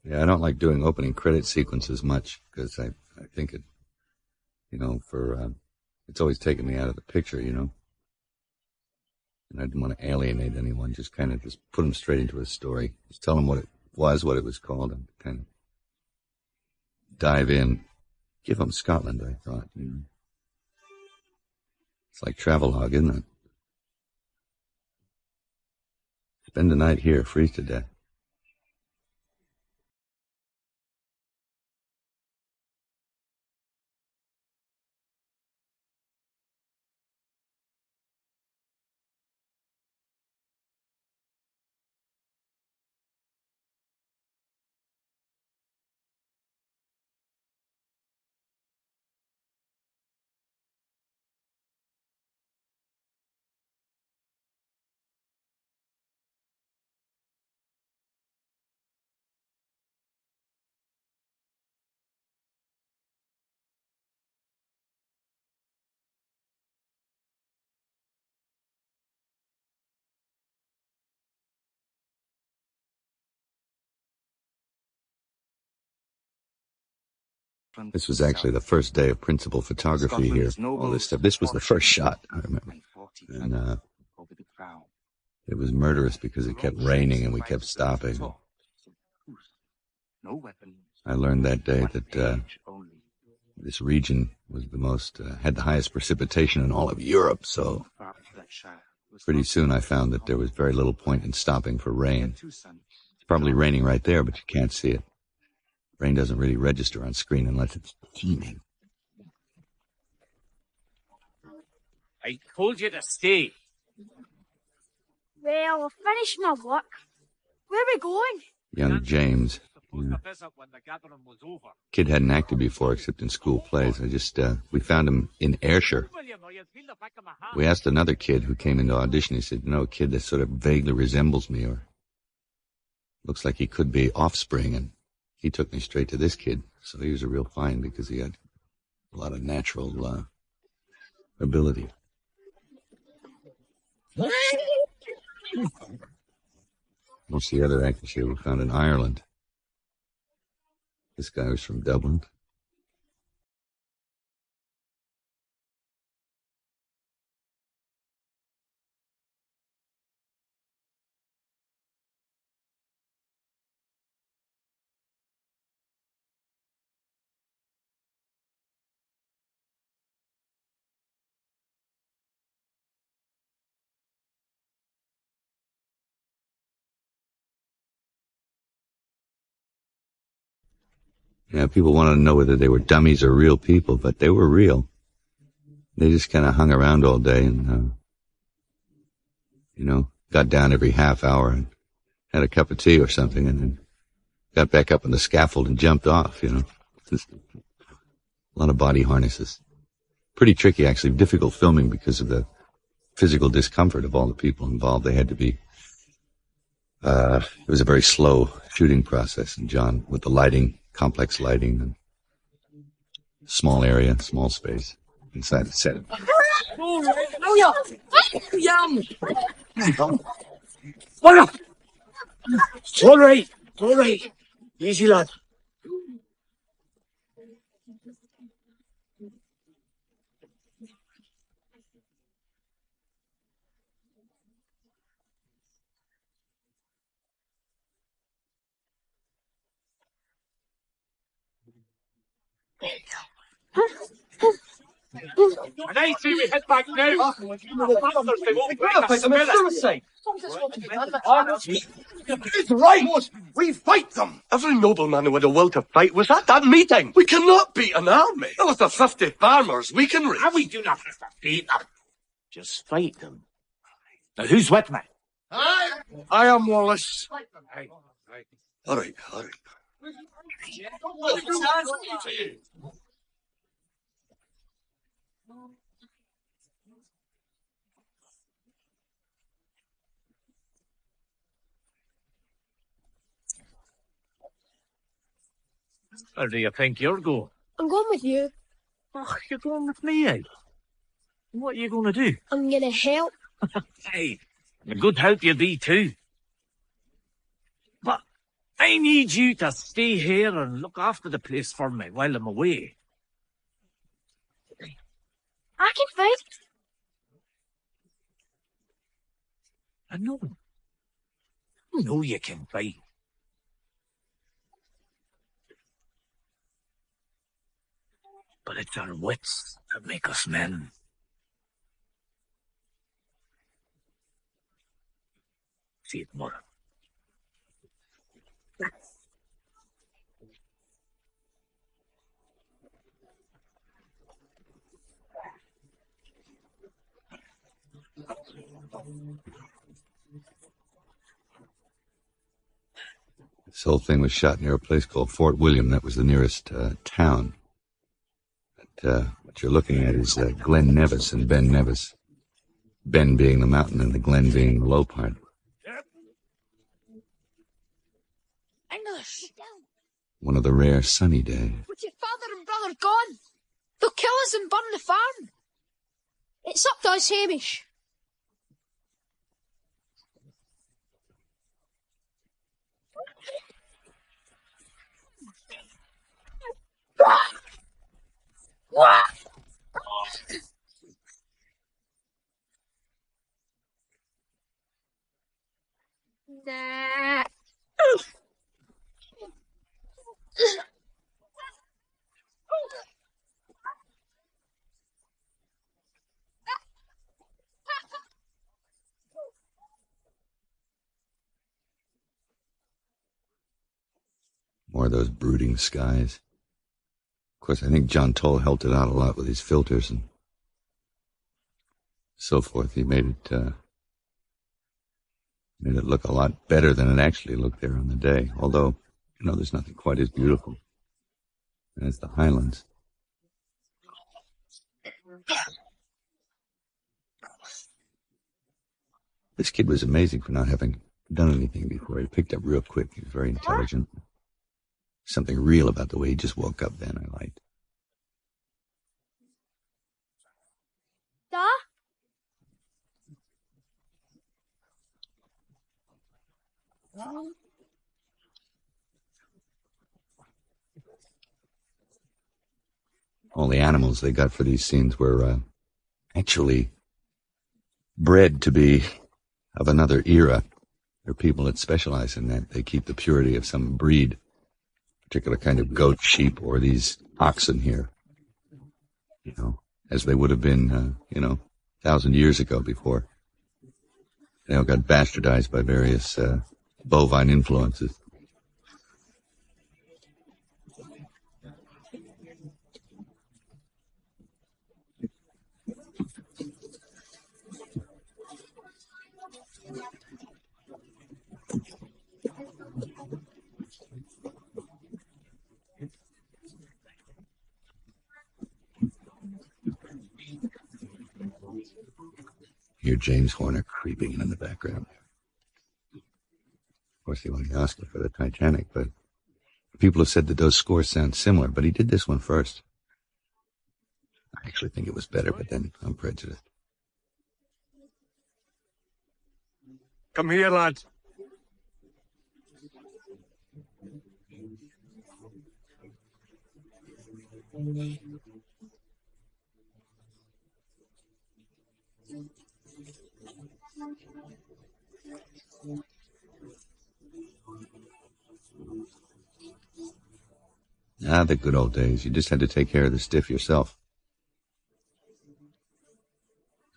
Yeah, I don't like doing opening credit sequences much because I think it, it's always taken me out of the picture, And I didn't want to alienate anyone, just kind of just put them straight into a story. Just tell them what it was, what it was called, and kind of dive in. Give them Scotland, I thought. It's like travelogue, isn't it? Spend the night here, freeze to death. This was actually the first day of principal photography here. All this stuff. This was the first shot, I remember. And it was murderous because it kept raining and we kept stopping. I learned that day that this region was had the highest precipitation in all of Europe, so pretty soon I found that there was very little point in stopping for rain. It's probably raining right there, but you can't see it. Rain doesn't really register on screen unless it's teeming. I told you to stay. Well, I've finished my work. Where are we going? Young James. Kid hadn't acted before except in school plays. We found him in Ayrshire. We asked another kid who came into audition. He said, a kid that sort of vaguely resembles me or looks like he could be offspring. And he took me straight to this kid. So he was a real find because he had a lot of natural ability. Most of the other actors here were found in Ireland. This guy was from Dublin. Yeah, people wanted to know whether they were dummies or real people, but they were real. They just kind of hung around all day and, got down every half hour and had a cup of tea or something and then got back up on the scaffold and jumped off, Just a lot of body harnesses. Pretty tricky, actually. Difficult filming because of the physical discomfort of all the people involved. They had to be... it was a very slow shooting process, and John, with the lighting... complex lighting and small area, small space inside the set. All right. Easy, lad. And I say we head back now. It's right! We fight them! Every nobleman who had a will to fight was at that meeting. We cannot beat an army. There was the 50 farmers we can reach. And we do not have to beat them. Just fight them. Now, who's with me? I am Wallace. All right. Where do you think you're going? I'm going with you. Oh, you're going with me, eh? What are you going to do? I'm going to help. Hey, a good help you be too. But I need you to stay here and look after the place for me while I'm away. I can fight. I know. I know you can fight. But it's our wits that make us men. See it more. This whole thing was shot near a place called Fort William. That was the nearest town. What you're looking at is Glen Nevis and Ben Nevis. Ben being the mountain and the Glen being the low part. English. One of the rare sunny days. With your father and brother gone, they'll kill us and burn the farm. It's up to us, Hamish. Nah. More of those brooding skies. Of course, I think John Toll helped it out a lot with his filters and so forth. He made it look a lot better than it actually looked there on the day. Although, there's nothing quite as beautiful as the Highlands. This kid was amazing for not having done anything before. He picked up real quick. He was very intelligent. Something real about the way he just woke up then I liked. Da? All the animals they got for these scenes were actually bred to be of another era. There are people that specialize in that. They keep the purity of some breed, particular kind of goat, sheep, or these oxen here, as they would have been, 1,000 years ago before they all got bastardized by various bovine influences. Hear James Horner creeping in the background. Of course, he won the Oscar for the Titanic, but people have said that those scores sound similar, but he did this one first. I actually think it was better, but then I'm prejudiced. Come here, lad. Ah, the good old days. You just had to take care of the stiff yourself.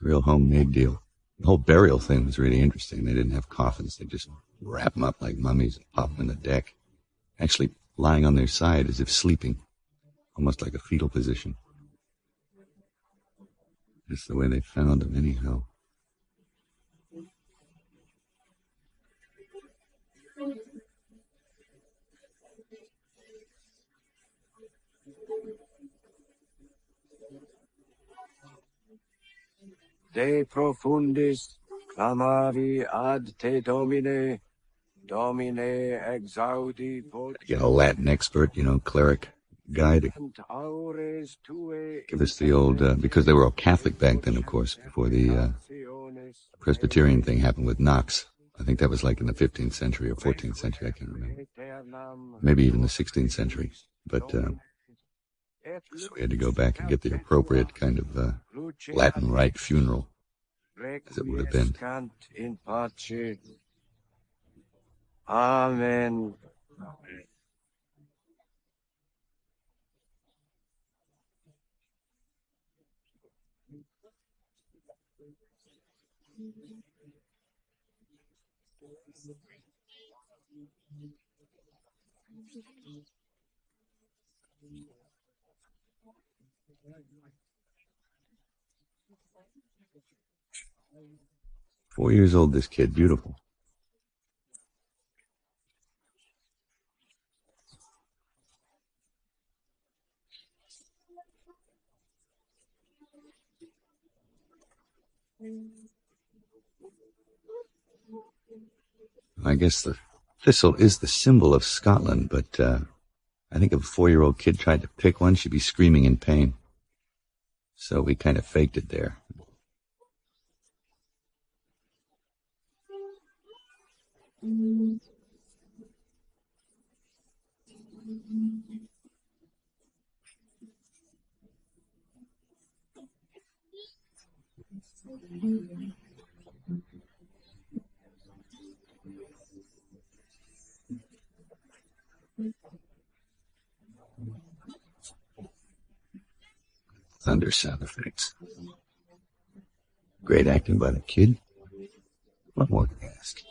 Real homemade deal. The whole burial thing was really interesting. They didn't have coffins. They just wrap them up like mummies and pop them in the deck. Actually lying on their side as if sleeping. Almost like a fetal position. That's the way they found them anyhow. De profundis clamavi ad te domine, domine exaudi voce. Get a Latin expert, cleric guy to give us the old, because they were all Catholic back then, of course, before the Presbyterian thing happened with Knox. I think that was like in the 15th century or 14th century, I can't remember. maybe even the 16th century. But so we had to go back and get the appropriate kind of Latin Rite funeral, as it would have been. Amen. 4 years old, this kid, beautiful. I guess the thistle is the symbol of Scotland, but I think if a 4-year-old kid tried to pick one, she'd be screaming in pain. So we kind of faked it there. Thunder sound effects. Great acting by the kid. What more can I ask?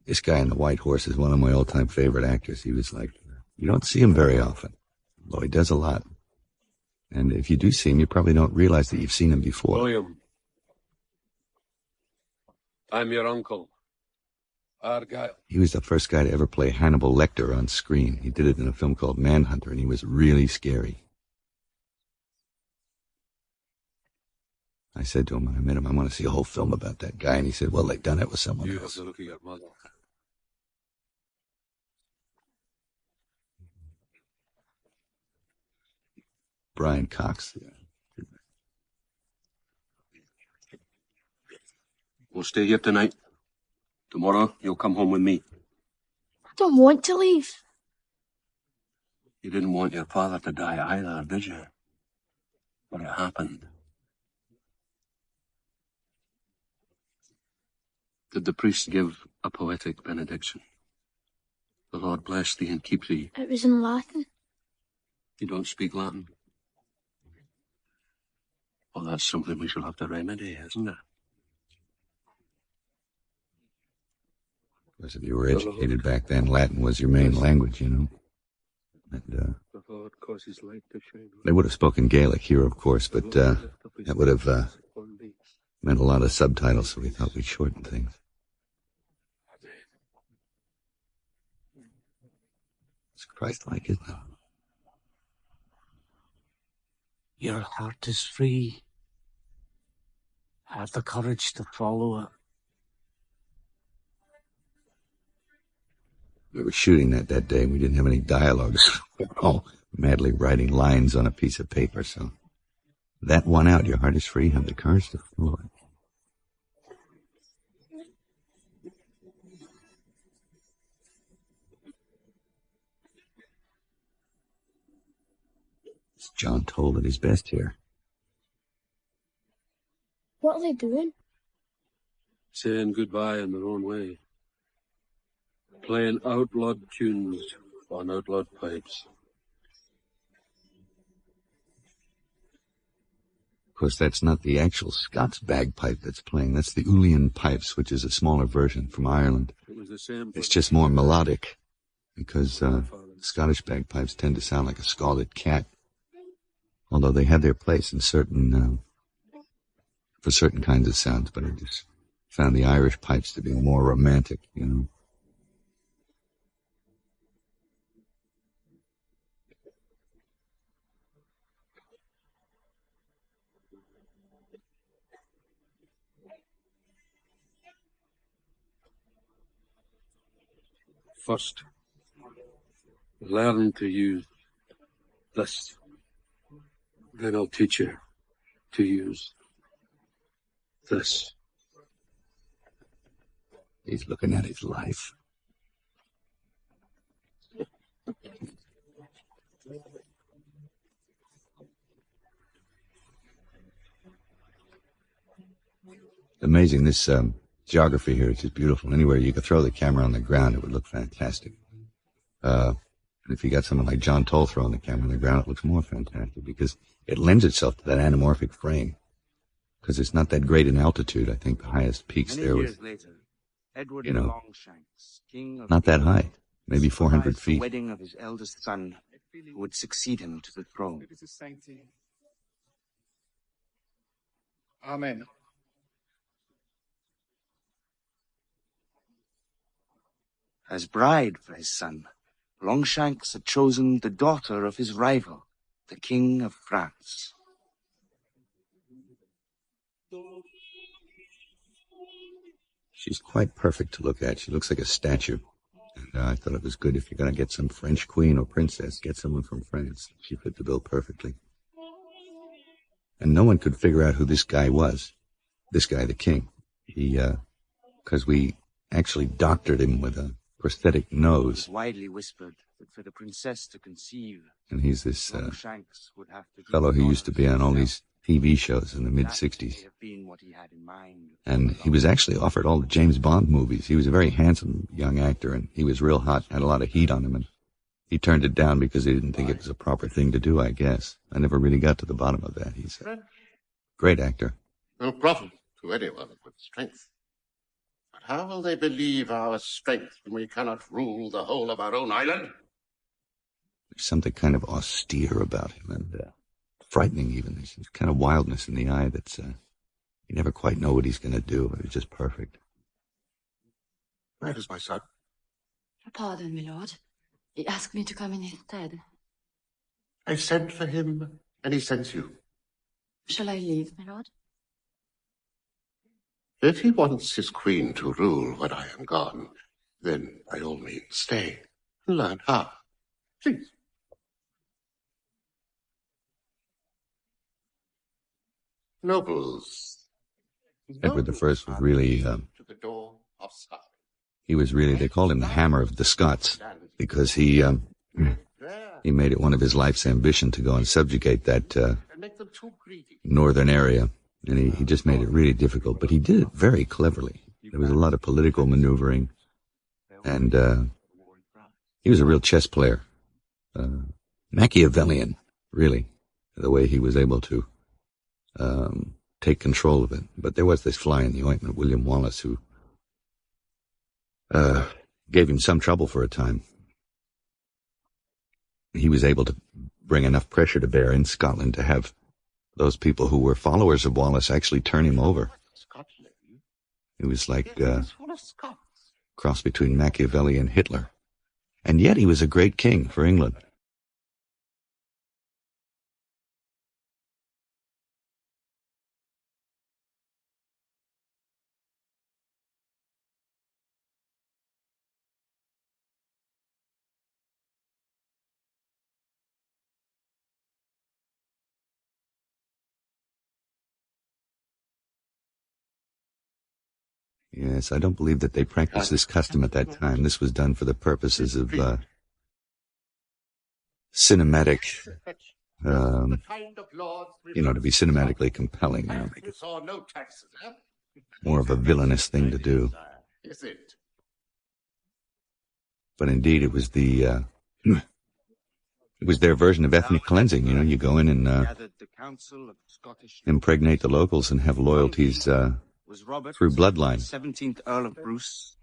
This guy on the white horse is one of my all-time favorite actors. He was like, you don't see him very often, though he does a lot. And if you do see him, you probably don't realize that you've seen him before. William, I'm your uncle, Argyle. He was the first guy to ever play Hannibal Lecter on screen. He did it in a film called Manhunter, and he was really scary. I said to him when I met him, I want to see a whole film about that guy. And he said, well, they've done it with someone You else. have to look at your mother. Brian Cox. We'll stay here tonight. Tomorrow, you'll come home with me. I don't want to leave. You didn't want your father to die either, did you? But it happened. Did the priest give a poetic benediction? The Lord bless thee and keep thee. It was in Latin. You don't speak Latin? Well, that's something we shall have to remedy, isn't it? Of course, if you were educated back then, Latin was your main language, you know. And The Lord cause his light to shine. they would have spoken Gaelic here, of course, but that would have meant a lot of subtitles, so we thought we'd shorten things. It's Christ-like, isn't it? Your heart is free. Have the courage to follow it. We were shooting that day, and we didn't have any dialogue. We were all madly writing lines on a piece of paper, so that won out. Your heart is free. Have the courage to follow it. It's John Toll at his best here. What are they doing? Saying goodbye in their own way. Playing outlawed tunes on outlawed pipes. Of course, that's not the actual Scots bagpipe that's playing. That's the Uilleann pipes, which is a smaller version from Ireland. It was the same. It's just more melodic, because Scottish bagpipes tend to sound like a scalded cat. Although they have their place in certain, for certain kinds of sounds, but I just found the Irish pipes to be more romantic, you know. First, learn to use this. Then I'll teach you to use this. He's looking at his life. Amazing, this geography here is just beautiful. Anywhere you could throw the camera on the ground, it would look fantastic. And if you got someone like John Toll throwing the camera on the ground, it looks more fantastic because it lends itself to that anamorphic frame. Because it's not that great in altitude. I think the highest peaks there was, Edward you know, Longshanks, king of not that England, high, maybe 400 surprised feet. the wedding of his eldest son, who would succeed him to the throne. Amen. As bride for his son, Longshanks had chosen the daughter of his rival, the King of France. She's quite perfect to look at. She looks like a statue. And I thought it was good if you're going to get some French queen or princess, get someone from France. She fit the bill perfectly. And no one could figure out who this guy was. This guy, the king. Because we actually doctored him with a prosthetic nose. It was widely whispered that for the princess to conceive, And he's this Longshanks would have to fellow who used to be on all these TV shows in the mid-60s. And he was actually offered all the James Bond movies. He was a very handsome young actor, and he was real hot, had a lot of heat on him, and he turned it down because he didn't think it was a proper thing to do, I guess. I never really got to the bottom of that. He's a great actor. No problem to anyone with strength. But how will they believe our strength when we cannot rule the whole of our own island? There's something kind of austere about him, and frightening even. There's this kind of wildness in the eye that's, you never quite know what he's going to do, but it's just perfect. Where is my son? Pardon, my lord. He asked me to come in his stead. I sent for him, and he sends you. Shall I leave, my lord? If he wants his queen to rule when I am gone, then by all means stay and learn how. Please. Nobles. Edward I was really, To the door of Scotland. he was really, they called him the Hammer of the Scots, because he made it one of his life's ambition to go and subjugate that And make them too greedy. northern area. And he just made it really difficult, but he did it very cleverly. There was a lot of political maneuvering, and he was a real chess player. Machiavellian, really, the way he was able to take control of it. But there was this fly in the ointment, William Wallace, who gave him some trouble for a time. He was able to bring enough pressure to bear in Scotland to have those people who were followers of Wallace actually turn him over. It was like cross between Machiavelli and Hitler. And yet he was a great king for England. Yes, I don't believe that they practiced this custom at that time. This was done for the purposes of cinematic, The kind of lords we to be cinematically compelling, make You it saw no taxes, eh? more of a villainous thing to do. Is it? But indeed, it was it was their version of ethnic cleansing. You go in and Gathered the council of Scottish impregnate the locals and have loyalties was Robert, through bloodline. 17th Earl of Bruce,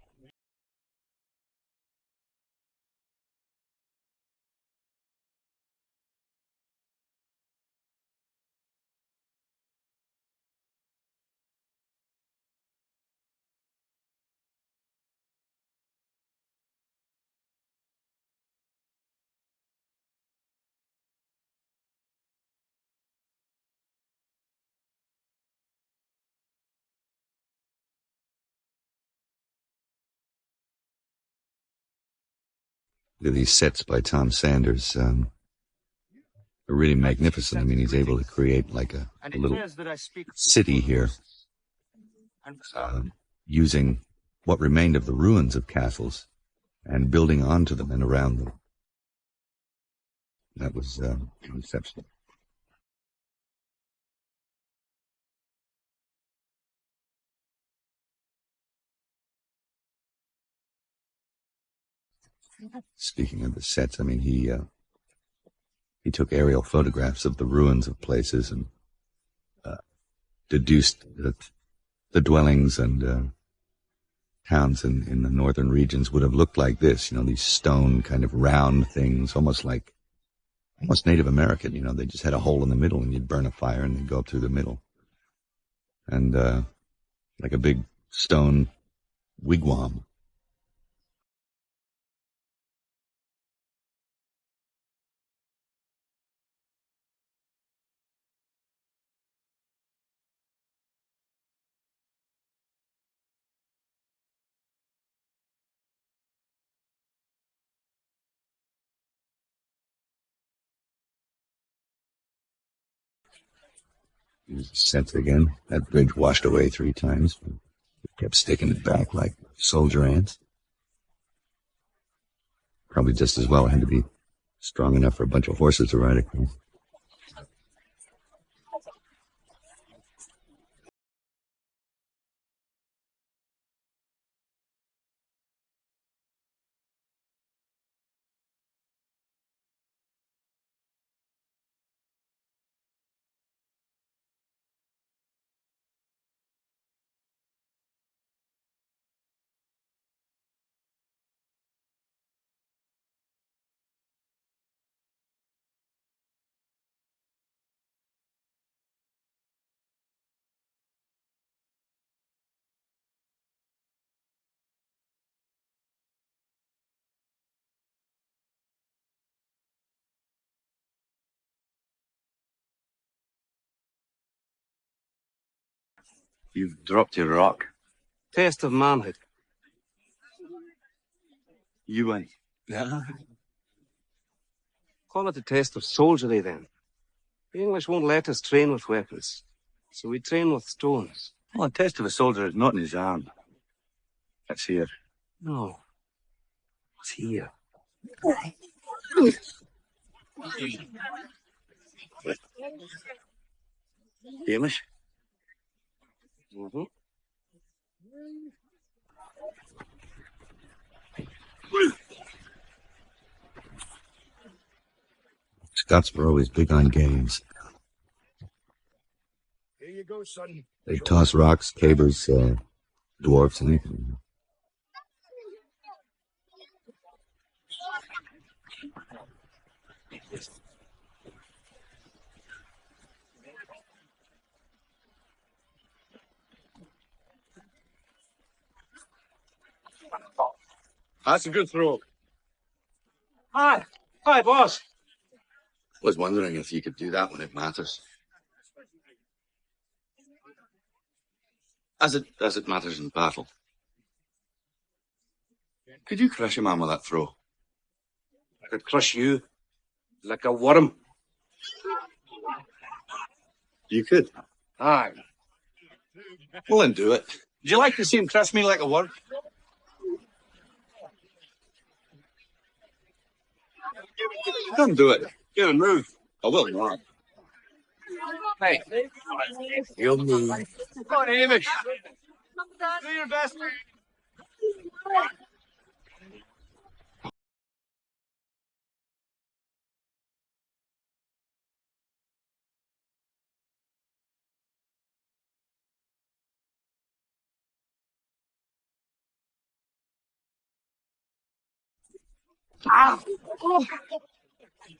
These sets by Tom Sanders are really magnificent. I mean, he's able to create like a little city here, using what remained of the ruins of castles and building onto them and around them. That was exceptional. Speaking of the sets, I mean, he took aerial photographs of the ruins of places and deduced that the dwellings and towns in the northern regions would have looked like this, you know, these stone kind of round things, almost Native American, you know, they just had a hole in the middle and you'd burn a fire and they'd go up through the middle. And like a big stone wigwam. Here's the set again. That bridge washed away 3 times. It kept sticking it back like soldier ants. Probably just as well it had to be strong enough for a bunch of horses to ride across. You've dropped your rock. Test of manhood. You win. Yeah. Call it a test of soldiery, then. The English won't let us train with weapons, so we train with stones. Well, a test of a soldier is not in his arm. It's here. No. It's here. Hamish? Mm-hmm. Scots were always big on games. Here you go, son. They toss rocks, cabers, dwarfs, anything. That's a good throw. Hi, boss. I was wondering if you could do that when it matters. As it matters in battle. Could you crush a man with that throw? I could crush you like a worm. You could. Aye. Well, then do it. Would you like to see him crush me like a worm? Come do it. Get a move. I will not. Hey. You'll move. Come on, Hamish. Do your best.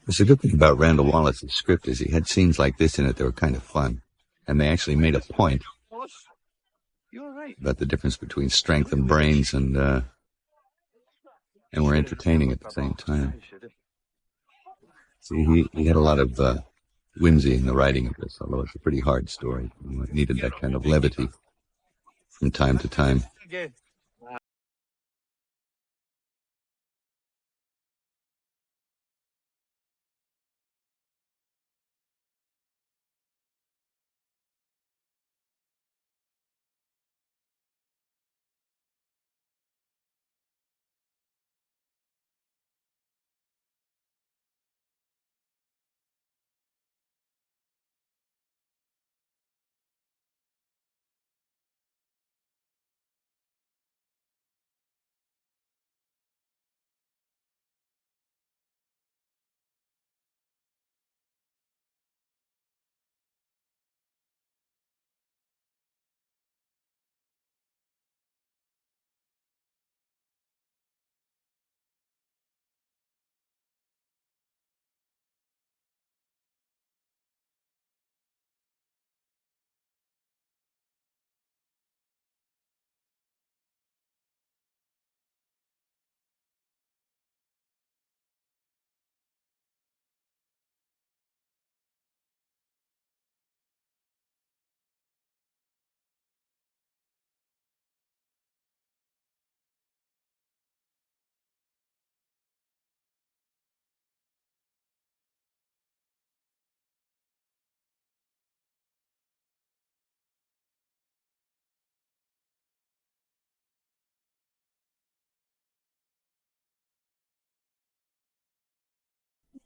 The good thing about Randall Wallace's script is he had scenes like this in it that were kind of fun. And they actually made a point about the difference between strength and brains and were entertaining at the same time. See, he had a lot of whimsy in the writing of this, although it's a pretty hard story. It needed that kind of levity from time to time.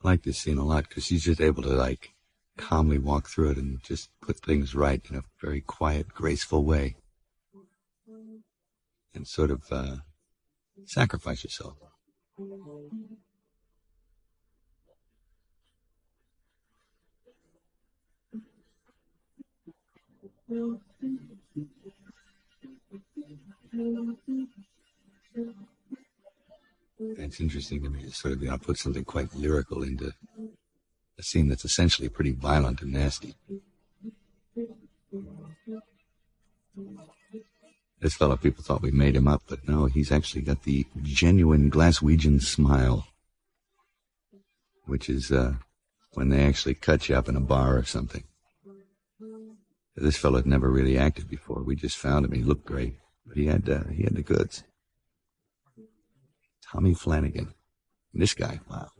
I like this scene a lot because she's just able to, like, calmly walk through it and just put things right in a very quiet, graceful way. And sort of, sacrifice yourself. It's interesting to me to sort of, put something quite lyrical into a scene that's essentially pretty violent and nasty. This fellow, people thought we made him up, but no, he's actually got the genuine Glaswegian smile, which is when they actually cut you up in a bar or something. This fellow had never really acted before. We just found him. He looked great, but he had the goods. Tommy Flanagan. This guy, wow.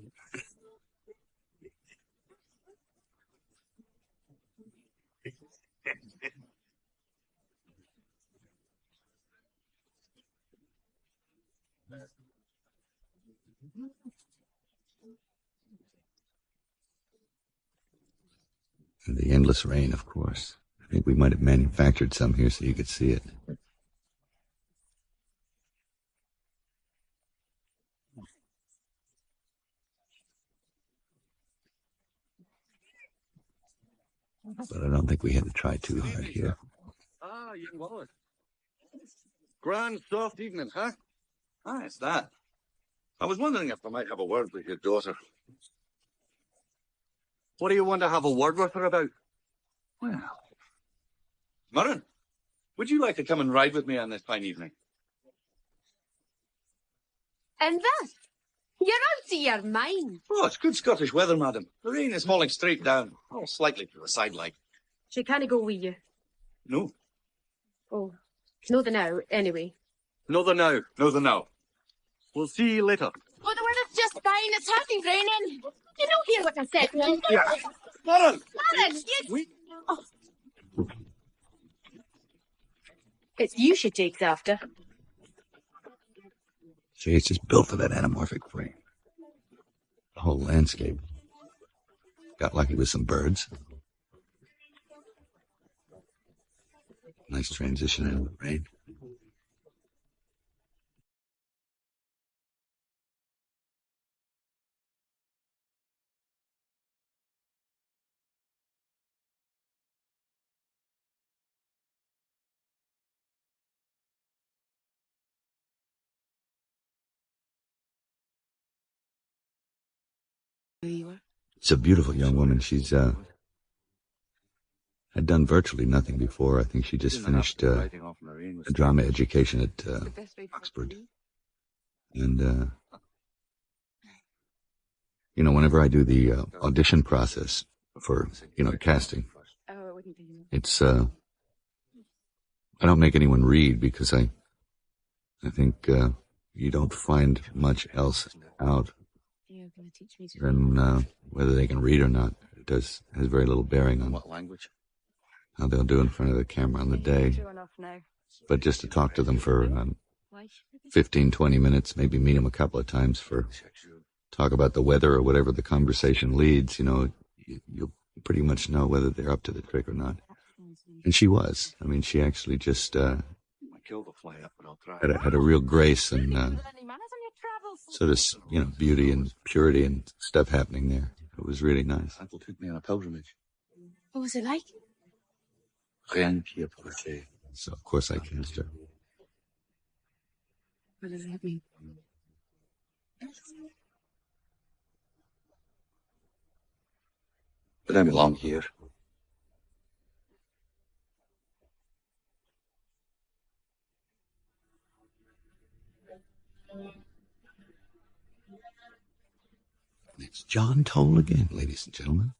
And the endless rain, of course. I think we might have manufactured some here so you could see it. But I don't think we had to try too hard here. Ah, young Wallace. Grand soft evening, huh? Ah, it's that. I was wondering if I might have a word with your daughter. What do you want to have a word with her about? Well, Murren, would you like to come and ride with me on this fine evening? And that? You're out of your mind. Oh, it's good Scottish weather, madam. The rain is falling straight down. Oh, slightly to the side, like. She can't go with you. No. Oh, no the now, anyway. No the now. No the now. We'll see you later. Oh, the weather's just fine. It's hardly raining. You don't hear what I said. Yeah. Murren! Murren, you... Oh. It's you she takes after. See, it's just built for that anamorphic frame. The whole landscape. Got lucky with some birds. Nice transition out of the rain. It's a beautiful young woman. She's had done virtually nothing before. I think she just finished a drama education at Oxford. And, whenever I do the audition process for, casting, it's, I don't make anyone read because I think you don't find much else out than whether they can read or not. It has very little bearing on What language? how they'll do in front of the camera on the day. But just to talk to them for 15, 20 minutes, maybe meet them a couple of times for talk about the weather or whatever the conversation leads, you'll pretty much know whether they're up to the trick or not. And she was. I mean, she actually just had a real grace and sort of, beauty and purity and stuff happening there. It was really nice. Uncle took me on a pilgrimage. What was it like? Rien qui est parfait. So, of course, I cast her. What does that mean? But I belong here. It's John Toll again, ladies and gentlemen.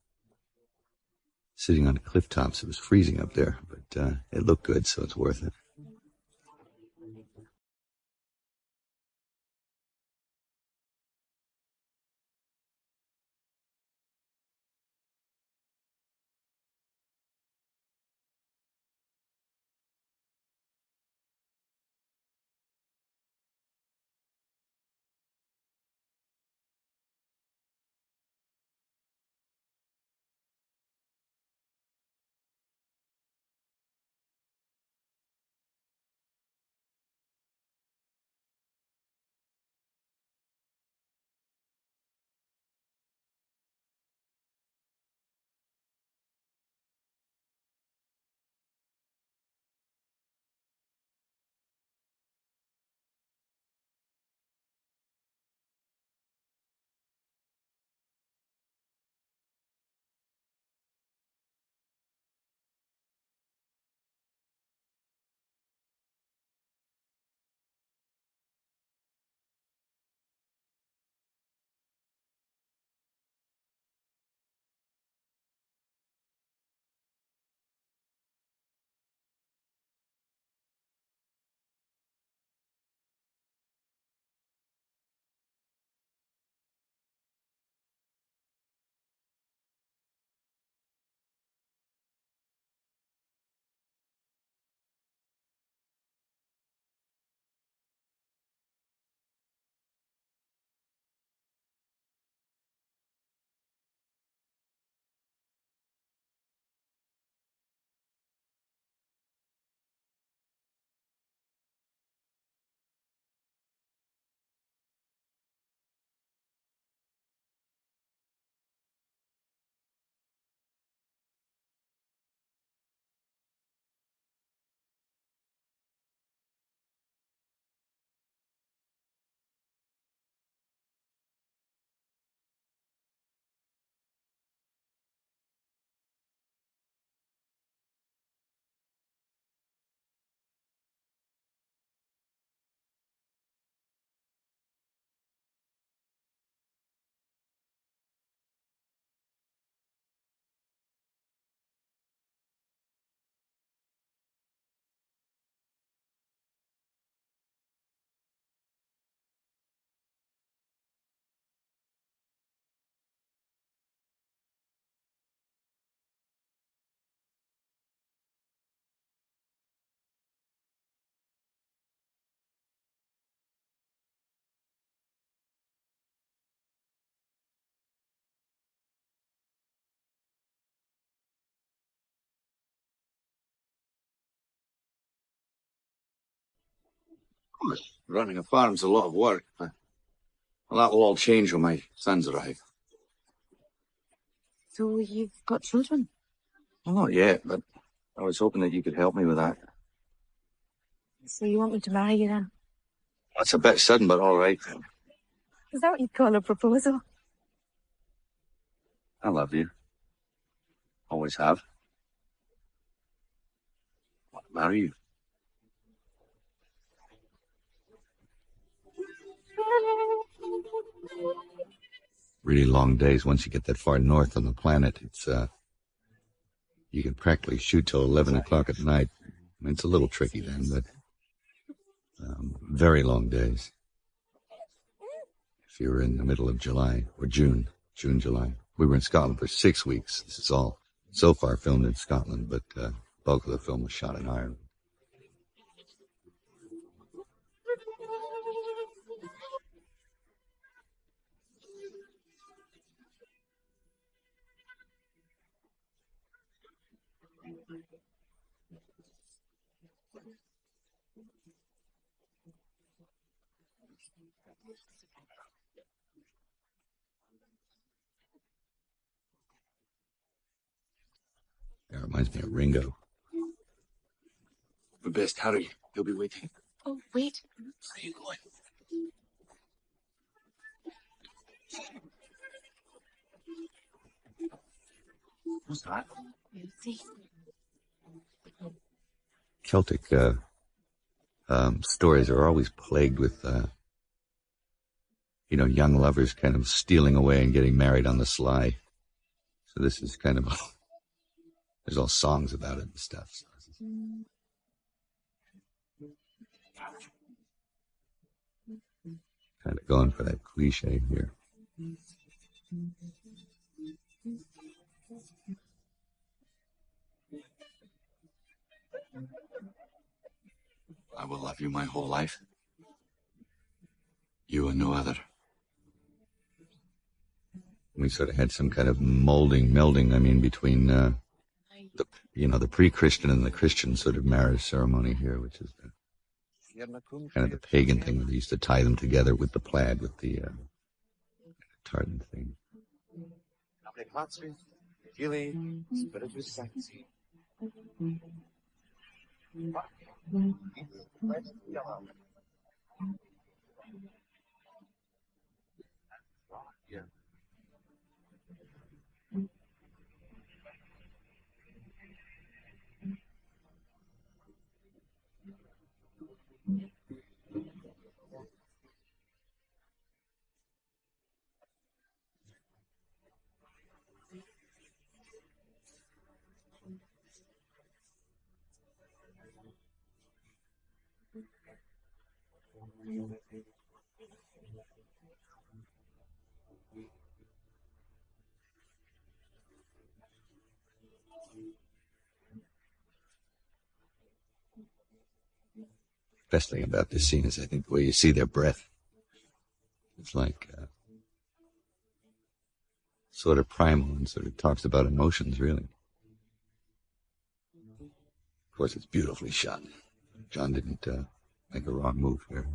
Sitting on the cliff tops. It was freezing up there, but it looked good, so it's worth it. Running a farm's a lot of work. Well, that will all change when my sons arrive. So you've got children? Well, not yet, but I was hoping that you could help me with that. So you want me to marry you then? That's a bit sudden, but all right. Is that what you'd call a proposal? I love you. Always have. I want to marry you. Really long days. Once you get that far north on the planet, it's you can practically shoot till 11 o'clock at night. I mean, it's a little tricky then, but very long days. If you're in the middle of July or June, July. We were in Scotland for 6 weeks. This is all so far filmed in Scotland, but bulk of the film was shot in Ireland. That reminds me of Ringo. We best hurry. He'll be waiting. Oh, wait. Where are you going? What's that? See? Celtic stories are always plagued with, young lovers kind of stealing away and getting married on the sly. So this is kind of, there's all songs about it and stuff. So kind of going for that cliche here. I will love you my whole life. You and no other. We sort of had some kind of melding, I mean, between the pre-Christian and the Christian sort of marriage ceremony here, which is kind of the pagan thing. They used to tie them together with the plaid, with the tartan thing. Best thing about this scene is, I think, the way you see their breath. It's like sort of primal and sort of talks about emotions, really. Of course, it's beautifully shot. John didn't make a wrong move here.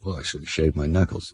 Well, I should have shaved my knuckles.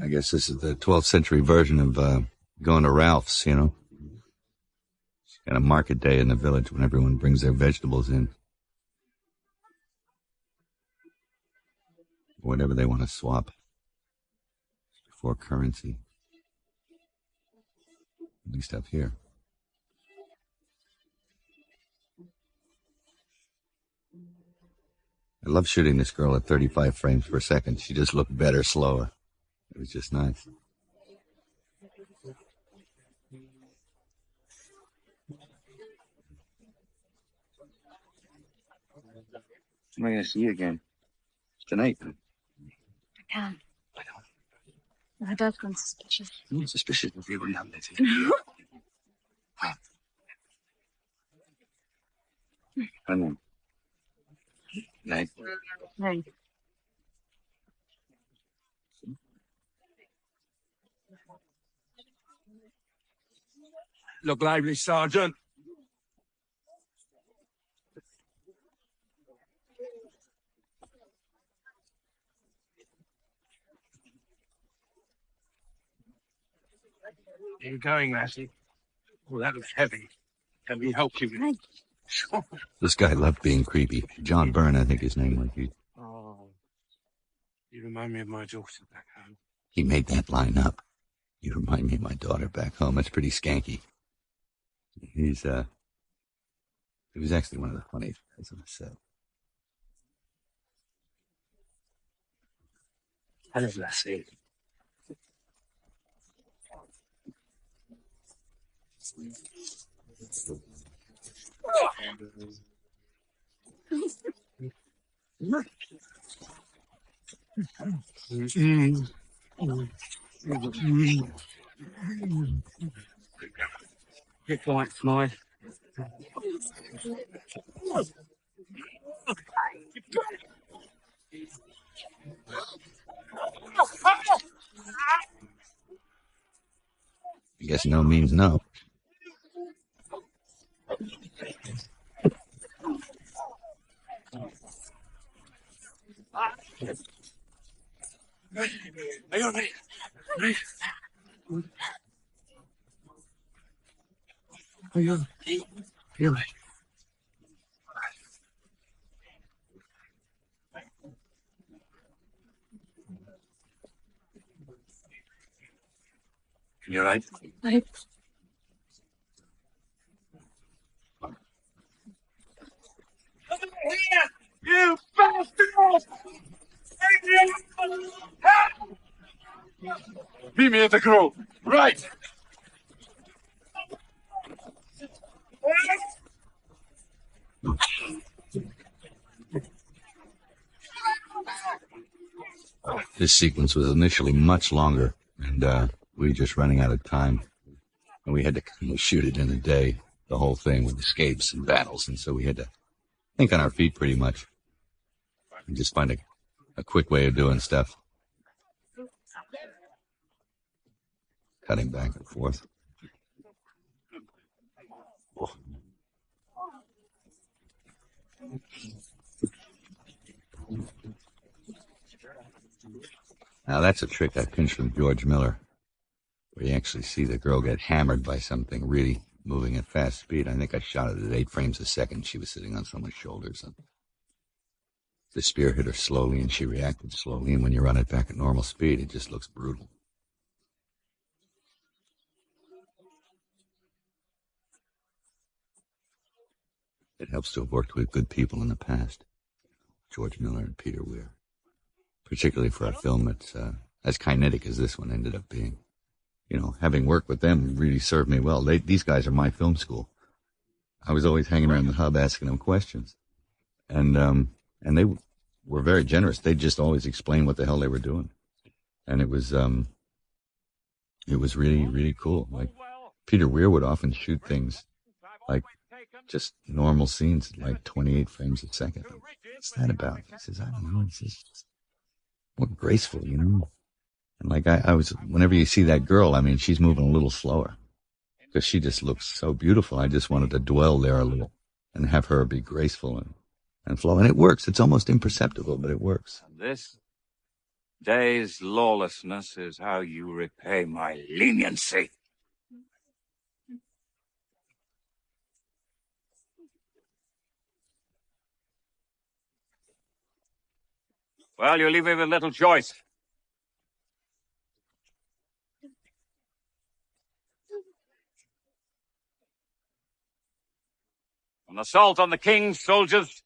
I guess this is the 12th century version of going to Ralph's, you know. It's got a market day in the village when everyone brings their vegetables in. Whatever they want to swap for currency. At least up here. I love shooting this girl at 35 frames per second. She just looked better slower. It was just nice. When am I going to see you again? Tonight. I can't. My dad's gone suspicious. I'm not suspicious of you and Hamlet. And then. Night. Hey. Look lively, Sergeant. Where are you going, lassie? Oh, that looks heavy. Can we help you? Hey. Sure. This guy loved being creepy. John Byrne, I think his name was. Oh, you remind me of my daughter back home. He made that line up. You remind me of my daughter back home. That's pretty skanky. He was actually one of the funniest guys on the set. Hello, lassie. Get quiet, smile. I guess no means no. Are you all right? Right? Are you all right? You're right. You're right. Right. You bastard! Meet me at the grove. Right. This sequence was initially much longer, and we were just running out of time. And we had to shoot it in a day, the whole thing with escapes and battles, and so we had to think on our feet pretty much. And just find a quick way of doing stuff. Cutting back and forth. Oh. Now that's a trick I pinched from George Miller, where you actually see the girl get hammered by something really moving at fast speed. I think I shot it at 8 frames a second. She was sitting on someone's shoulders. And the spear hit her slowly, and she reacted slowly. And when you run it back at normal speed, it just looks brutal. It helps to have worked with good people in the past. George Miller and Peter Weir. Particularly for a film that's as kinetic as this one ended up being. You know, having worked with them really served me well. These guys are my film school. I was always hanging around the hub asking them questions. And they were very generous. They just always explained what the hell they were doing. And it was really, really cool. Like, Peter Weir would often shoot things like just normal scenes at like 28 frames a second. What's that about? He says, I don't know. He says, more graceful, you know? And like I was, whenever you see that girl, I mean, she's moving a little slower because she just looks so beautiful. I just wanted to dwell there a little and have her be graceful. And and flow. And it works. It's almost imperceptible, but it works. And this day's lawlessness is how you repay my leniency. Well, you leave me with little choice. An assault on the king's soldiers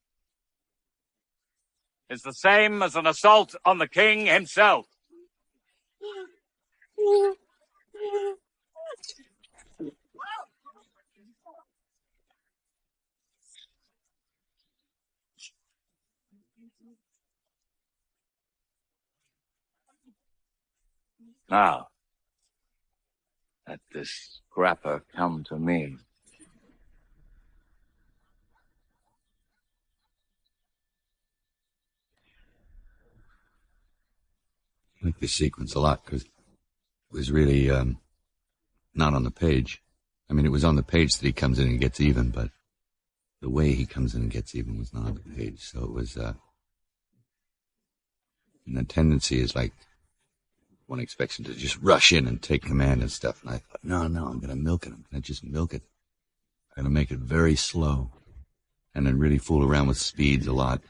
is the same as an assault on the king himself. Now, let this scrapper come to me. I like this sequence a lot because it was really not on the page. I mean, it was on the page that he comes in and gets even, but the way he comes in and gets even was not on the page. So it was, and the tendency is like one expects him to just rush in and take command and stuff. And I thought, no, I'm going to milk it. I'm going to just milk it. I'm going to make it very slow and then really fool around with speeds a lot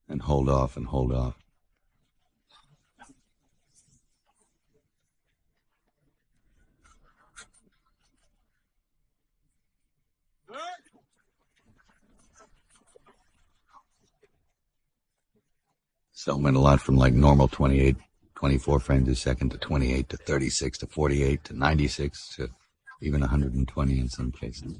and hold off and hold off. So it went a lot from like normal 28, 24 frames a second to 28 to 36 to 48 to 96 to even 120 in some cases.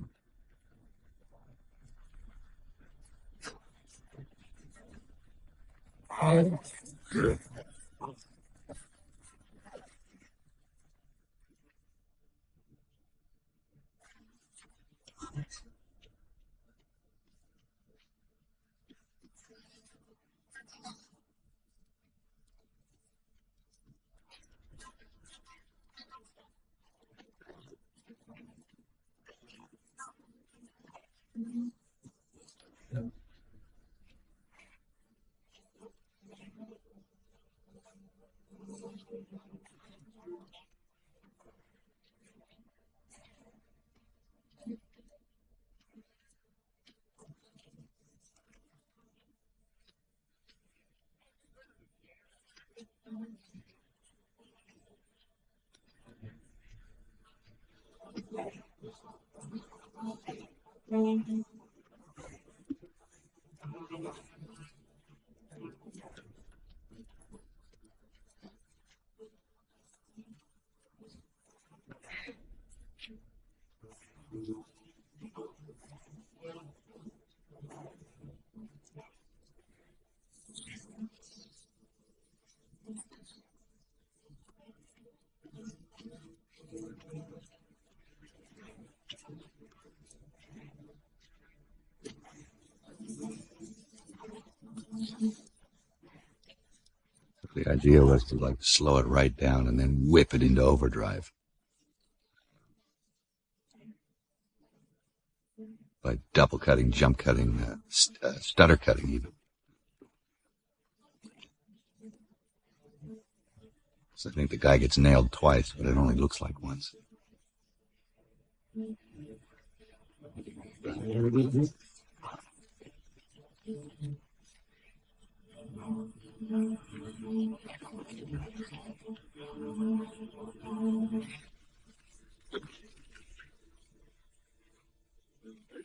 The idea was to like slow it right down and then whip it into overdrive. By double cutting, jump cutting, stutter cutting even. So I think the guy gets nailed twice, but it only looks like once.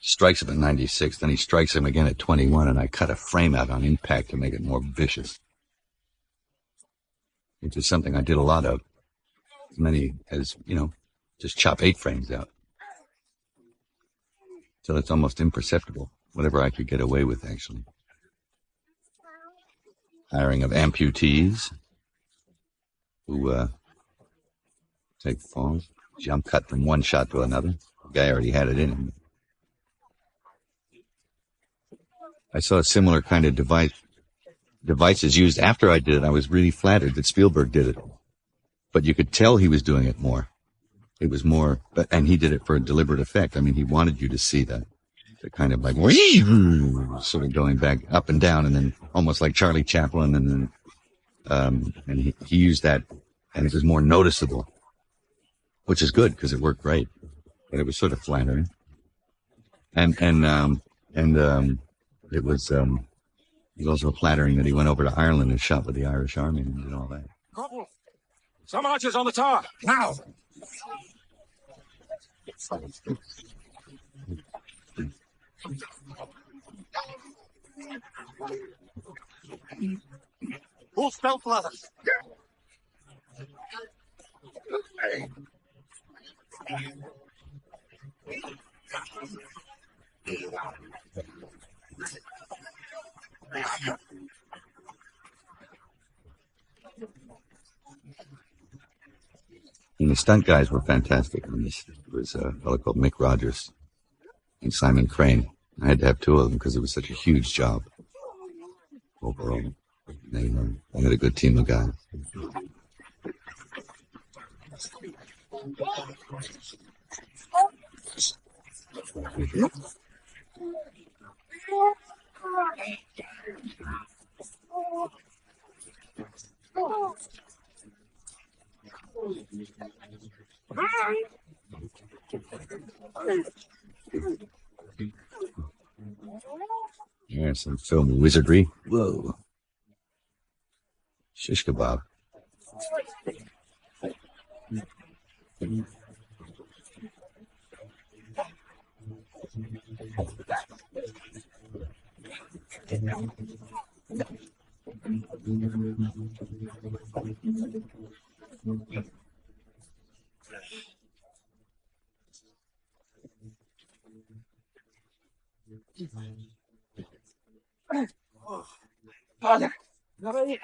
Strikes him at 96, then he strikes him again at 21, and I cut a frame out on impact to make it more vicious. Which is something I did a lot of. As many as, just chop 8 frames out. So it's almost imperceptible, whatever I could get away with, actually. Hiring of amputees who take falls, jump cut from one shot to another. The guy already had it in him. I saw a similar kind of devices used after I did it. I was really flattered that Spielberg did it. But you could tell he was doing it more. It was more, and he did it for a deliberate effect. I mean, he wanted you to see that. They're kind of like sort of going back up and down, and then almost like Charlie Chaplin, and then and he used that, and it was more noticeable, which is good because it worked great, but it was sort of flattering, and it was also flattering that he went over to Ireland and shot with the Irish Army and did all that. Corporal, some archers on the tower now. Who's stealth ladders? And the stunt guys were fantastic on this. There was a fellow called Mick Rogers and Simon Crane. I had to have two of them because it was such a huge job overall. They had a good team of guys. There's some film wizardry. Whoa. Shish kebab. Father, not here.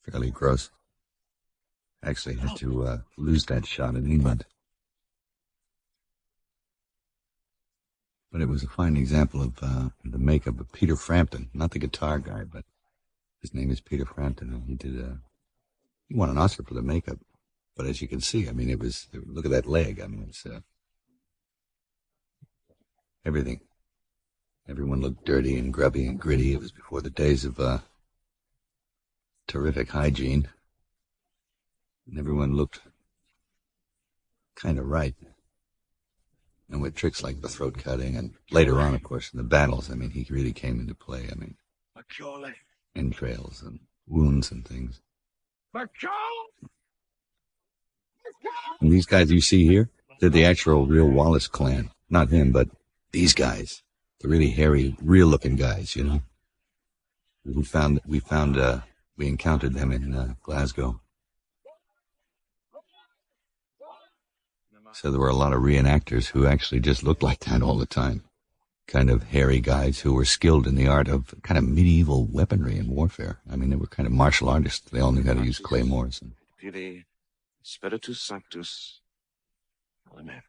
Fairly gross. Actually had to lose that shot in England. But it was a fine example of the makeup of Peter Frampton, not the guitar guy, but his name is Peter Frampton, and he won an Oscar for the makeup. But as you can see, I mean, look at that leg. I mean, it's everything. Everyone looked dirty and grubby and gritty. It was before the days of terrific hygiene. And everyone looked kind of right. And with tricks like the throat cutting, and later on, of course, in the battles, I mean, he really came into play. I mean, entrails and wounds and things. And these guys you see here, they're the actual real Wallace clan. Not him, but these guys. The really hairy, real-looking guys, you know. We encountered them in Glasgow. So there were a lot of reenactors who actually just looked like that all the time. Kind of hairy guys who were skilled in the art of kind of medieval weaponry and warfare. I mean, they were kind of martial artists. They all knew how to use claymores. Pide Spiritus Sanctus. Amen.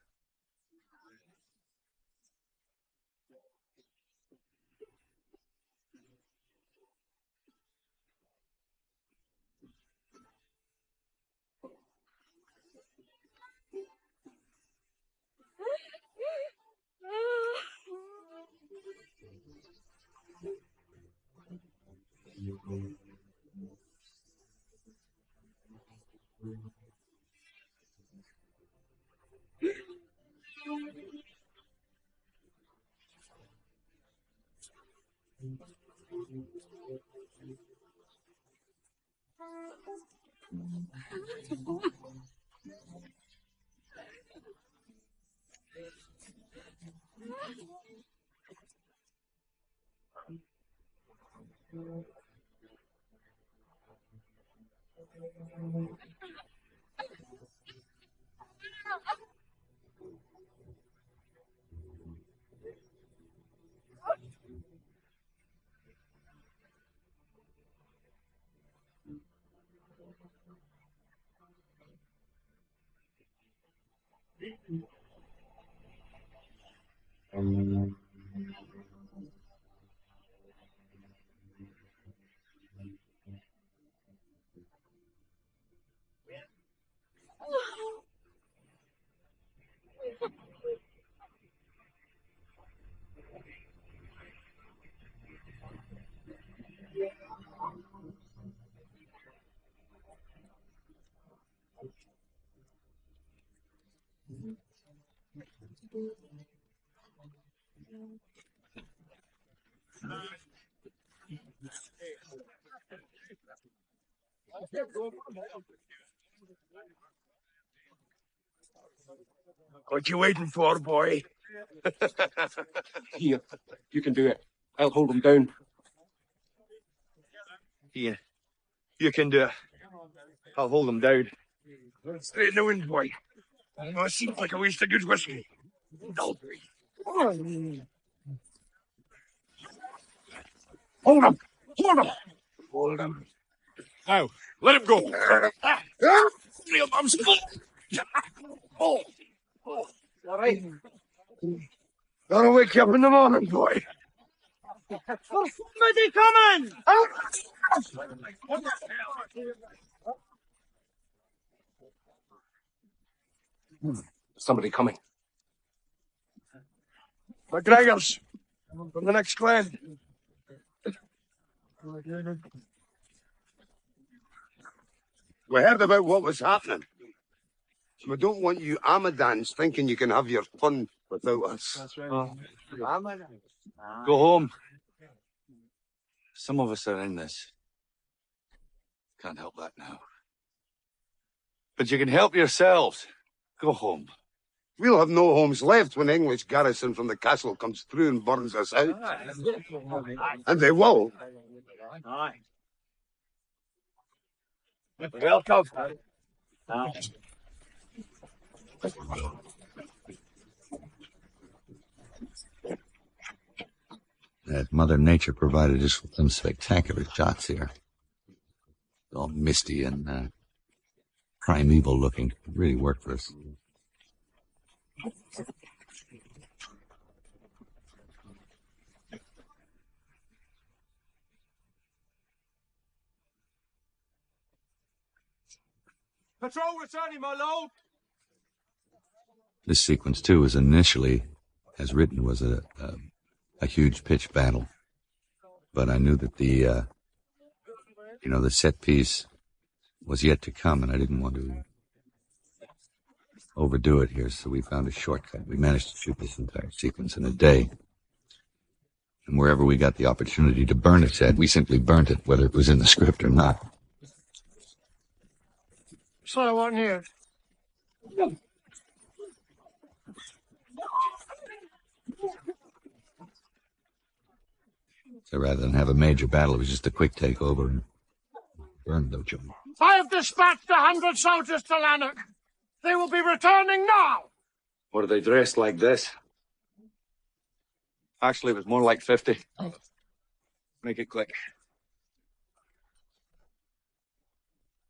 What you waiting for, boy? Here, you can do it. I'll hold him down. Here, you can do it. I'll hold him down. Straight in the wind, boy. Oh, it seems like a waste of good whiskey. Hold him! Hold him! Hold him! Now, let him go. I'm stuck. Oh, all right. Gotta wake you up in the morning, boy. There's somebody coming! Somebody coming. McGregor's from the next clan. We heard about what was happening. We don't want you Amadans thinking you can have your fun without us. That's right. Go home. Some of us are in this. Can't help that now. But you can help yourselves. Go home. We'll have no homes left when the English garrison from the castle comes through and burns us out. And they will. Aye. Welcome. That Mother Nature provided us with some spectacular shots here. All misty and primeval looking. It really worked for us. Patrol returning, my lord. This sequence, too, was initially, as written, was a huge pitched battle. But I knew that the set piece was yet to come, and I didn't want to overdo it here, so we found a shortcut. We managed to shoot this entire sequence in a day. And wherever we got the opportunity to burn it set, we simply burnt it, whether it was in the script or not. So I want here. So rather than have a major battle, it was just a quick takeover and burn the joint. I have dispatched 100 soldiers to Lanark. They will be returning now. What are they dressed like this? Actually, it was more like 50. Make it quick.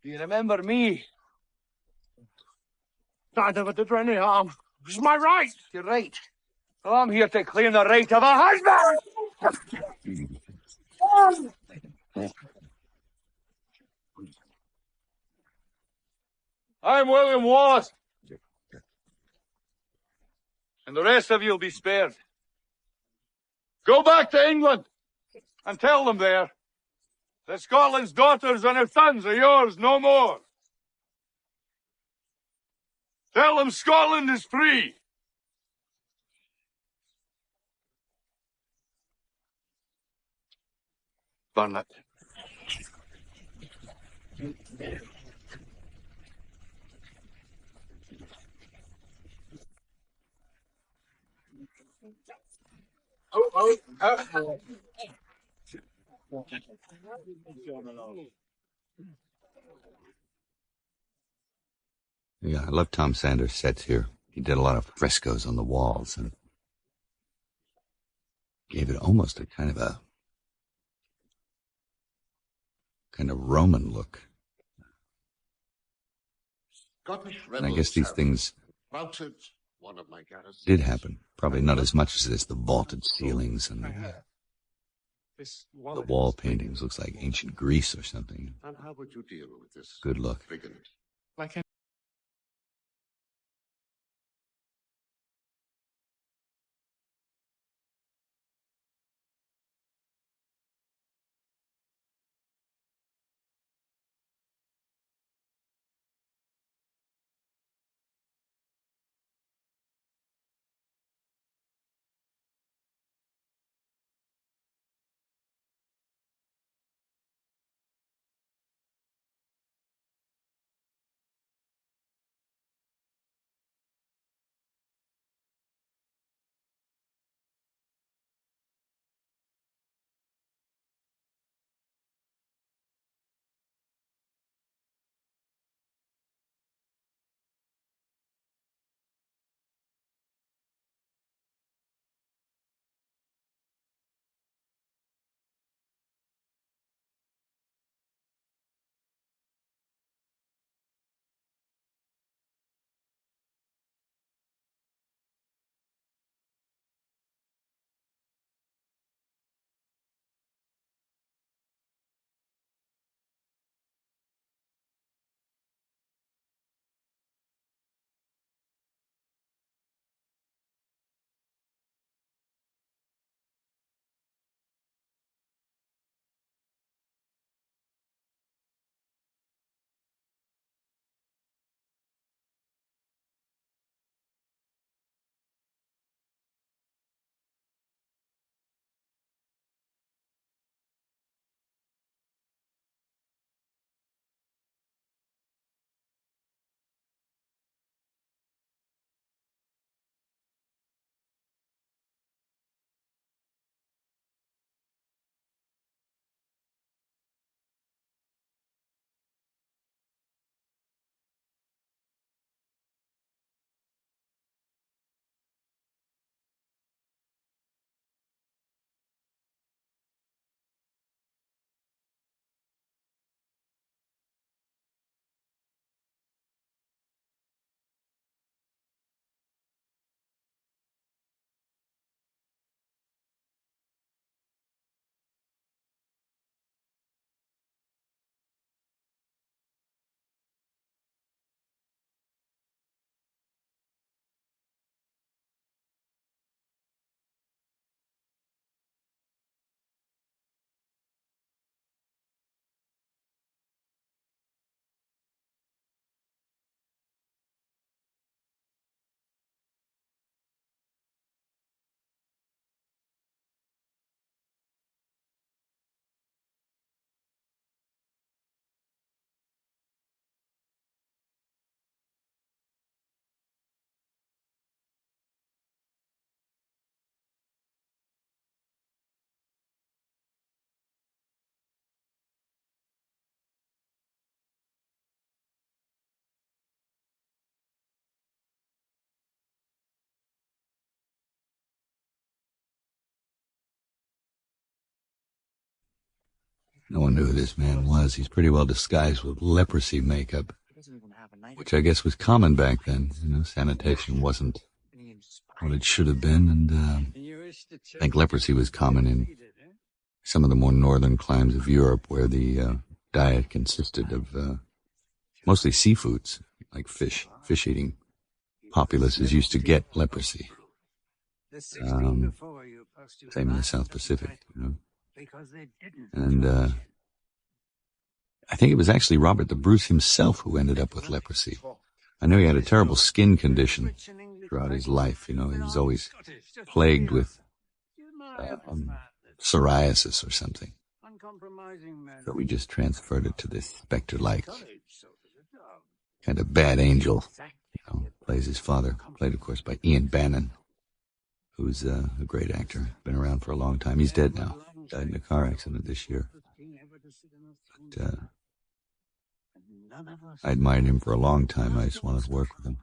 Do you remember me? I never did her any harm. It was my right. You're right. Well, I'm here to claim the right of a husband! I'm William Wallace. And the rest of you will be spared. Go back to England and tell them there that Scotland's daughters and her sons are yours no more. Tell them Scotland is free. Burn it. Yeah, I love Tom Sanders' sets here. He did a lot of frescoes on the walls and gave it almost a kind of Roman look. And I guess these things did happen. Probably not as much as the vaulted ceilings and the wall paintings. Looks like ancient Greece or something. And how would you deal with this? Good look. Brigand? No one knew who this man was. He's pretty well disguised with leprosy makeup, which I guess was common back then. You know, sanitation wasn't what it should have been, and I think leprosy was common in some of the more northern climes of Europe, where the diet consisted of mostly seafoods, like fish. Fish-eating populaces used to get leprosy. Same in the South Pacific, you know. And I think it was actually Robert the Bruce himself who ended up with leprosy. I know he had a terrible skin condition throughout his life. You know, he was always plagued with psoriasis or something. So we just transferred it to this specter-like kind of bad angel. You know, plays his father, played, of course, by Ian Bannon, who's a great actor, been around for a long time. He's dead now. Died in a car accident this year. But, I admired him for a long time. I just wanted to work with him.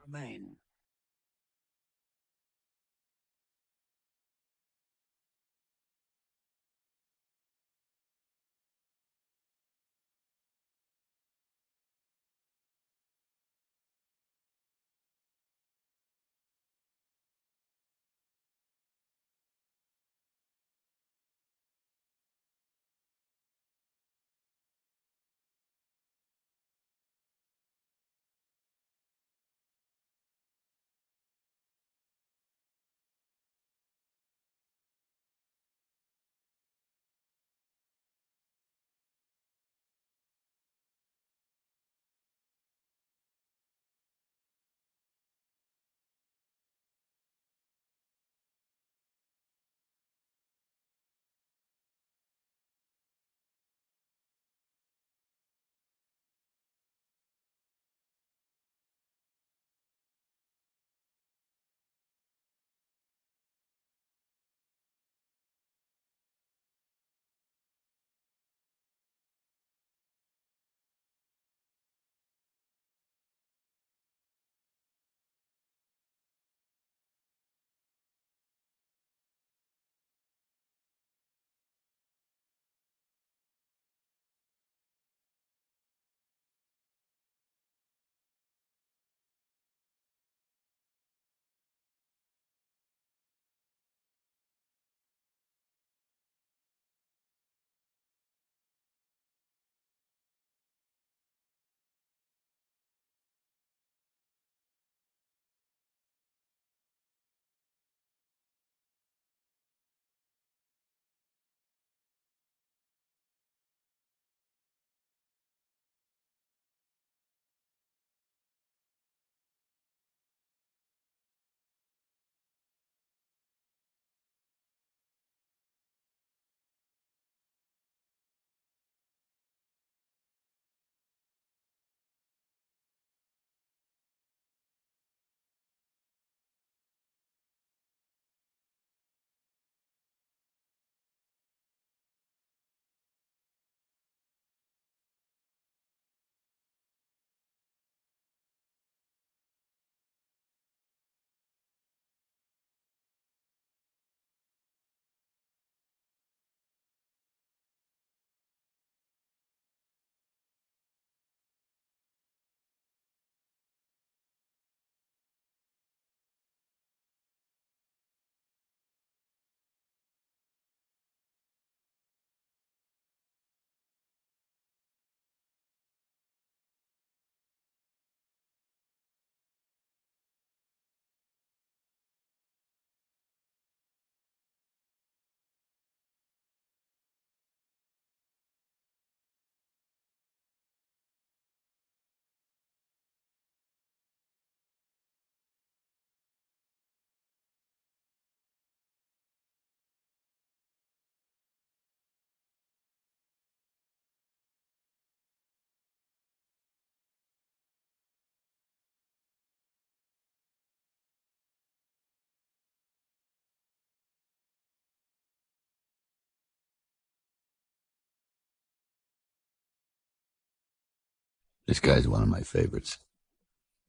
This guy's one of my favorites.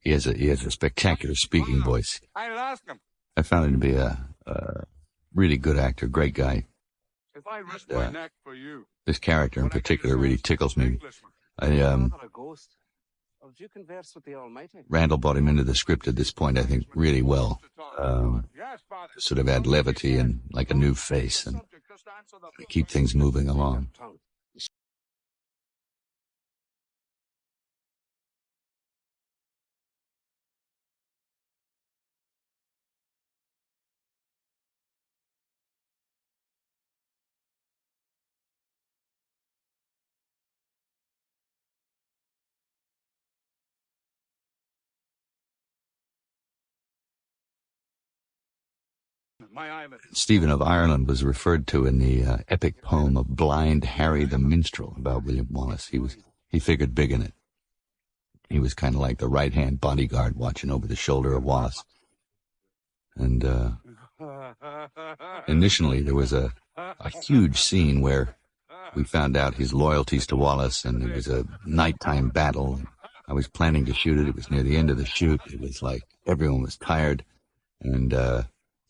He has a spectacular speaking voice. I'll ask him. I found him to be a really good actor, great guy. If I risk my neck for you. This character in particular really tickles me. Randall brought him into the script at this point, I think, really well. Sort of add levity and like a new face and keep things moving along. Stephen of Ireland was referred to in the epic poem of Blind Harry the Minstrel about William Wallace. He figured big in it. He was kind of like the right-hand bodyguard watching over the shoulder of Wallace. And initially there was a a huge scene where we found out his loyalties to Wallace, and it was a nighttime battle. I was planning to shoot it. It was near the end of the shoot. It was like everyone was tired, and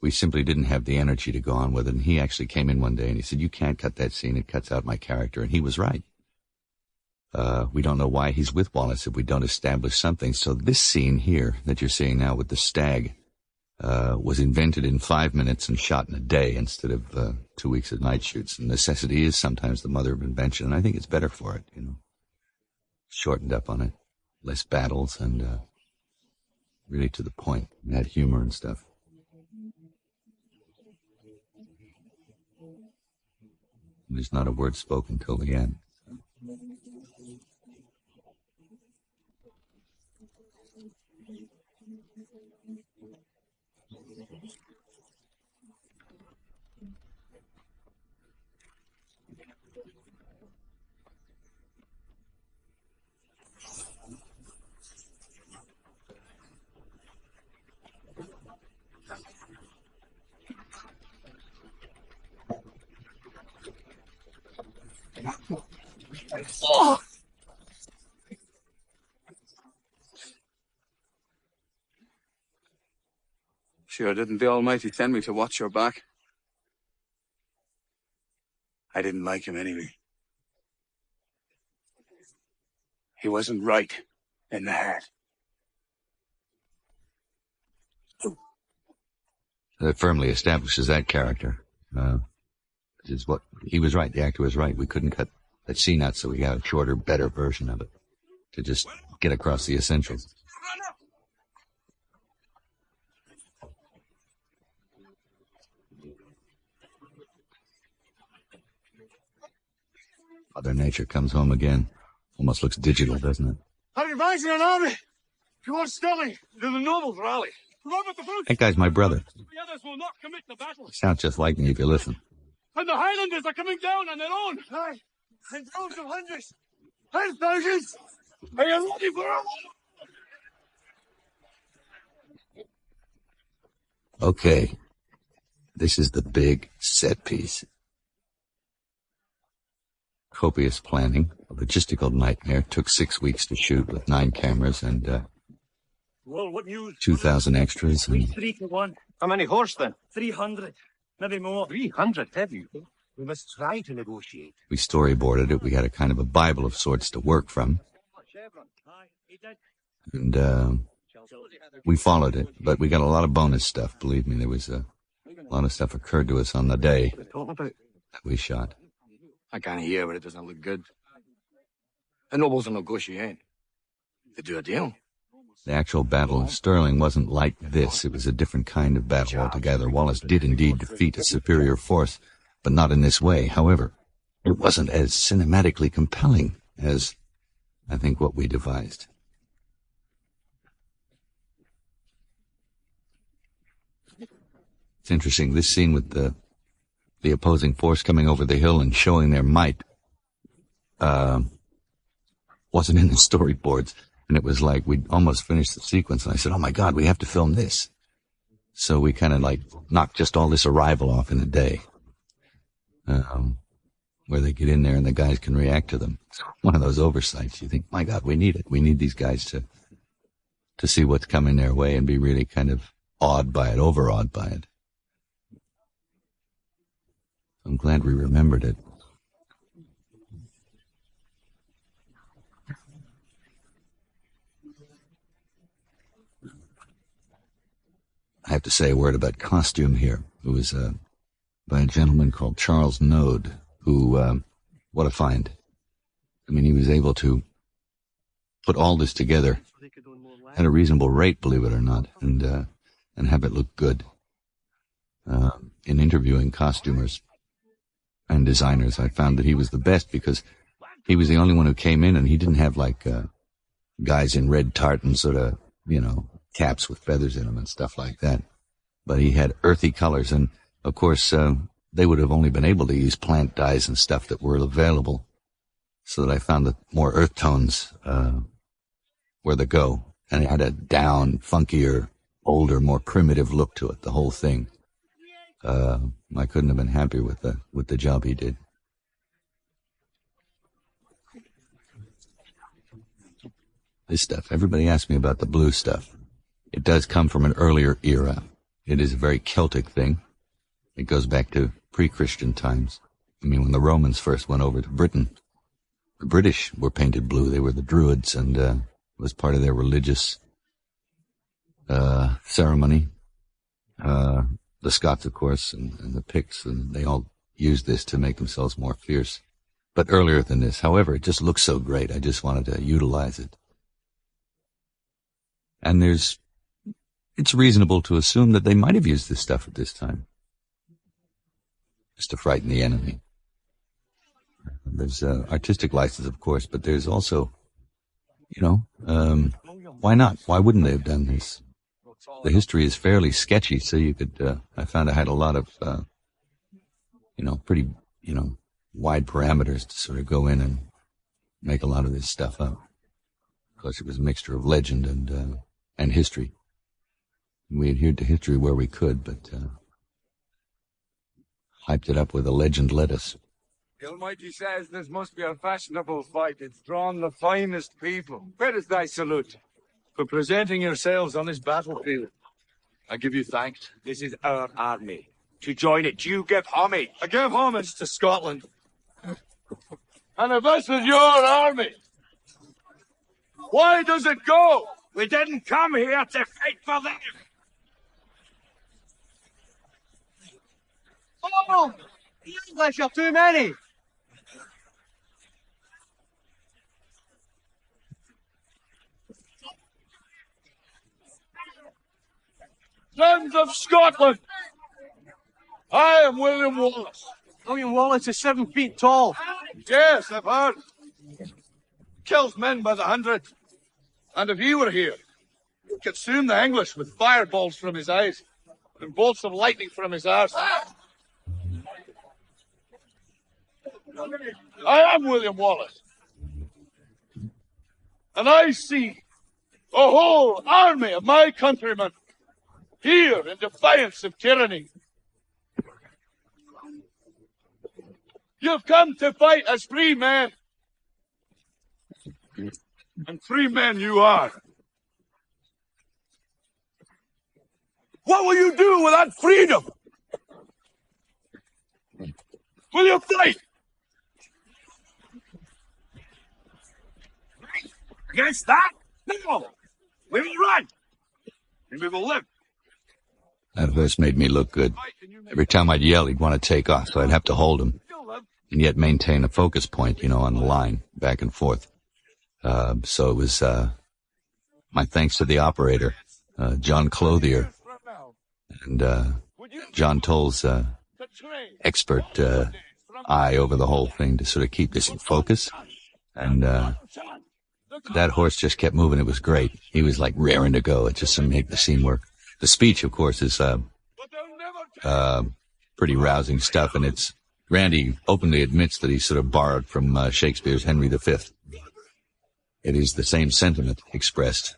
we simply didn't have the energy to go on with it. And he actually came in one day and he said, "You can't cut that scene. It cuts out my character." And he was right. We don't know why he's with Wallace if we don't establish something. So this scene here that you're seeing now with the stag was invented in 5 minutes and shot in a day instead of 2 weeks of night shoots. And necessity is sometimes the mother of invention, and I think it's better for it, you know. Shortened up on it, less battles, and really to the point. Add humor and stuff. There's not a word spoken till the end. Oh! Sure, didn't the Almighty send me to watch your back? I didn't like him anyway. He wasn't right in the head. That firmly establishes that character. Is what he was right. The actor was right. We couldn't cut that scene out, so we got a shorter, better version of it to just get across the essentials. Mother Nature comes home again. Almost looks digital, doesn't it? I'm advising an army. If you want Stirling, to the nobles' rally. Run with the boots. That guy's my brother. The others will not commit the battle. Sounds just like me if you listen. And the Highlanders are coming down on their own. Aye, and droves of hundreds and thousands. Are you ready for it? Okay. This is the big set piece. Copious planning, a logistical nightmare. Took 6 weeks to shoot with 9 cameras and Well, what news? 2,000 extras. And 3 to 1. How many horse then? 300. Maybe more. 300, have you? We must try to negotiate. we storyboarded it. We had a kind of a Bible of sorts to work from. And we followed it, but we got a lot of bonus stuff. Believe me, there was a lot of stuff occurred to us on the day that we shot. I can't hear, but it doesn't look good. The nobles will negotiate. They do a deal. The actual battle of Stirling wasn't like this. It was a different kind of battle altogether. Wallace did indeed defeat a superior force, but not in this way. However, it wasn't as cinematically compelling as, I think, what we devised. It's interesting, this scene with the opposing force coming over the hill and showing their might wasn't in the storyboards. And it was like we'd almost finished the sequence, and I said, "Oh my God, we have to film this." So we kind of like knocked just all this arrival off in a day, where they get in there and the guys can react to them. It's one of those oversights. You think, my God, we need it. We need these guys to see what's coming their way and be really kind of awed by it, overawed by it. I'm glad we remembered it. I have to say a word about costume here. It was by a gentleman called Charles Node, who, what a find. I mean, he was able to put all this together at a reasonable rate, believe it or not, and have it look good. In interviewing costumers and designers, I found that he was the best because he was the only one who came in, and he didn't have like guys in red tartan sort of, caps with feathers in them and stuff like that. But he had earthy colors, and of course they would have only been able to use plant dyes and stuff that were available, so that I found that more earth tones were the go. And it had a down, funkier, older, more primitive look to it, the whole thing. I couldn't have been happier with the job he did. This stuff, everybody asks me about the blue stuff. It does come from an earlier era. It is a very Celtic thing. It goes back to pre-Christian times. I mean, when the Romans first went over to Britain, the British were painted blue. They were the Druids, and it was part of their religious ceremony. The Scots, of course, and the Picts, and they all used this to make themselves more fierce. But earlier than this, however, it just looks so great. I just wanted to utilize it. And it's reasonable to assume that they might have used this stuff at this time, just to frighten the enemy. There's artistic license, of course, but there's also, why not? Why wouldn't they have done this? The history is fairly sketchy, so you could, I found I had a lot of, pretty, wide parameters to sort of go in and make a lot of this stuff up. Of course, it was a mixture of legend and history. We adhered to history where we could, but hyped it up with a legend lettuce. The Almighty says this must be a fashionable fight. It's drawn the finest people. Where is thy salute? For presenting yourselves on this battlefield. I give you thanks. This is our army. To join it, you give homage. I give homage to Scotland. And if this is your army, why does it go? We didn't come here to fight for them. Oh, the English are too many. Sons of Scotland, I am William Wallace. William Wallace is 7 feet tall. Yes, I've heard. Kills men by the hundred. And if he were here, he'd consume the English with fireballs from his eyes and bolts of lightning from his arse. I am William Wallace. And I see a whole army of my countrymen here in defiance of tyranny. You've come to fight as free men. And free men you are. What will you do with that freedom? Will you fight? Against that? No! We will run! And we will live. That horse made me look good. Every time I'd yell, he'd want to take off, so I'd have to hold him, and yet maintain a focus point, on the line, back and forth. So it was my thanks to the operator, John Clothier, and John Toll's expert eye over the whole thing to sort of keep this in focus. And that horse just kept moving. It was great. He was like raring to go. It just to make the scene work. The speech, of course, is pretty rousing stuff, and Randy openly admits that he sort of borrowed from Shakespeare's Henry V. It is the same sentiment expressed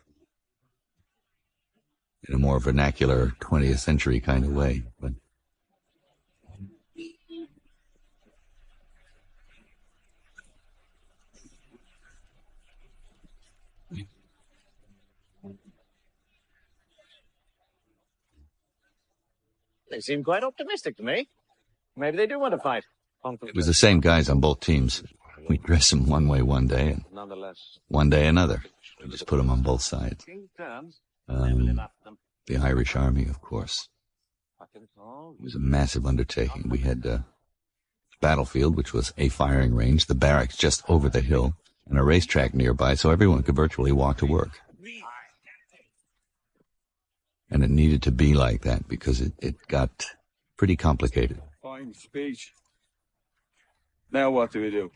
in a more vernacular 20th century kind of way. But They seem quite optimistic to me. Maybe they do want to fight. it was the same guys on both teams. We dress them one way one day, and one day another. We just put them on both sides. The Irish Army, of course. It was a massive undertaking. We had the battlefield, which was a firing range, the barracks just over the hill, and a racetrack nearby, so everyone could virtually walk to work. And it needed to be like that because it got pretty complicated. Fine speech. Now what do we do?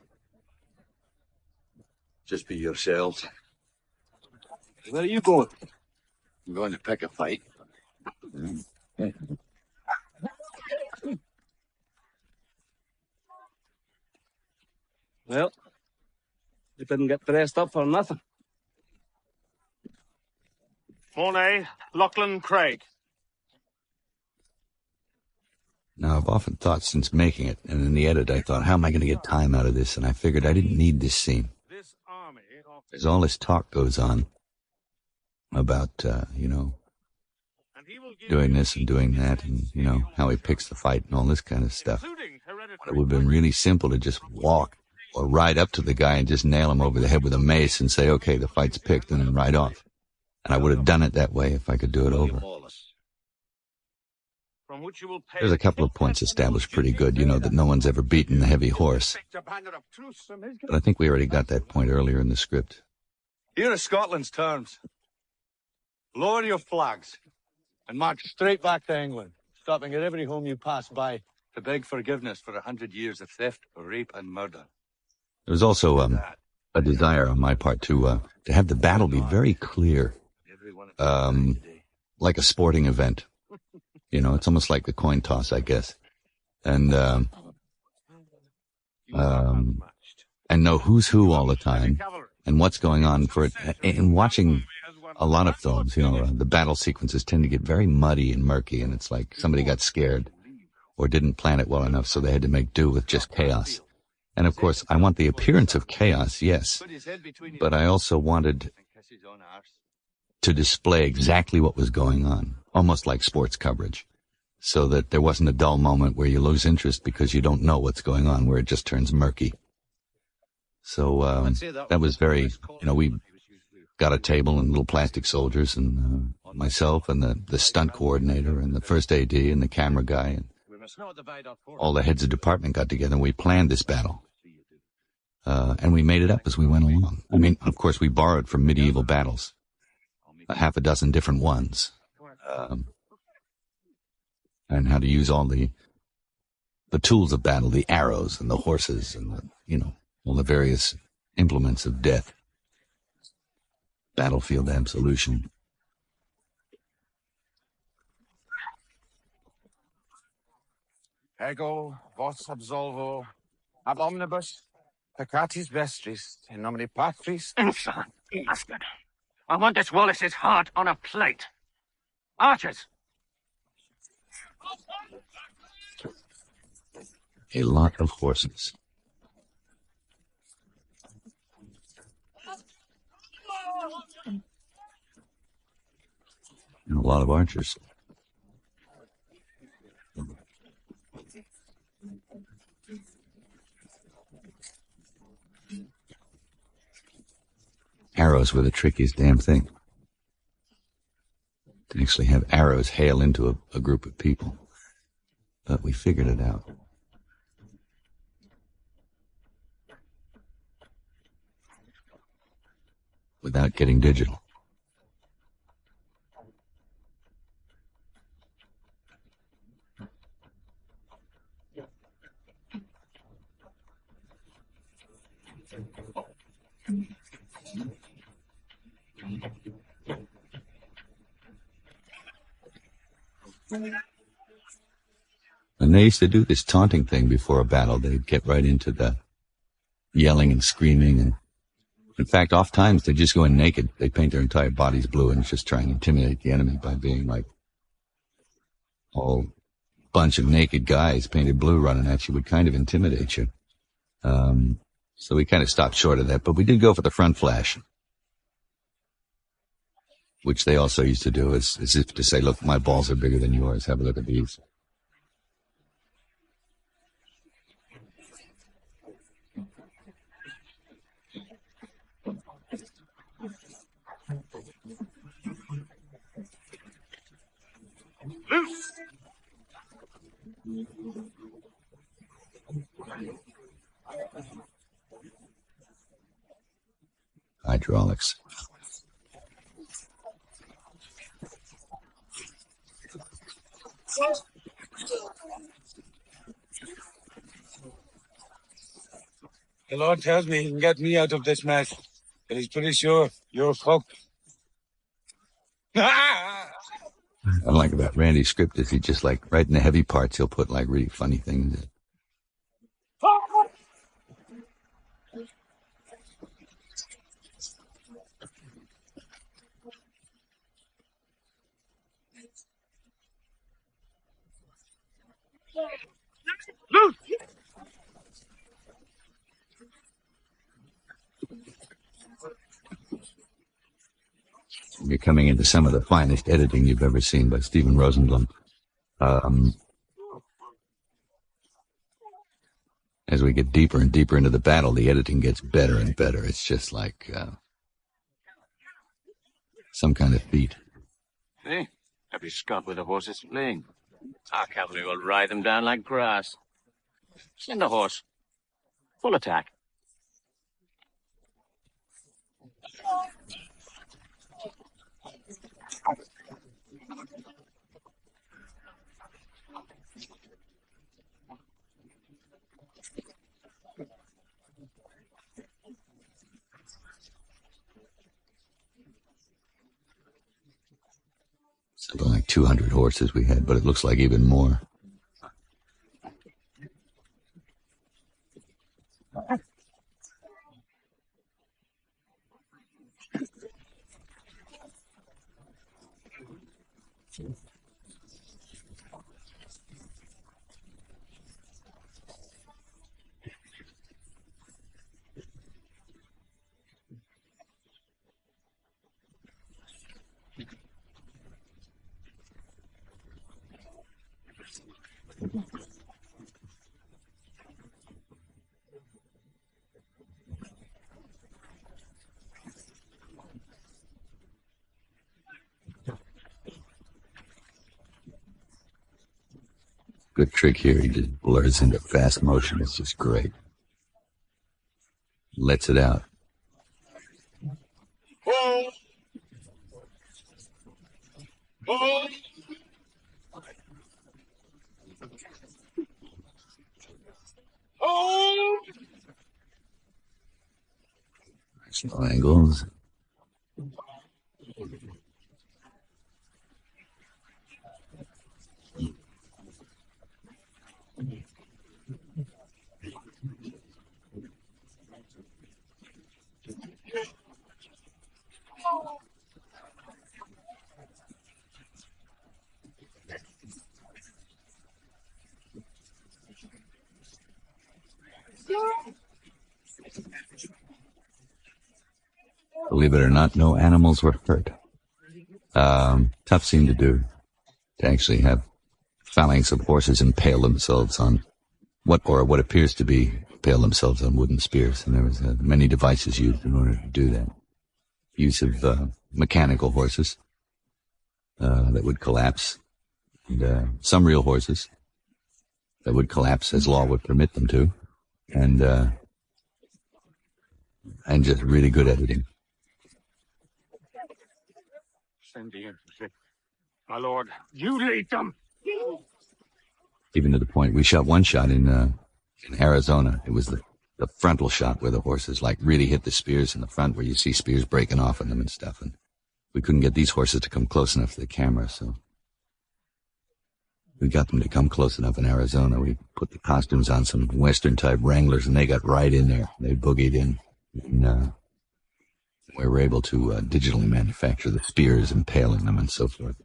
Just be yourselves. Where are you going? I'm going to pick a fight. Well, they didn't get dressed up for nothing. Mornay, Lachlan Craig. Now, I've often thought since making it, and in the edit, I thought, how am I going to get time out of this? And I figured I didn't need this scene. As all this talk goes on about, doing this and doing that, and, how he picks the fight and all this kind of stuff. It would have been really simple to just walk or ride up to the guy and just nail him over the head with a mace and say, okay, the fight's picked, and then ride off. And I would have done it that way if I could do it over. There's a couple of points established pretty good, that no one's ever beaten the heavy horse. But I think we already got that point earlier in the script. Here are Scotland's terms. Lower your flags and march straight back to England, stopping at every home you pass by to beg forgiveness for 100 years of theft, rape, and murder. There was also a desire on my part to have the battle be very clear, like a sporting event. It's almost like the coin toss, I guess, and know who's who all the time and what's going on for it. In watching a lot of films, the battle sequences tend to get very muddy and murky, and it's like somebody got scared or didn't plan it well enough, so they had to make do with just chaos. And of course, I want the appearance of chaos, yes, but I also wanted to display exactly what was going on, almost like sports coverage, so that there wasn't a dull moment where you lose interest because you don't know what's going on, where it just turns murky. So that was very, we got a table and little plastic soldiers, and myself and the stunt coordinator and the first AD and the camera guy, and all the heads of department got together, and we planned this battle. And we made it up as we went along. I mean, of course, we borrowed from medieval battles, a half a dozen different ones, and how to use all the tools of battle, the arrows and the horses and all the various implements of death. Battlefield absolution. Ego, vos absolvo, ab omnibus, peccatis vestris, in nomine Patris. Infant, bastard. I want this Wallace's heart on a plate. Archers! A lot of horses. And a lot of archers. Arrows were the trickiest damn thing. To actually have arrows hail into a group of people. But we figured it out. Without getting digital. And they used to do this taunting thing before a battle. They'd get right into the yelling and screaming. And in fact, oft times they just go in naked. They paint their entire bodies blue and just try and intimidate the enemy by being like all bunch of naked guys painted blue running at you would kind of intimidate you. So we kind of stopped short of that, but we did go for the front flash, which they also used to do as if to say, look, my balls are bigger than yours. Have a look at these. Hydraulics. The Lord tells me he can get me out of this mess, but he's pretty sure you're fucked. I like about Randy's script is he just like, right in the heavy parts, he'll put like really funny things in. Loose! You're coming into some of the finest editing you've ever seen by Stephen Rosenblum. As we get deeper and deeper into the battle, the editing gets better and better. It's just like some kind of feat. See? Every Scot with a horse is fleeing. Our cavalry will ride them down like grass. Send a horse. Full attack. Something like 200 horses we had, but it looks like even more. Good trick here. He just blurs into fast motion. It's just great. Lets it out. Oh! Oh! Oh! Nice angles. Believe it or not, no animals were hurt. Tough scene to do, to actually have phalanx of horses impale themselves on what appears to be impale themselves on wooden spears, and there was many devices used in order to do that. Use of mechanical horses that would collapse, and some real horses that would collapse as law would permit them to, and just really good editing. Send the infantry. My lord, you lead them! Even to the point, we shot one shot in Arizona. It was the frontal shot where the horses like really hit the spears in the front, where you see spears breaking off in them and stuff. And we couldn't get these horses to come close enough to the camera, so we got them to come close enough in Arizona. We put the costumes on some Western-type Wranglers, and they got right in there. They boogied in. And we were able to digitally manufacture the spears, impaling them, and so forth.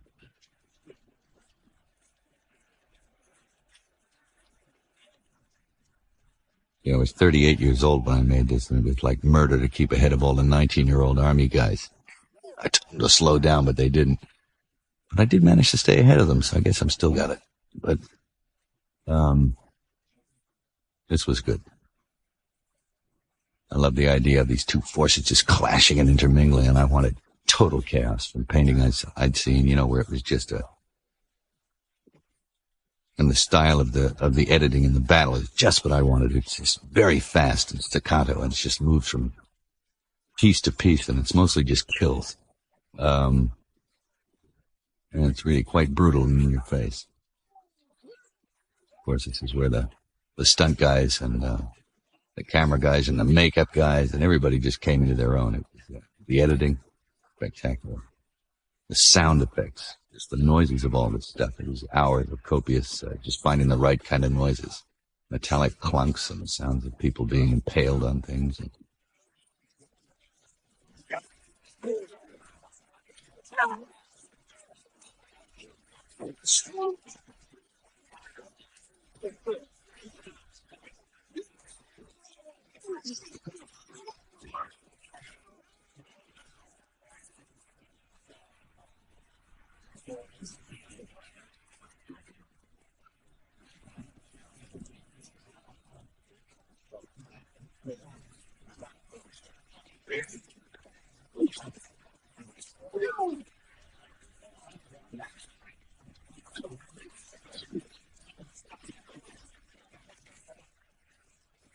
I was 38 years old when I made this, and it was like murder to keep ahead of all the 19-year-old Army guys. I told them to slow down, but they didn't. But I did manage to stay ahead of them, so I guess I'm still got it. But this was good. I love the idea of these two forces just clashing and intermingling, and I wanted total chaos from painting I'd seen, where it was just and the style of the editing in the battle is just what I wanted. It's just very fast and staccato, and it just moves from piece to piece, and it's mostly just kills. And it's really quite brutal and in your face. Of course, this is where the stunt guys and the camera guys and the makeup guys and everybody just came into their own. It was, the editing, spectacular. The sound effects, just the noises of all this stuff. It was hours of copious, just finding the right kind of noises. Metallic clunks and the sounds of people being impaled on things.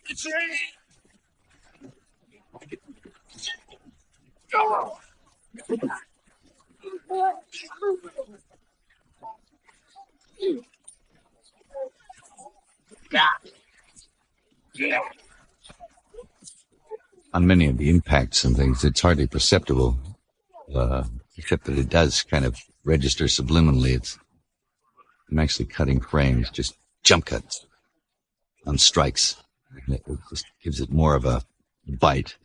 It's raining. Go. On many of the impacts and things, it's hardly perceptible, except that it does kind of register subliminally. I'm actually cutting frames, just jump cuts on strikes. And it just gives it more of a bite.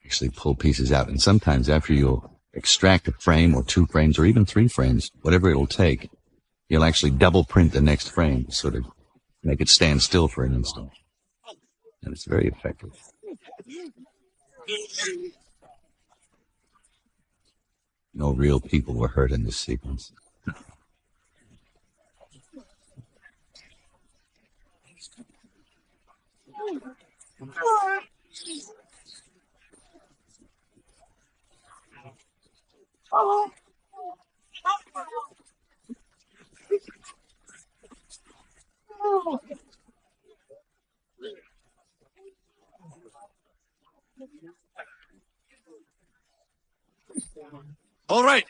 Actually pull pieces out. And sometimes after you'll extract a frame or 2 frames or even 3 frames, whatever it'll take, you'll actually double print the next frame, sort of make it stand still for an instant. And it's very effective. No real people were hurt in this sequence. All right.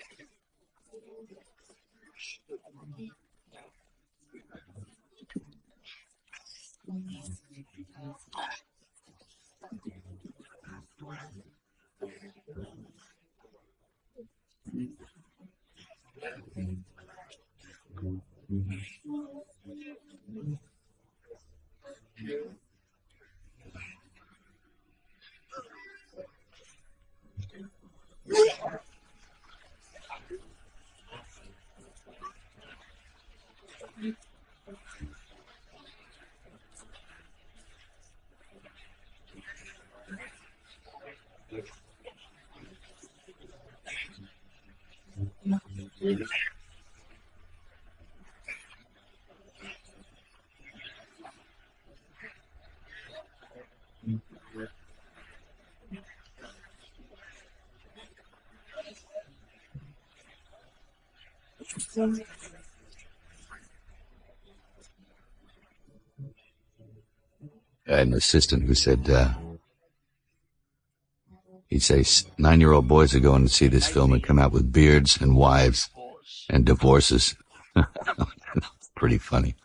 An assistant who said, he'd say 9-year-old boys are going to see this film and come out with beards and wives and divorces. Pretty funny.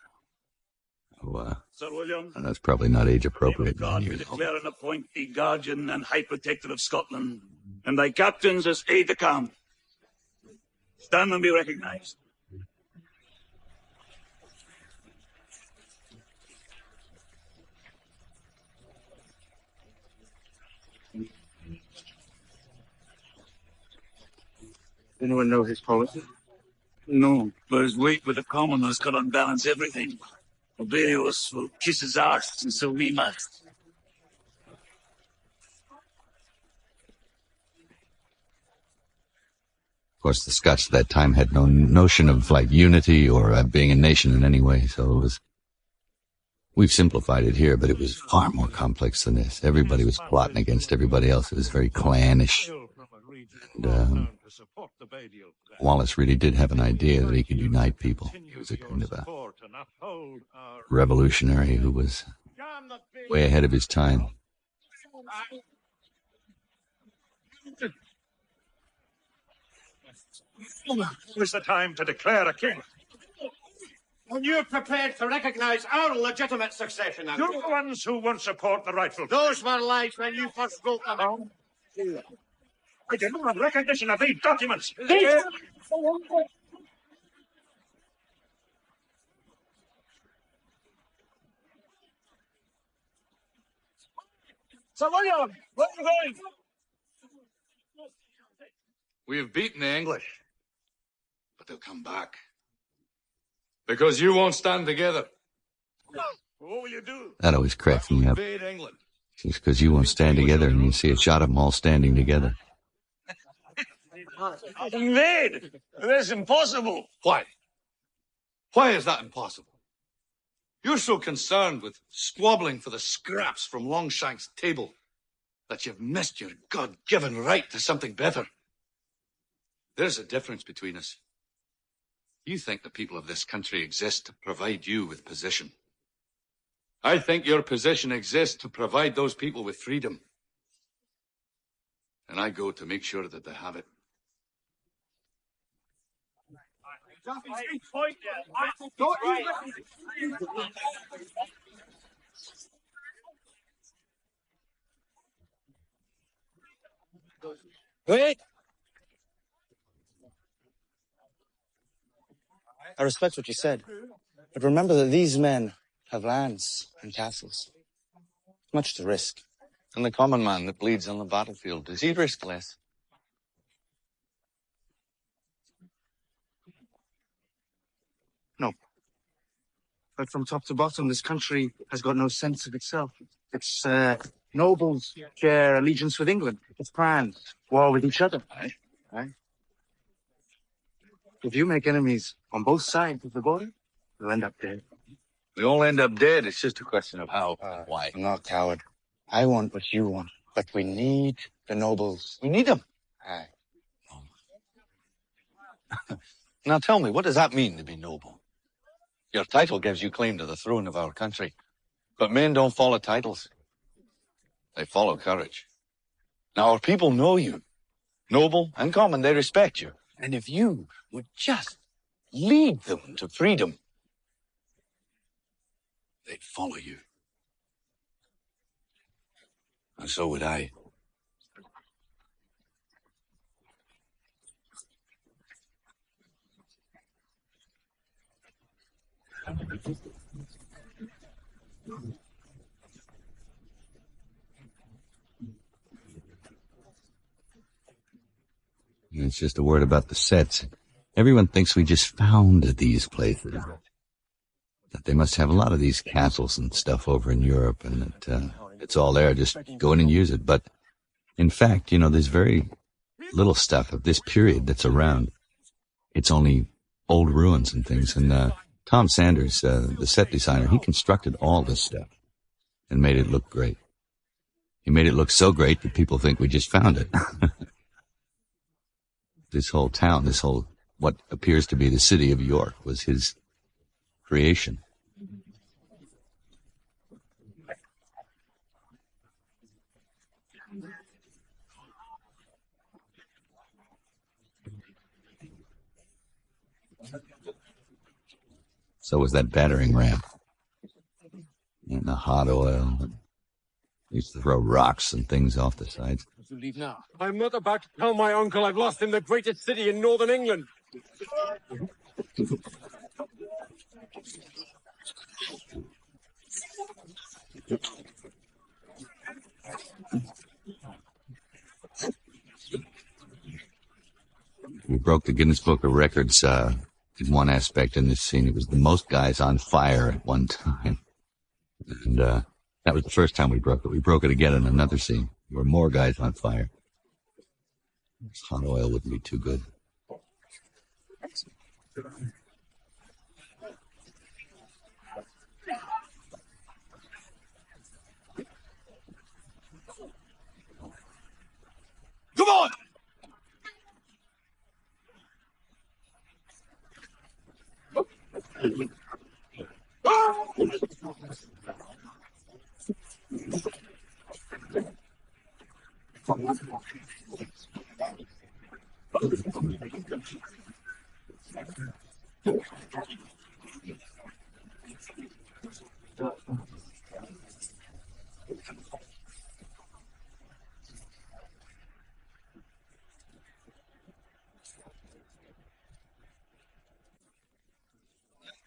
Sir William, And that's probably not age appropriate. God, we declare and appoint thee guardian and high protector of Scotland, and thy captains as aide-de-camp. Stand and be recognized. Anyone know his policy? No, but his weight with the commoners could unbalance everything. Obelius will kiss his arse, and so we must. Of course, the Scots at that time had no notion of like unity or being a nation in any way, so it was. We've simplified it here, but it was far more complex than this. Everybody was plotting against everybody else. It was very clannish. And Wallace really did have an idea that he could unite people. He was a kind of a revolutionary who was way ahead of his time. Now is the time to declare a king. Are you prepared to recognize our legitimate succession? You're the ones who won't support the rightful. Those were lies when you first wrote them. I demand recognition of these documents. Sir William, where are you going? We have beaten the English, but they'll come back. Because you won't stand together. What will you do? That always cracks me up. Invade England. Just because you won't stand together and you see a shot of them all standing together. Invade? That's impossible. Why? Why is that impossible? You're so concerned with squabbling for the scraps from Longshank's table that you've missed your God-given right to something better. There's a difference between us. You think the people of this country exist to provide you with position. I think your position exists to provide those people with freedom. And I go to make sure that they have it. Wait! I respect what you said, but remember that these men have lands and castles. Much to risk. And the common man that bleeds on the battlefield, does he risk less? No. But from top to bottom, this country has got no sense of itself. Its nobles share allegiance with England. Its clans war with each other. Aye. If you make enemies on both sides of the border, you'll end up dead. We all end up dead. It's just a question of how and why. I'm not a coward. I want what you want, but we need the nobles. We need them. Aye. Now tell me, what does that mean to be noble? Your title gives you claim to the throne of our country. But men don't follow titles. They follow courage. Now our people know you. Noble and common, they respect you. And if you would just lead them to freedom, they'd follow you. And so would I. It's just a word about the sets. Everyone thinks we just found these places. That they must have a lot of these castles and stuff over in Europe, and that it's all there, just go in and use it. But in fact, there's very little stuff of this period that's around. It's only old ruins and things. And Tom Sanders, the set designer, he constructed all this stuff and made it look great. He made it look so great that people think we just found it. This whole town, what appears to be the city of York, was his creation. So was that battering ram. And the hot oil. They used to throw rocks and things off the sides. To leave now. I'm not about to tell my uncle I've lost him the greatest city in northern England. We broke the Guinness Book of Records in one aspect in this scene. It was the most guys on fire at one time. And that was the first time we broke it. We broke it again in another scene. There were more guys on fire. Hot oil wouldn't be too good. Come on!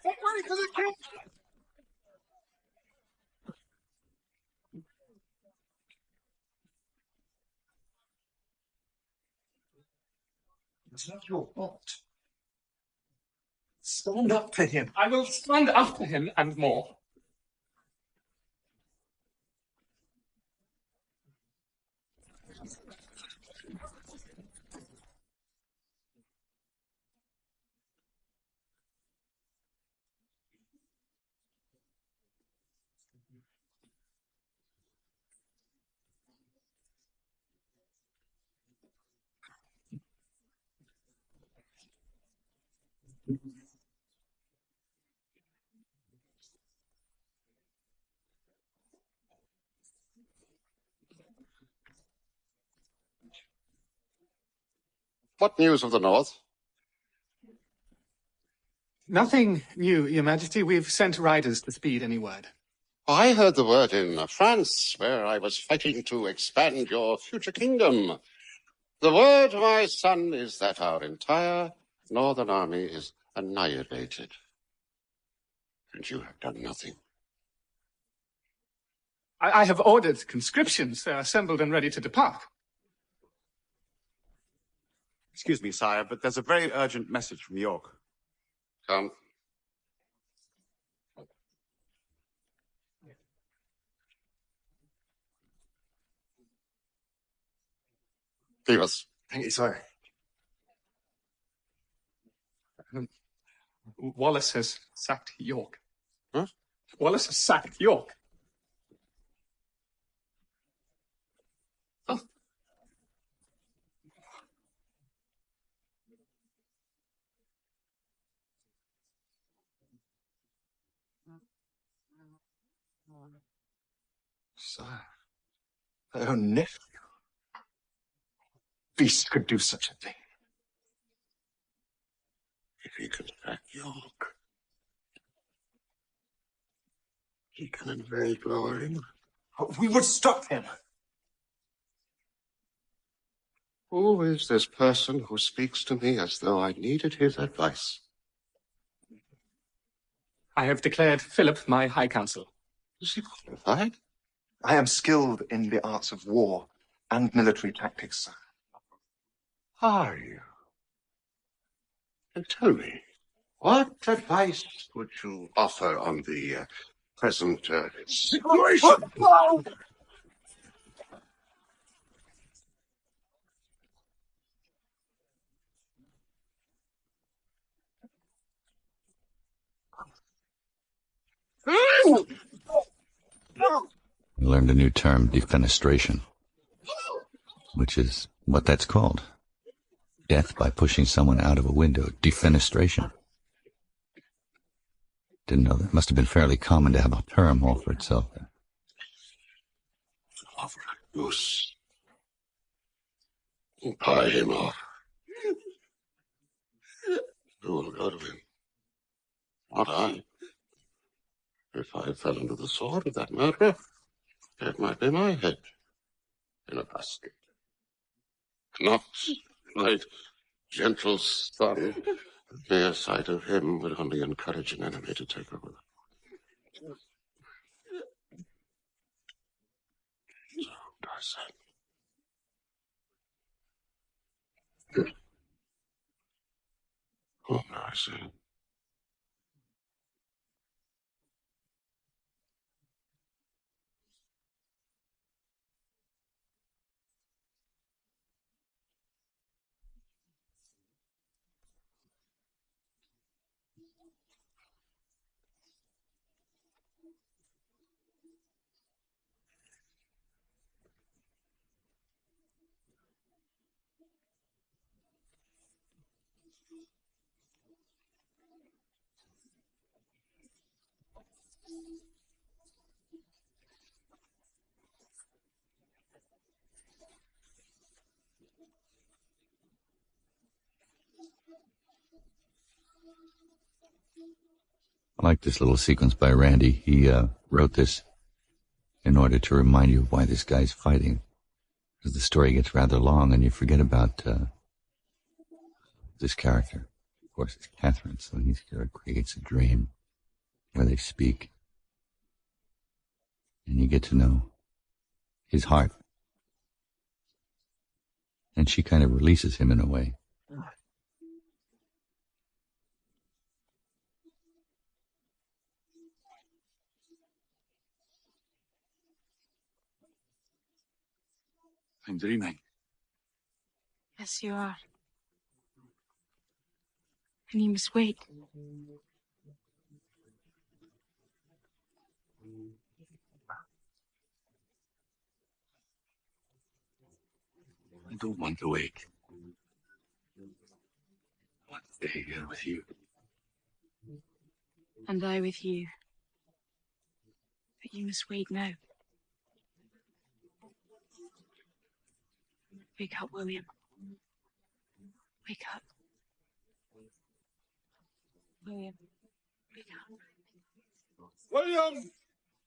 Get ready for the kill! It's not your fault. Stand up to him. I will stand up to him and more. What news of the North? Nothing new, Your Majesty. We've sent riders to speed any word. I heard the word in France, where I was fighting to expand your future kingdom. The word, my son, is that our entire northern army is annihilated. And you have done nothing. I have ordered conscriptions. They're assembled and ready to depart. Excuse me, sire, but there's a very urgent message from York. Come. Leave us. Thank you, sire. Wallace has sacked York. Huh? Wallace has sacked York. Oh. Sire, their own nephew. Beast could do such a thing. If he can sack York, he can invade glory. We would stop him. Who is this person who speaks to me as though I needed his advice? I have declared Philip my High Counsel. Is he qualified? I am skilled in the arts of war and military tactics, sir. Are you? And tell me, what advice would you offer on the present situation? We learned a new term, defenestration, which is what that's called. Death by pushing someone out of a window. Defenestration. Didn't know that. Must have been fairly common to have a term all for itself. Offer a goose. Tie him off. Who will go to him? Not I. If I fell under the sword of that murderer, it might be my head in a basket. Not my gentle son. The mere sight of him would only encourage an enemy to take over. So, Darcy. Oh, Darcy. I like this little sequence by Randy. He wrote this in order to remind you of why this guy's fighting. Because the story gets rather long and you forget about this character. Of course, it's Catherine, so he creates a dream where they speak. And you get to know his heart. And she kind of releases him in a way. I'm dreaming. Yes, you are. And you must wait. I don't want to wake. I want to stay here with you. And I with you. But you must wait now. Wake up, William. Wake up. William, wake up. William,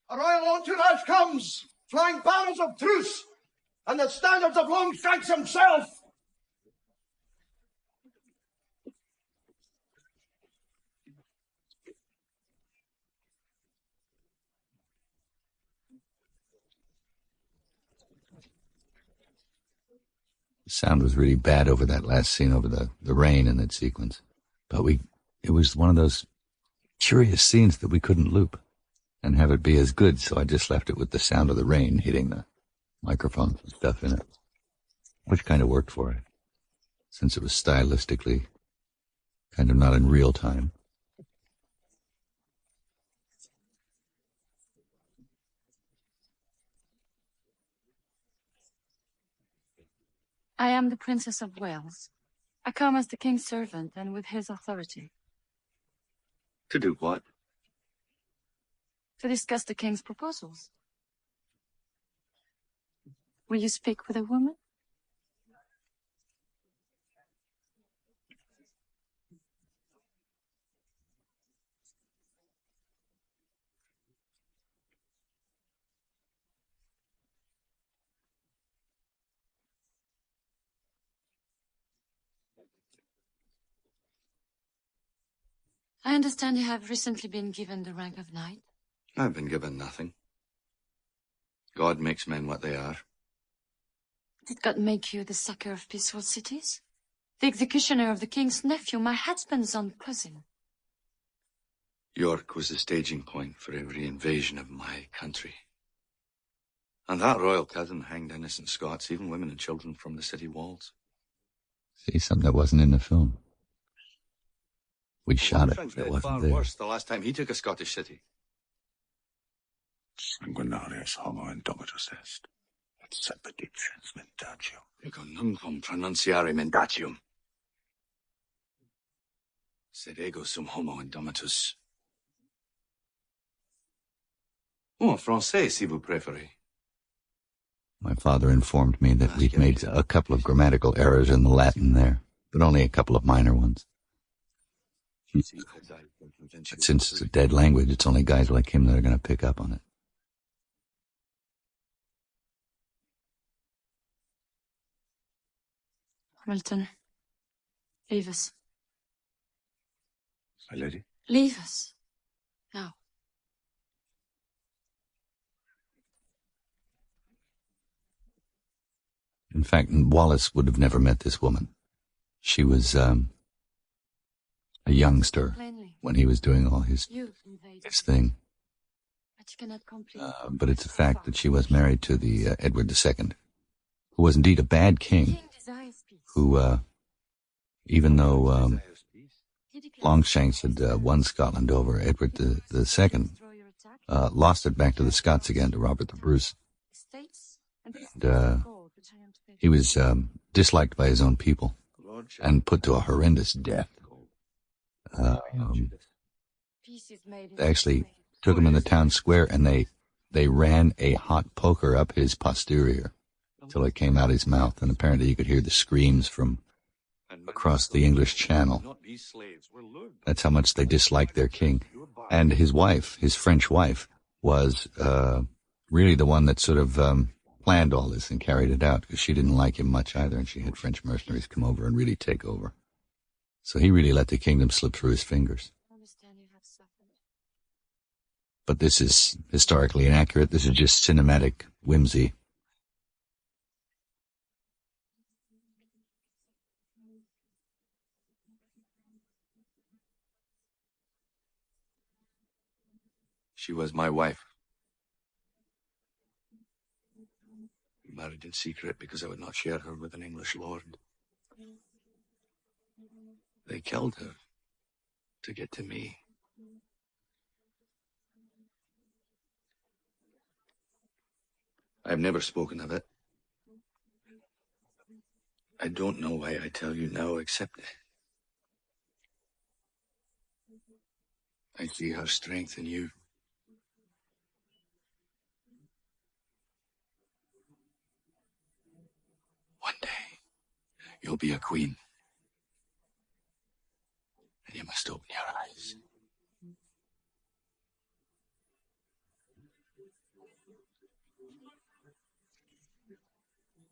a royal entourage comes, flying banners of truce, and the standards of Longshanks himself. The sound was really bad over that last scene, over the rain in that sequence. But it was one of those curious scenes that we couldn't loop and have it be as good, so I just left it with the sound of the rain hitting the microphones and stuff in it, which kind of worked for it, since it was stylistically kind of not in real time. I am the Princess of Wales. I come as the king's servant and with his authority. To do what? To discuss the king's proposals. Will you speak with a woman? I understand you have recently been given the rank of knight. I've been given nothing. God makes men what they are. Did God make you the succor of peaceful cities? The executioner of the king's nephew, my husband's own cousin. York was the staging point for every invasion of my country. And that royal cousin hanged innocent Scots, even women and children, from the city walls. See, something that wasn't in the film. We shot it, Frank's but it dead wasn't far there. worse the last time he took a Scottish city. Sanguinarius homo indomitus est, et sepidicens mentatium. Ego nunquam pronunciare mendatium. Sed ego sum homo indomitus. Oh, en français, si vous préférez. My father informed me that we'd made a couple of grammatical errors in the Latin there, but only a couple of minor ones. But since it's a dead language, it's only guys like him that are going to pick up on it. Hamilton, leave us. My lady? Leave us. Now. In fact, Wallace would have never met this woman. She was a youngster when he was doing all his thing. But it's a fact that she was married to the Edward II, who was indeed a bad king, who, even though Longshanks had won Scotland over, Edward II lost it back to the Scots again, to Robert the Bruce. And he was disliked by his own people and put to a horrendous death. They actually took him in the town square and they ran a hot poker up his posterior till it came out his mouth, and apparently you could hear the screams from across the English Channel. That's how much they disliked their king. And his wife, his French wife, was really the one that sort of planned all this and carried it out, because she didn't like him much either, and she had French mercenaries come over and really take over. So he really let the kingdom slip through his fingers. But this is historically inaccurate. This is just cinematic whimsy. She was my wife. We married in secret because I would not share her with an English lord. They killed her to get to me. I've never spoken of it. I don't know why I tell you now, except I see her strength in you. One day, you'll be a queen. And you must open your eyes.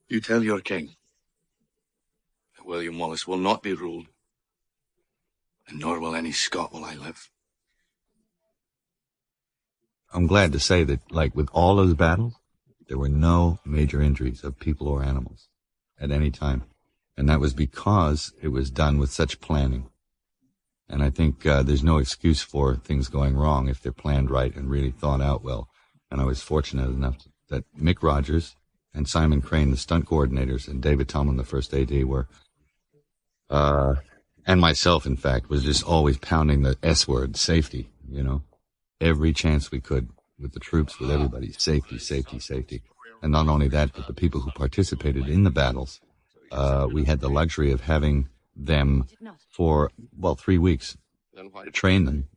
You tell your king that William Wallace will not be ruled, and nor will any Scot while I live. I'm glad to say that, like with all those battles, there were no major injuries of people or animals at any time. And that was because it was done with such planning. And I think there's no excuse for things going wrong if they're planned right and really thought out well. And I was fortunate enough that Mick Rogers and Simon Crane, the stunt coordinators, and David Tomlin, the first AD, were, and myself, in fact, was just always pounding the S word, safety, you know, every chance we could with the troops, with everybody, safety, safety, safety. And not only that, but the people who participated in the battles, we had the luxury of having them for, 3 weeks to train them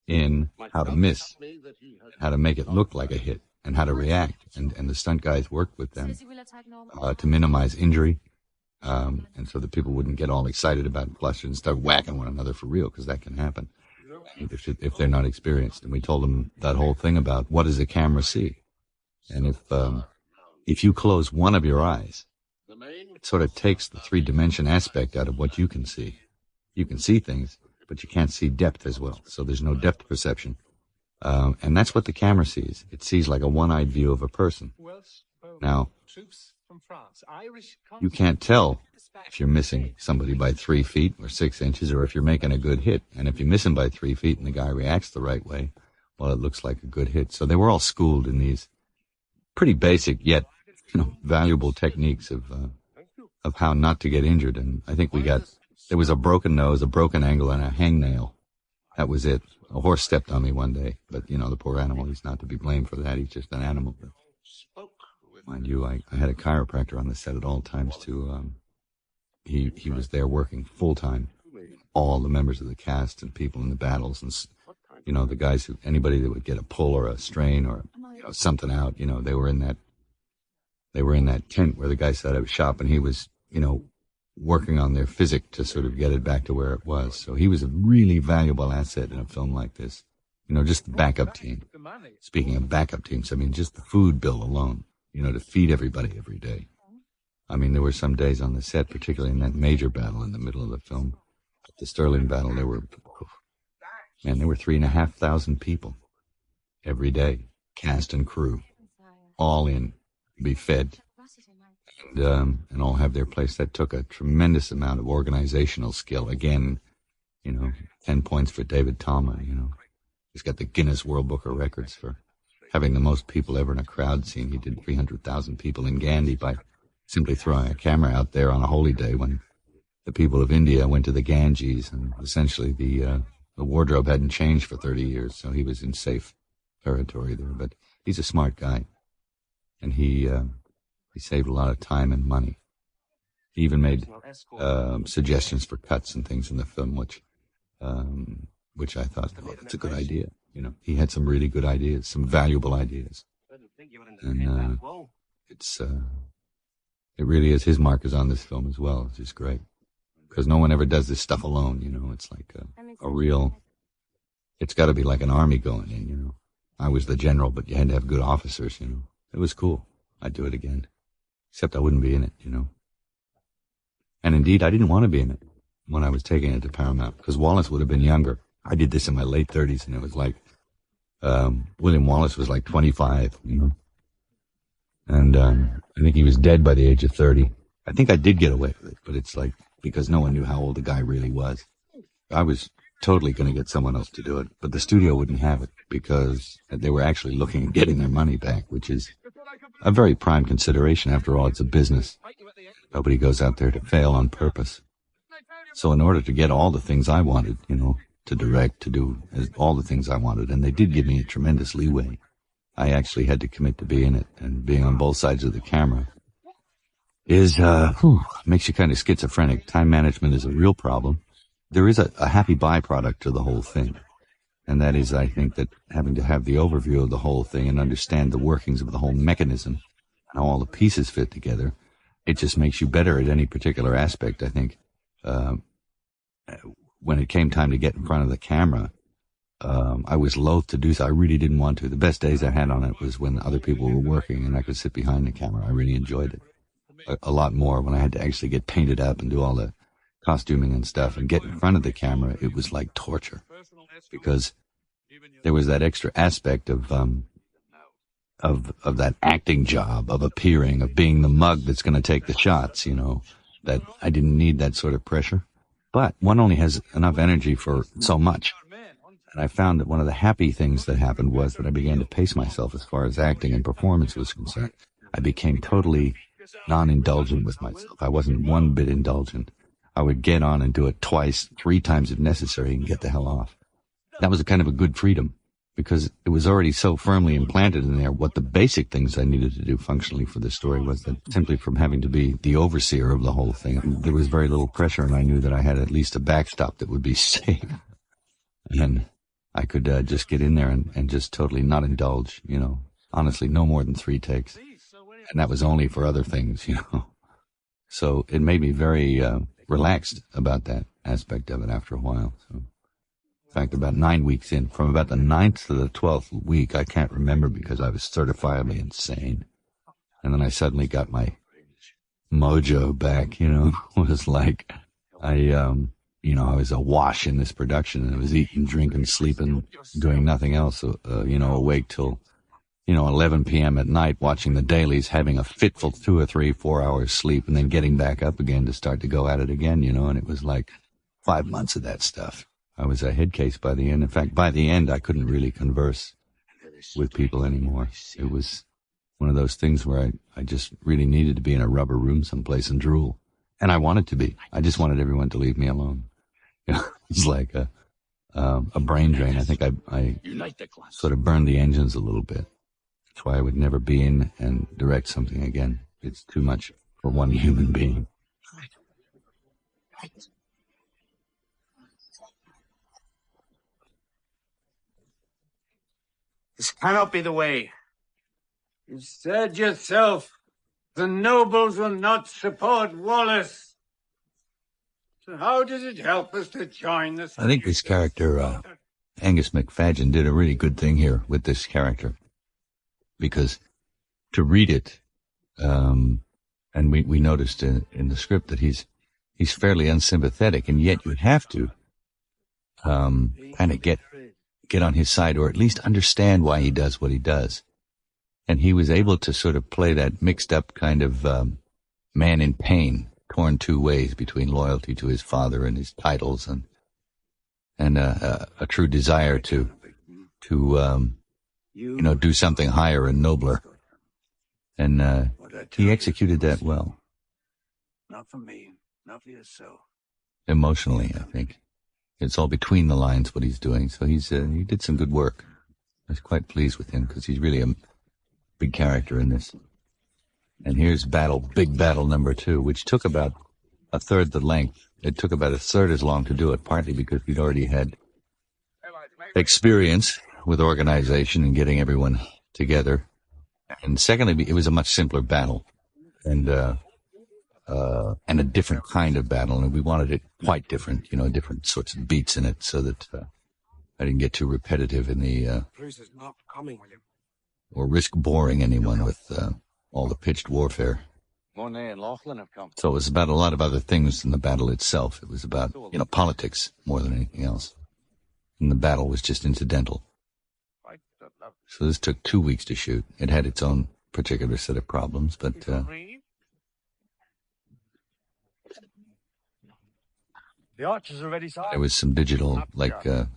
in how to miss, how to make it look like a hit, and how to react. And the stunt guys worked with them to minimize injury, and so that people wouldn't get all excited about it, plus and start whacking one another for real, because that can happen if they're not experienced. And we told them that whole thing about what does the camera see, and if you close one of your eyes, it sort of takes the three-dimension aspect out of what you can see. You can see things, but you can't see depth as well. So there's no depth perception. And that's what the camera sees. It sees like a one-eyed view of a person. Now, you can't tell if you're missing somebody by 3 feet or 6 inches, or if you're making a good hit. And if you miss him by 3 feet and the guy reacts the right way, well, it looks like a good hit. So they were all schooled in these pretty basic yet, valuable techniques of how not to get injured. And I think there was a broken nose, a broken angle, and a hangnail. That was it. A horse stepped on me one day, but the poor animal, he's not to be blamed for that. He's just an animal. But mind you, I had a chiropractor on the set at all times too. He was there working full time. All the members of the cast and people in the battles, and the guys anybody that would get a pull or a strain or something out, they were in that tent where the guy set up shop, and he was working on their physic to sort of get it back to where it was. So he was a really valuable asset in a film like this. Just the backup team. Speaking of backup teams, I mean, just the food bill alone, to feed everybody every day. I mean, there were some days on the set, particularly in that major battle in the middle of the film, the Stirling battle, there were 3,500 people every day, cast and crew, all in, be fed, and all have their place. That took a tremendous amount of organizational skill. Again, 10 points for David Tomlin, He's got the Guinness World Book of Records for having the most people ever in a crowd scene. He did 300,000 people in Gandhi by simply throwing a camera out there on a holy day when the people of India went to the Ganges, and essentially the wardrobe hadn't changed for 30 years, so he was in safe territory there. But he's a smart guy, and he saved a lot of time and money. He even made suggestions for cuts and things in the film, which I thought, that's a good idea. He had some really good ideas, some valuable ideas, and it really is. His mark is on this film as well, which is great, because no one ever does this stuff alone. It's like a real. It's got to be like an army going in. I was the general, but you had to have good officers. It was cool. I'd do it again. Except I wouldn't be in it, And indeed, I didn't want to be in it when I was taking it to Paramount, because Wallace would have been younger. I did this in my late 30s, and it was like, William Wallace was like 25, And I think he was dead by the age of 30. I think I did get away with it, but it's like, because no one knew how old the guy really was. I was totally going to get someone else to do it, but the studio wouldn't have it, because they were actually looking at getting their money back, which is a very prime consideration. After all, it's a business. Nobody goes out there to fail on purpose. So in order to get all the things I wanted, to direct, to do all the things I wanted, and they did give me a tremendous leeway, I actually had to commit to being in it, and being on both sides of the camera makes you kind of schizophrenic. Time management is a real problem. There is a happy byproduct to the whole thing, And that is, I think, that having to have the overview of the whole thing and understand the workings of the whole mechanism and how all the pieces fit together, it just makes you better at any particular aspect, I think. When it came time to get in front of the camera, I was loath to do so. I really didn't want to. The best days I had on it was when other people were working and I could sit behind the camera. I really enjoyed it a lot more when I had to actually get painted up and do all the costuming and stuff and get in front of the camera. It was like torture because there was that extra aspect of that acting job, of appearing, of being the mug that's going to take the shots, that I didn't need that sort of pressure. But one only has enough energy for so much. And I found that one of the happy things that happened was that I began to pace myself as far as acting and performance was concerned. I became totally non-indulgent with myself. I wasn't one bit indulgent. I would get on and do it twice, 3 times if necessary, and get the hell off. That was a kind of a good freedom, because it was already so firmly implanted in there. What the basic things I needed to do functionally for the story was that simply from having to be the overseer of the whole thing, there was very little pressure, and I knew that I had at least a backstop that would be safe. And I could just get in there and just totally not indulge, honestly, no more than 3 takes. And that was only for other things, So it made me very relaxed about that aspect of it after a while. So, in fact, about 9 weeks in, from about the 9th to the 12th week, I can't remember because I was certifiably insane. And then I suddenly got my mojo back, It was like I was awash in this production, and I was eating, drinking, sleeping, doing nothing else, awake till 11 p.m. at night, watching the dailies, having a fitful 2 or 3, 4 hours sleep, and then getting back up again to start to go at it again, and it was like 5 months of that stuff. I was a head case by the end. In fact, by the end, I couldn't really converse with people anymore. It was one of those things where I just really needed to be in a rubber room someplace and drool. And I wanted to be. I just wanted everyone to leave me alone. It's like a brain drain. I think I sort of burned the engines a little bit. That's why I would never be in and direct something again. It's too much for one human being. This cannot be the way. You said yourself, the nobles will not support Wallace. So how does it help us to join the... I think this character, Angus McFadden, did a really good thing here with this character. Because to read it, and we noticed in the script that he's fairly unsympathetic, and yet you have to kind of get on his side, or at least understand why he does what he does. And he was able to sort of play that mixed up kind of man in pain, torn 2 ways between loyalty to his father and his titles, and a true desire to do something higher and nobler. And he executed that well. Not for me, not for yourself. Emotionally, I think. It's all between the lines what he's doing, so he did some good work. I was quite pleased with him, because he's really a big character in this. And here's big battle number 2, which took about a third the length. It took about a third as long to do it, partly because we'd already had experience with organization and getting everyone together. And secondly, it was a much simpler battle, and a different kind of battle, and we wanted it quite different, different sorts of beats in it, so that I didn't get too repetitive in the or risk boring anyone with all the pitched warfare. Monet and Laughlin have come. So it was about a lot of other things than the battle itself. It was about, politics more than anything else. And the battle was just incidental. So this took 2 weeks to shoot. It had its own particular set of problems, but The archers are ready, sir. there was some digital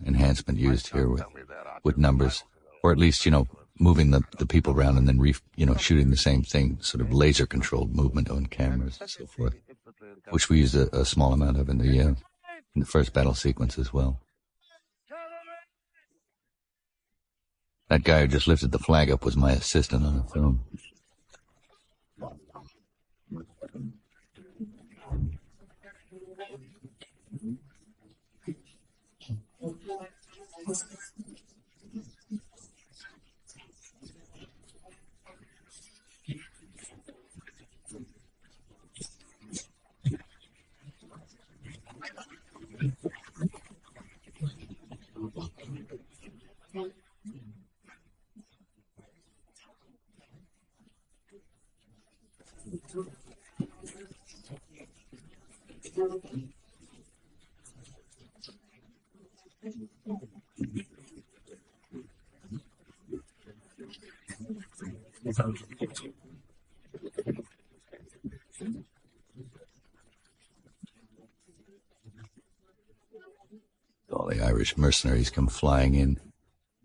enhancement used here with numbers, or at least moving the people around and then shooting the same thing, sort of laser controlled movement on cameras and so forth, which we used a small amount of in the first battle sequence as well. That guy who just lifted the flag up was my assistant on the film. All the Irish mercenaries come flying in.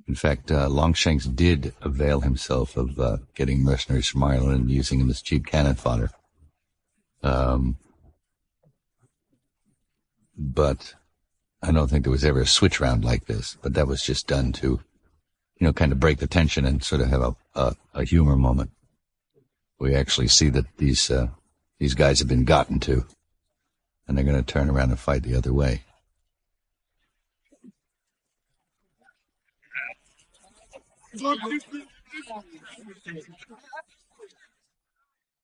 In fact, Longshanks did avail himself of getting mercenaries from Ireland and using them as cheap cannon fodder. But I don't think there was ever a switch round like this. But that was just done to, kind of break the tension and sort of have a humor moment. We actually see that these guys have been gotten to, and they're going to turn around and fight the other way.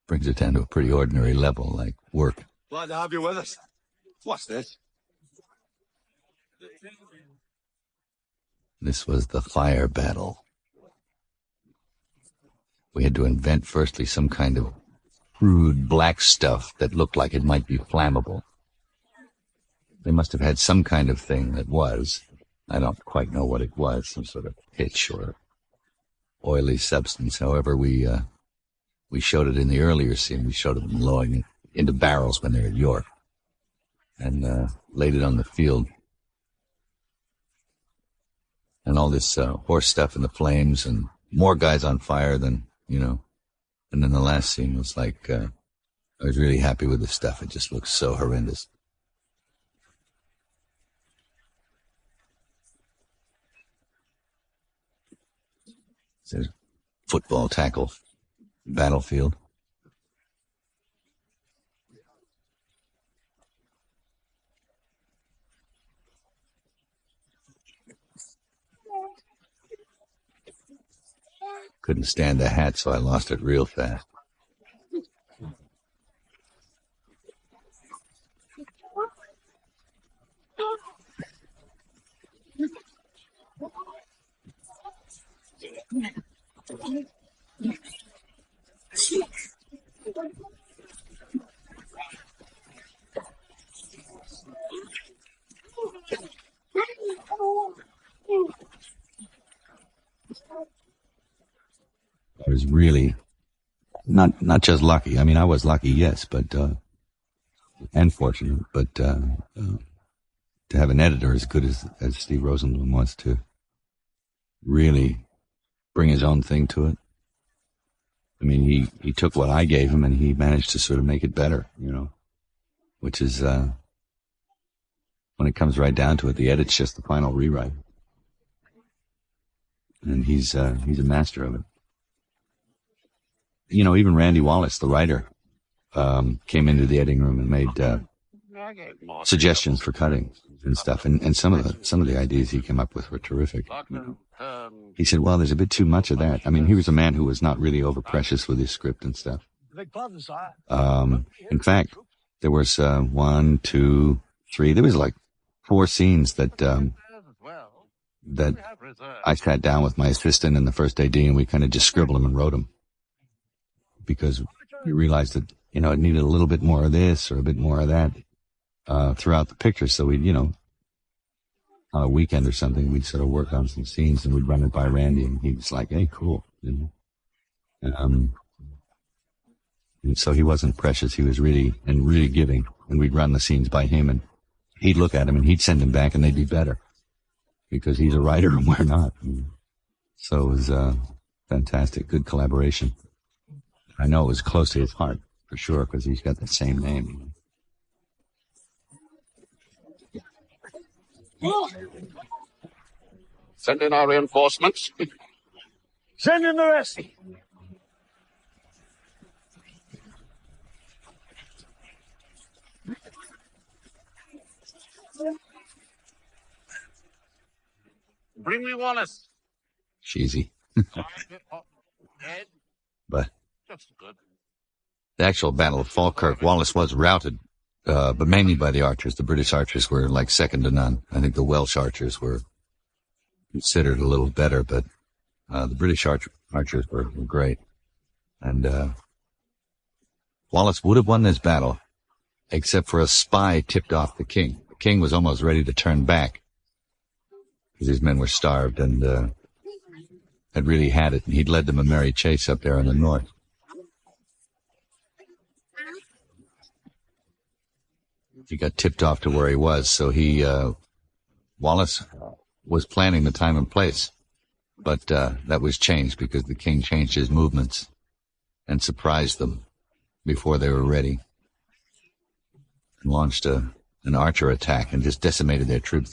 Brings it down to a pretty ordinary level, like work. Glad to have you with us. What's this? This was the fire battle. We had to invent, firstly, some kind of crude black stuff that looked like it might be flammable. They must have had some kind of thing that was. I don't quite know what it was, some sort of pitch or oily substance. However, we showed it in the earlier scene. We showed them blowing it into barrels when they were at York and laid it on the field. And all this horse stuff in the flames and more guys on fire than, And then the last scene was like, I was really happy with the stuff. It just looked so horrendous. There's football tackle, battlefield. Couldn't stand the hat, so I lost it real fast. I was really not just lucky. I mean, I was lucky, yes, but and fortunate, but to have an editor as good as Steve Rosenblum was to really bring his own thing to it. I mean, he took what I gave him and he managed to sort of make it better, which is when it comes right down to it, the edit's just the final rewrite, and he's a master of it. Even Randy Wallace, the writer, came into the editing room and made suggestions for cutting and stuff. And some of the ideas he came up with were terrific. He said, well, there's a bit too much of that. I mean, he was a man who was not really over-precious with his script and stuff. In fact, there was 1, 2, 3, there was like 4 scenes that I sat down with my assistant and the first AD and we kind of just scribbled them and wrote them. Because we realized that, it needed a little bit more of this or a bit more of that throughout the picture. So we'd, on a weekend or something, we'd sort of work on some scenes and we'd run it by Randy and he was like, hey, cool. And so he wasn't precious. He was really giving. And we'd run the scenes by him and he'd look at them and he'd send them back and they'd be better because he's a writer and we're not. So it was fantastic, good collaboration. I know it was close to his heart, for sure, because he's got the same name. Send in our reinforcements. Send in the rest. Bring me Wallace. Cheesy. Head. But That's good. the actual Battle of Falkirk, Wallace was routed, but mainly by the archers. The British archers were like second to none. I think the Welsh archers were considered a little better, but the British archers were great. And Wallace would have won this battle, except for a spy tipped off the king. The king was almost ready to turn back because his men were starved, and had really had it, and he'd led them a merry chase up there in the north. He got tipped off to where he was, so Wallace was planning the time and place, but that was changed because the king changed his movements and surprised them before they were ready, and launched an archer attack and just decimated their troops.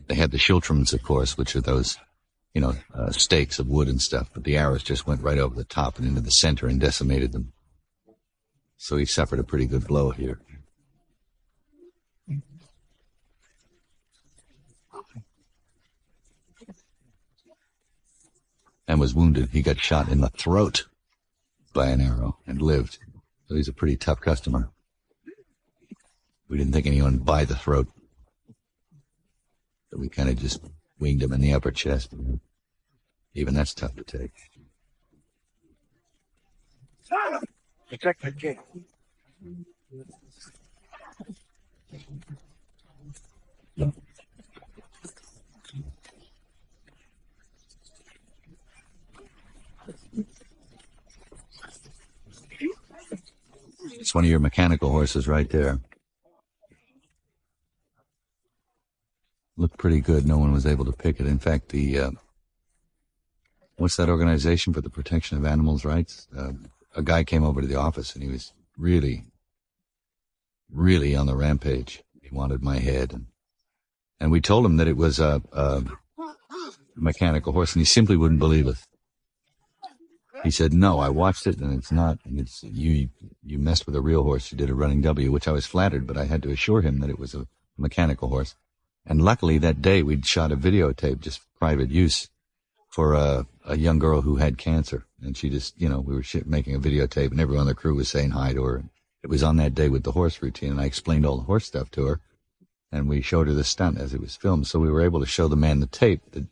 They had the schiltrums, of course, which are those, stakes of wood and stuff, but the arrows just went right over the top and into the center and decimated them. So he suffered a pretty good blow here. And was wounded. He got shot in the throat by an arrow and lived. So he's a pretty tough customer. We didn't think anyone would buy the throat. So we kind of just winged him in the upper chest. Even that's tough to take. Protect the king. It's one of your mechanical horses right there. Looked pretty good. No one was able to pick it. In fact, what's that organization for the protection of animals' rights? A guy came over to the office and he was really, really on the rampage. He wanted my head. And we told him that it was a mechanical horse, and he simply wouldn't believe us. He said, no, I watched it, and it's not. And it's you messed with a real horse. You did a running W, which I was flattered, but I had to assure him that it was a mechanical horse. And luckily that day we'd shot a videotape just for private use for a young girl who had cancer. And she just, we were making a videotape, and everyone on the crew was saying hi to her. It was on that day with the horse routine, and I explained all the horse stuff to her, and we showed her the stunt as it was filmed. So we were able to show the man the tape that,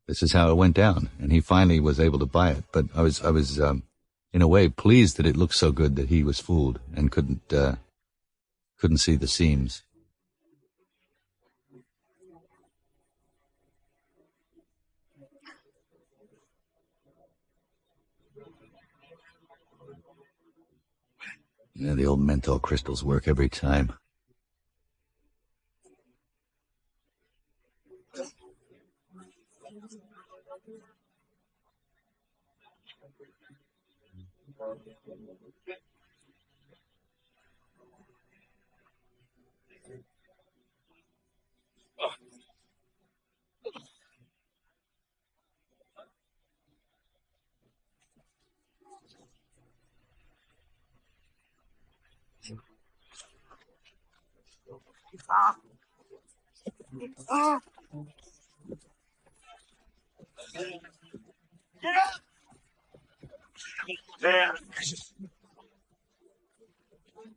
this is how it went down. And he finally was able to buy it. But I was in a way pleased that it looked so good that he was fooled and couldn't see the seams. Yeah, the old menthol crystals work every time.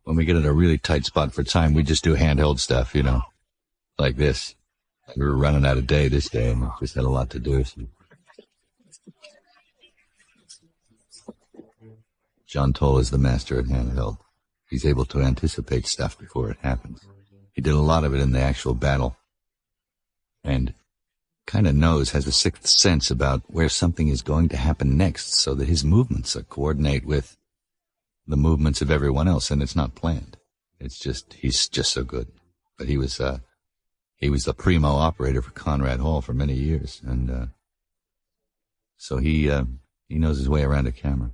When we get in a really tight spot for time, we just do handheld stuff, like this. We were running out of day this day, and we just had a lot to do. So. John Toll is the master at handheld. He's able to anticipate stuff before it happens. He did a lot of it in the actual battle. And kind of has a sixth sense about where something is going to happen next, so that his movements coordinate with the movements of everyone else, and it's not planned. It's just, he's just so good. But he was the primo operator for Conrad Hall for many years, and so he knows his way around a camera.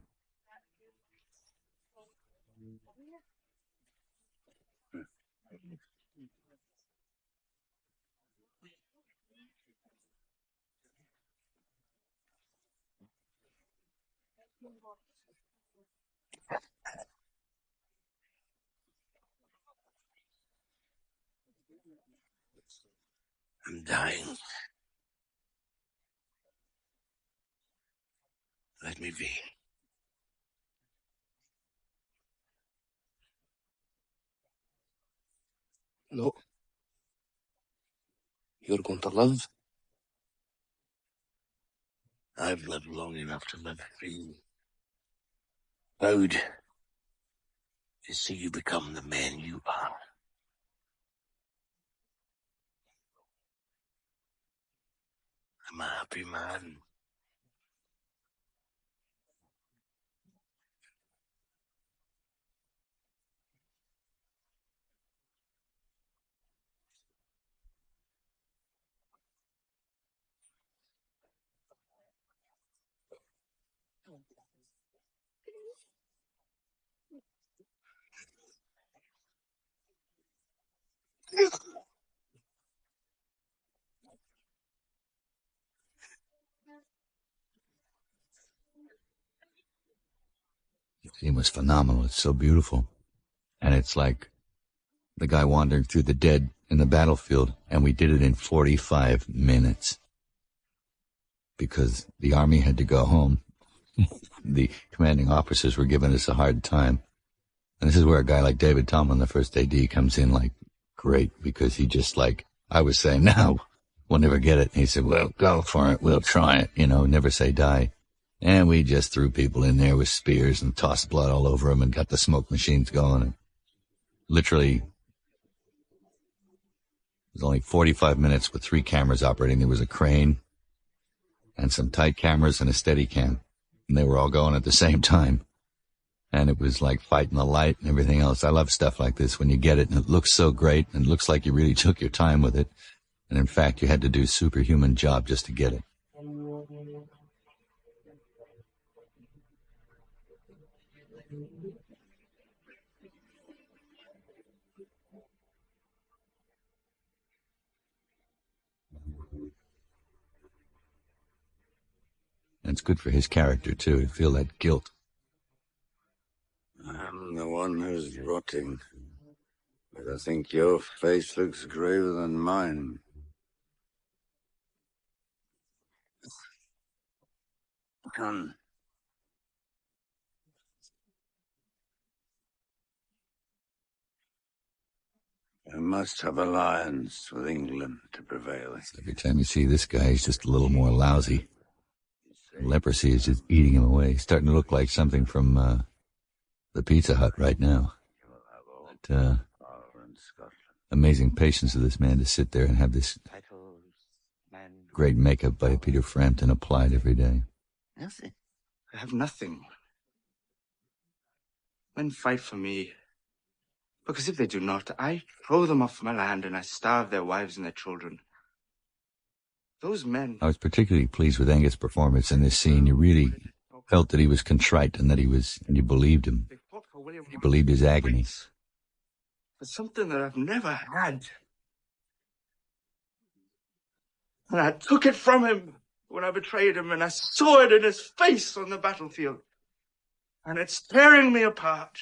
I'm dying. Let me be. No. You're going to live. I've lived long enough to live free. Proud to see you become the man you are. I'm a happy man. The scene was phenomenal. It's so beautiful. And it's like the guy wandering through the dead in the battlefield, and we did it in 45 minutes. Because the army had to go home. The commanding officers were giving us a hard time. And this is where a guy like David Tomlin, the first AD, comes in like great, because he just like, I was saying, no, we'll never get it. And he said, well, go for it. We'll try it. Never say die. And we just threw people in there with spears and tossed blood all over them and got the smoke machines going. And literally, it was only 45 minutes with 3 cameras operating. There was a crane and some tight cameras and a steady cam. And they were all going at the same time. And it was like fighting the light and everything else. I love stuff like this when you get it and it looks so great and it looks like you really took your time with it. And in fact, you had to do a superhuman job just to get it. And it's good for his character, too, to feel that guilt. I'm the one who's rotting. But I think your face looks graver than mine. Come. I must have alliance with England to prevail. Every time you see this guy, he's just a little more lousy. Leprosy is just eating him away. He's starting to look like something from the Pizza Hut right now. But, amazing patience of this man to sit there and have this great makeup by Peter Frampton applied every day. Nothing. I have nothing. Men fight for me. Because if they do not, I throw them off my land and I starve their wives and their children. Those men... I was particularly pleased with Angus' performance in this scene. You really felt that he was contrite and that and you believed him. You believed his agony. For something that I've never had. And I took it from him when I betrayed him, and I saw it in his face on the battlefield. And it's tearing me apart.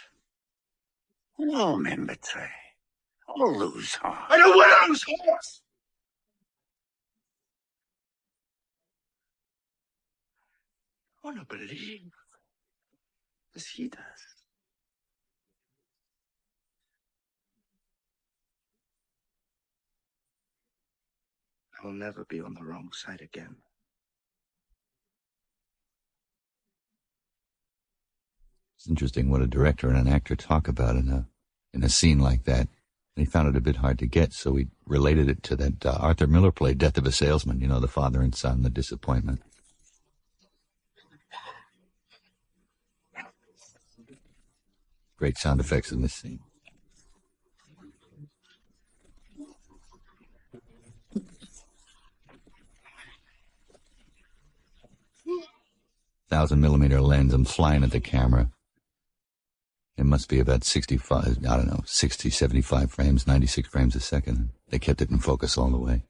All men betray. All lose heart. I don't want to lose heart! I want to believe as he does. I will never be on the wrong side again. It's interesting what a director and an actor talk about in a scene like that. And he found it a bit hard to get, so he related it to that Arthur Miller play, Death of a Salesman, the father and son, the disappointment. Great sound effects in this scene. $1,000mm lens. I'm flying at the camera. It must be about 65, 60, 75 frames, 96 frames a second. They kept it in focus all the way.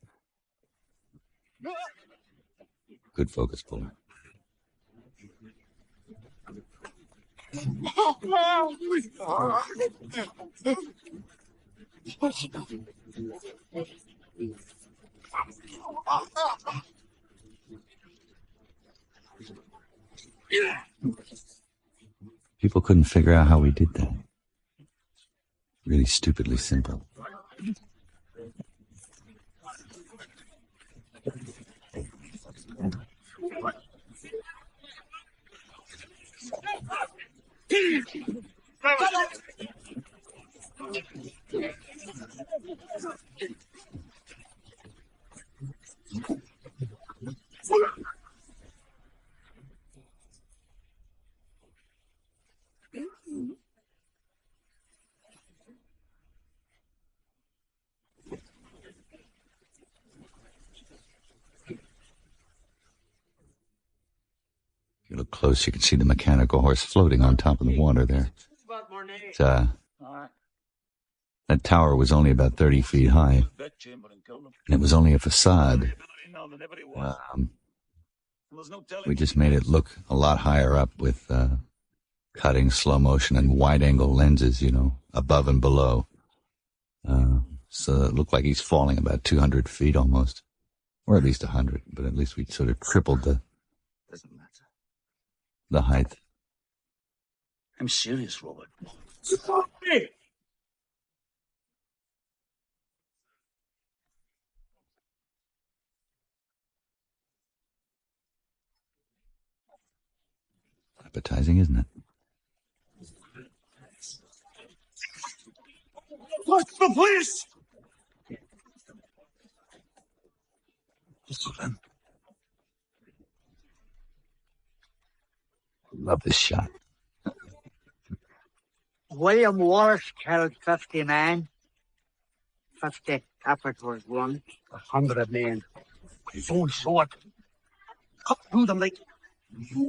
Good focus puller. People couldn't figure out how we did that. Really stupidly simple. look close, you can see the mechanical horse floating on top of the water there. That tower was only about 30 feet high, and it was only a facade. We just made it look a lot higher up with cutting, slow motion, and wide-angle lenses, above and below. So it looked like he's falling about 200 feet almost, or at least 100, but at least we sort of tripled the height. I'm serious, Robert. Appetizing, isn't it? What's the police? Love this shot. William Wallace killed 50 men. 50 effort was one. 100 men. His own sword. Cut through them like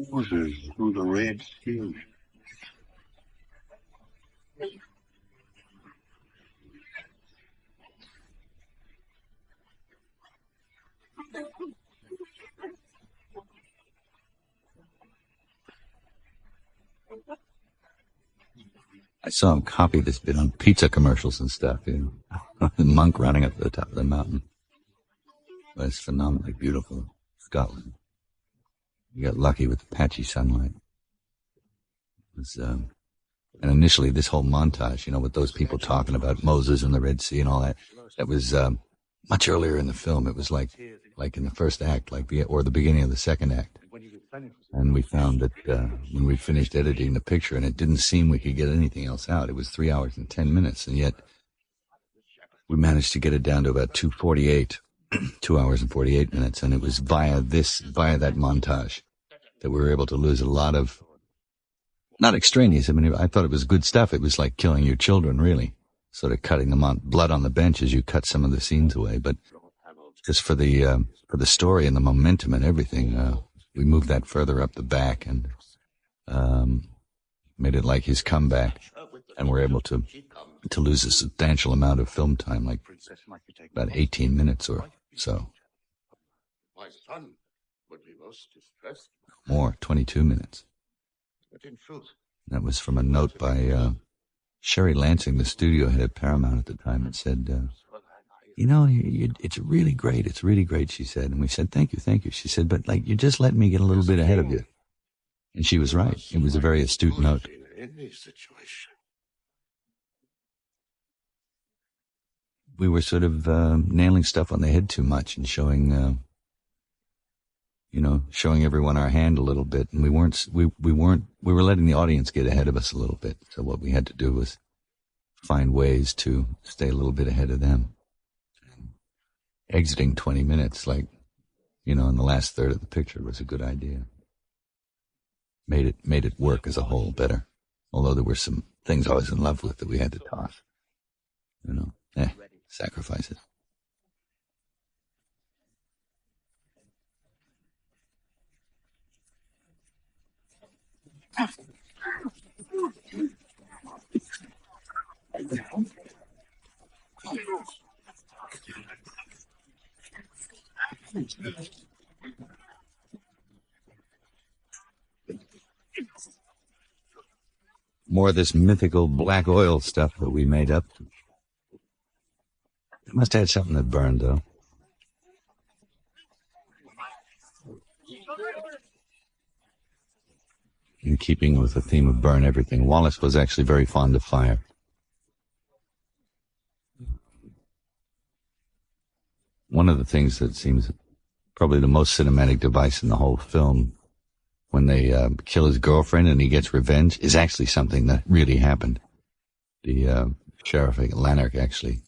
Moses through the Red Sea. I saw him copy this bit on pizza commercials and stuff, The monk running up to the top of the mountain. But it's phenomenally beautiful. Scotland. You got lucky with the patchy sunlight. It was, and initially this whole montage, with those people talking about Moses and the Red Sea and all that, that was much earlier in the film. It was like in the first act, or the beginning of the second act. And we found that when we finished editing the picture, and it didn't seem we could get anything else out, it was 3 hours and 10 minutes, and yet we managed to get it down to about 2:48, 2 hours and 48 minutes, and it was via that montage that we were able to lose a lot of, not extraneous, I thought it was good stuff. It was like killing your children, really, sort of cutting them on, blood on the bench as you cut some of the scenes away, but just for the story and the momentum and everything, we moved that further up the back and made it like his comeback, and we're able to lose a substantial amount of film time, like about 18 minutes or so. My son would be most distressed. More, 22 minutes. But in truth, That was from a note by Sherry Lansing, the studio head at Paramount at the time. It said, it's really great. It's really great, she said. And we said, thank you. She said, but you just let me get a little bit ahead of you. And she was right. It was a very astute note. in any situation. We were sort of nailing stuff on the head too much and showing everyone our hand a little bit. And we were letting the audience get ahead of us a little bit. So what we had to do was find ways to stay a little bit ahead of them. Exiting 20 minutes, in the last third of the picture was a good idea. Made it work as a whole better. Although there were some things I was in love with that we had to toss. Sacrifices. More of this mythical black oil stuff that we made up. It must have had something that burned, though. In keeping with the theme of burn everything, Wallace was actually very fond of fire. One of the things that seems probably the most cinematic device in the whole film, when they kill his girlfriend and he gets revenge, is actually something that really happened. The sheriff Lanark actually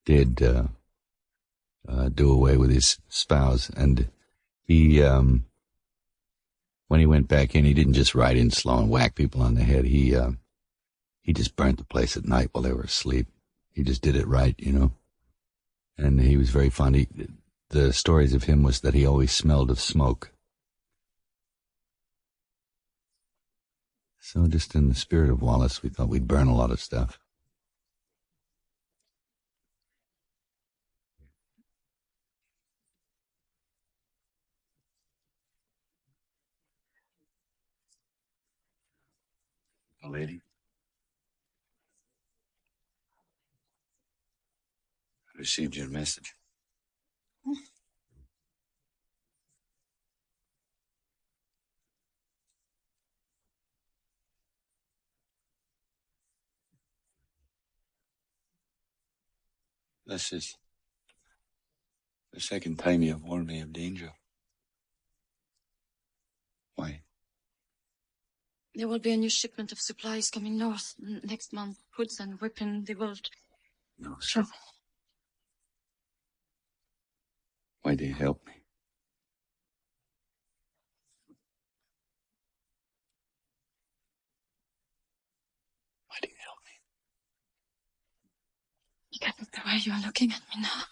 did do away with his spouse, and he, when he went back in, he didn't just ride in slow and whack people on the head. He just burnt the place at night while they were asleep. He just did it right, And he was very fond. The stories of him was that he always smelled of smoke. So just in the spirit of Wallace, we thought we'd burn a lot of stuff. A lady? I received your message. This is the second time you have warned me of danger. Why? There will be a new shipment of supplies coming north next month. Goods and weapons, they will... No, sir. Why do you help me? Why do you help me? Look at the way you are looking at me now.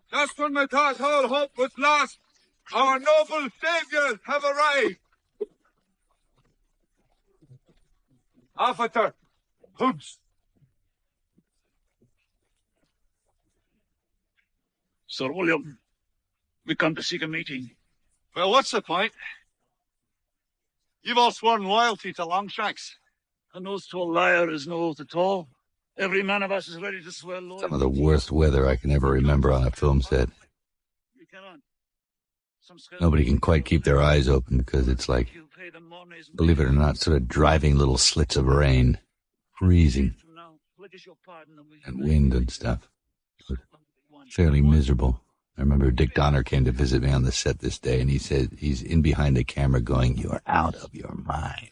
Just when we thought all hope was lost, our noble saviors have arrived. Officer, hoods. Sir William, we come to seek a meeting. Well, what's the point? You've all sworn loyalty to Longshanks. An oath to a liar is no oath at all. Every man of us is ready to swear loyalty. Some of the worst weather I can ever remember on a film set. We cannot. Nobody can quite keep their eyes open because it's like, believe it or not, sort of driving little slits of rain, freezing, and wind and stuff. Fairly miserable. I remember Dick Donner came to visit me on the set this day, and he said he's in behind the camera going, "You're out of your mind."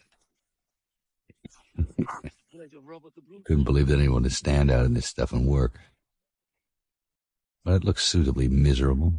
Couldn't believe that anyone would stand out in this stuff and work. But it looks suitably miserable.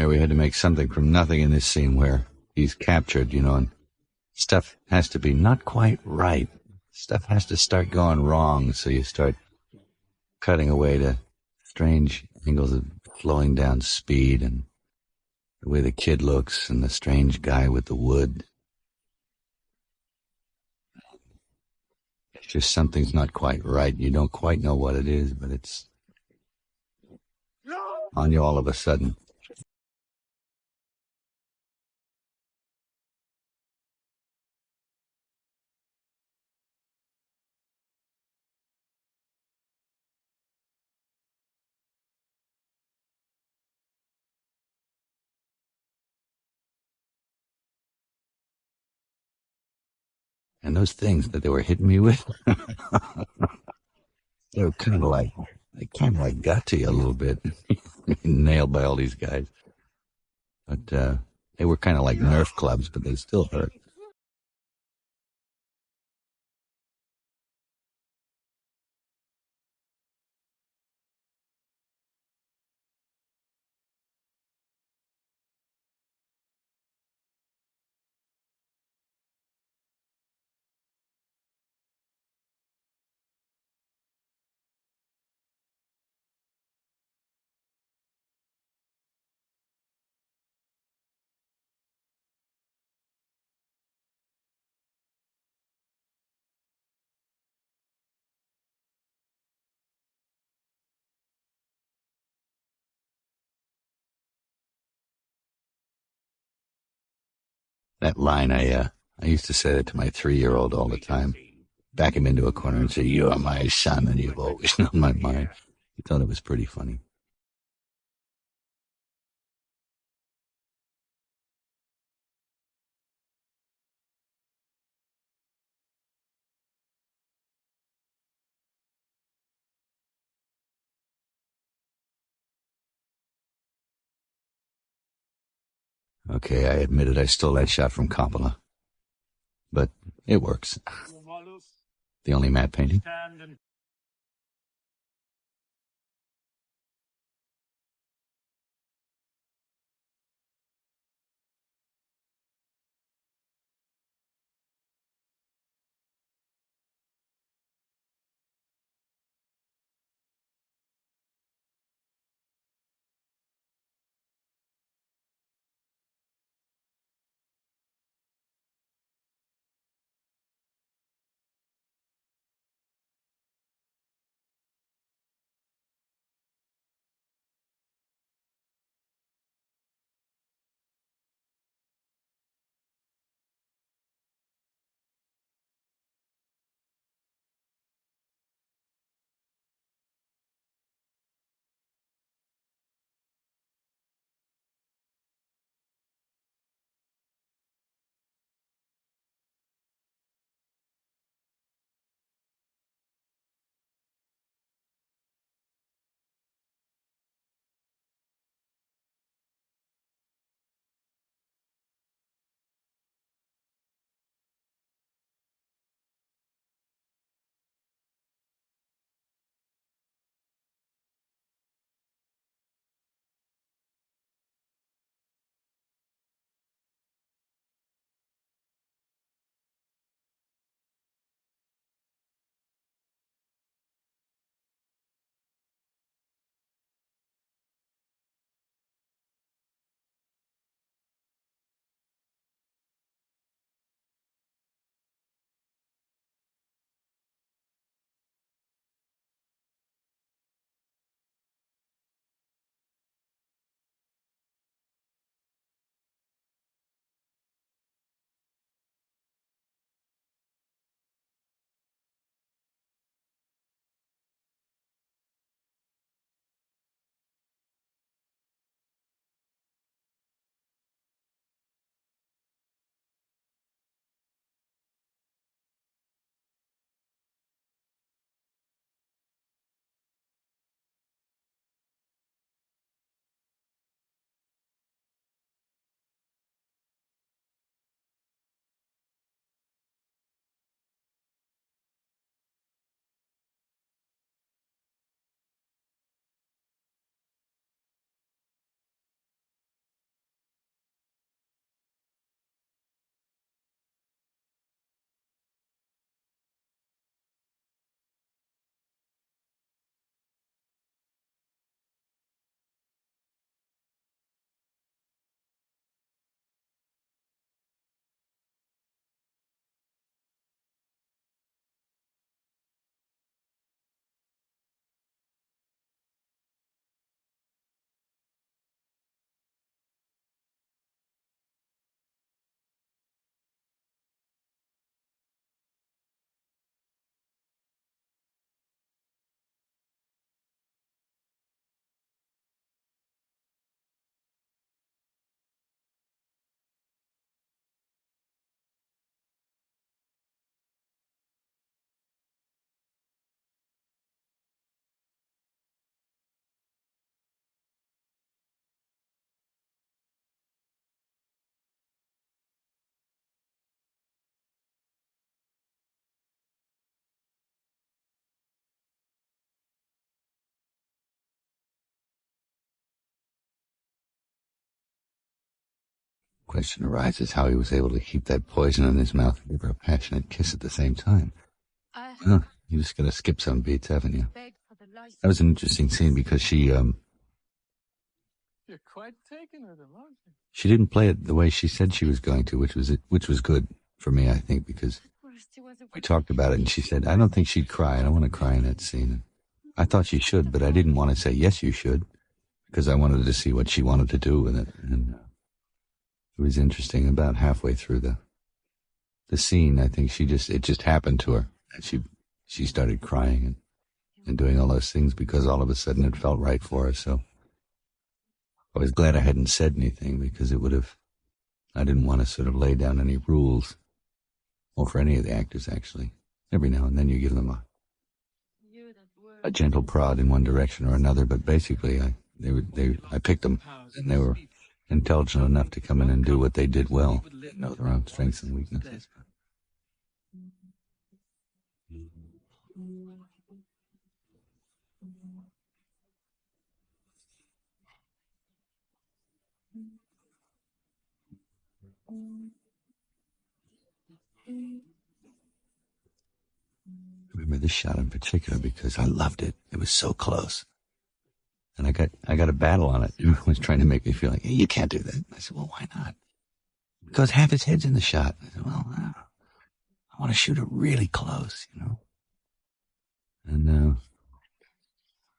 Yeah, we had to make something from nothing in this scene where he's captured, and stuff has to be not quite right. Stuff has to start going wrong, so you start cutting away to strange angles of flowing down speed and the way the kid looks and the strange guy with the wood. It's just something's not quite right. You don't quite know what it is, but it's on you all of a sudden. And those things that they were hitting me with, they were they kind of like got to you a little bit. Nailed by all these guys. But they were kind of like Nerf clubs, but they still hurt. That line, I used to say that to my 3-year-old all the time. Back him into a corner and say, "You are my son, and you've always known my mind." He thought it was pretty funny. Okay, I admitted I stole that shot from Coppola. But it works. The only matte painting. Question arises how he was able to keep that poison in his mouth and give her a passionate kiss at the same time. Well, you just gotta skip some beats, haven't you? That was an interesting scene because You're quite taken with him, aren't you? she didn't play it the way she said she was going to, which was good for me, I think, because we talked about it and she said, I don't think she'd cry. I don't want to cry in that scene. I thought she should, but I didn't want to say, yes, you should, because I wanted to see what she wanted to do with it. And it was interesting. About halfway through the scene, I think it just happened to her. And she started crying and doing all those things because all of a sudden it felt right for her. So I was glad I hadn't said anything because I didn't want to sort of lay down any rules, or for any of the actors, actually. Every now and then you give them a gentle prod in one direction or another, but basically I picked them, and they were intelligent enough to come in and do what they did well, know their own strengths and weaknesses. I remember this shot in particular because I loved it. It was so close. And I got a battle on it. Everyone was trying to make me feel like, hey, you can't do that. I said, well, why not? Because half his head's in the shot. I said, well, I want to shoot it really close, you know. And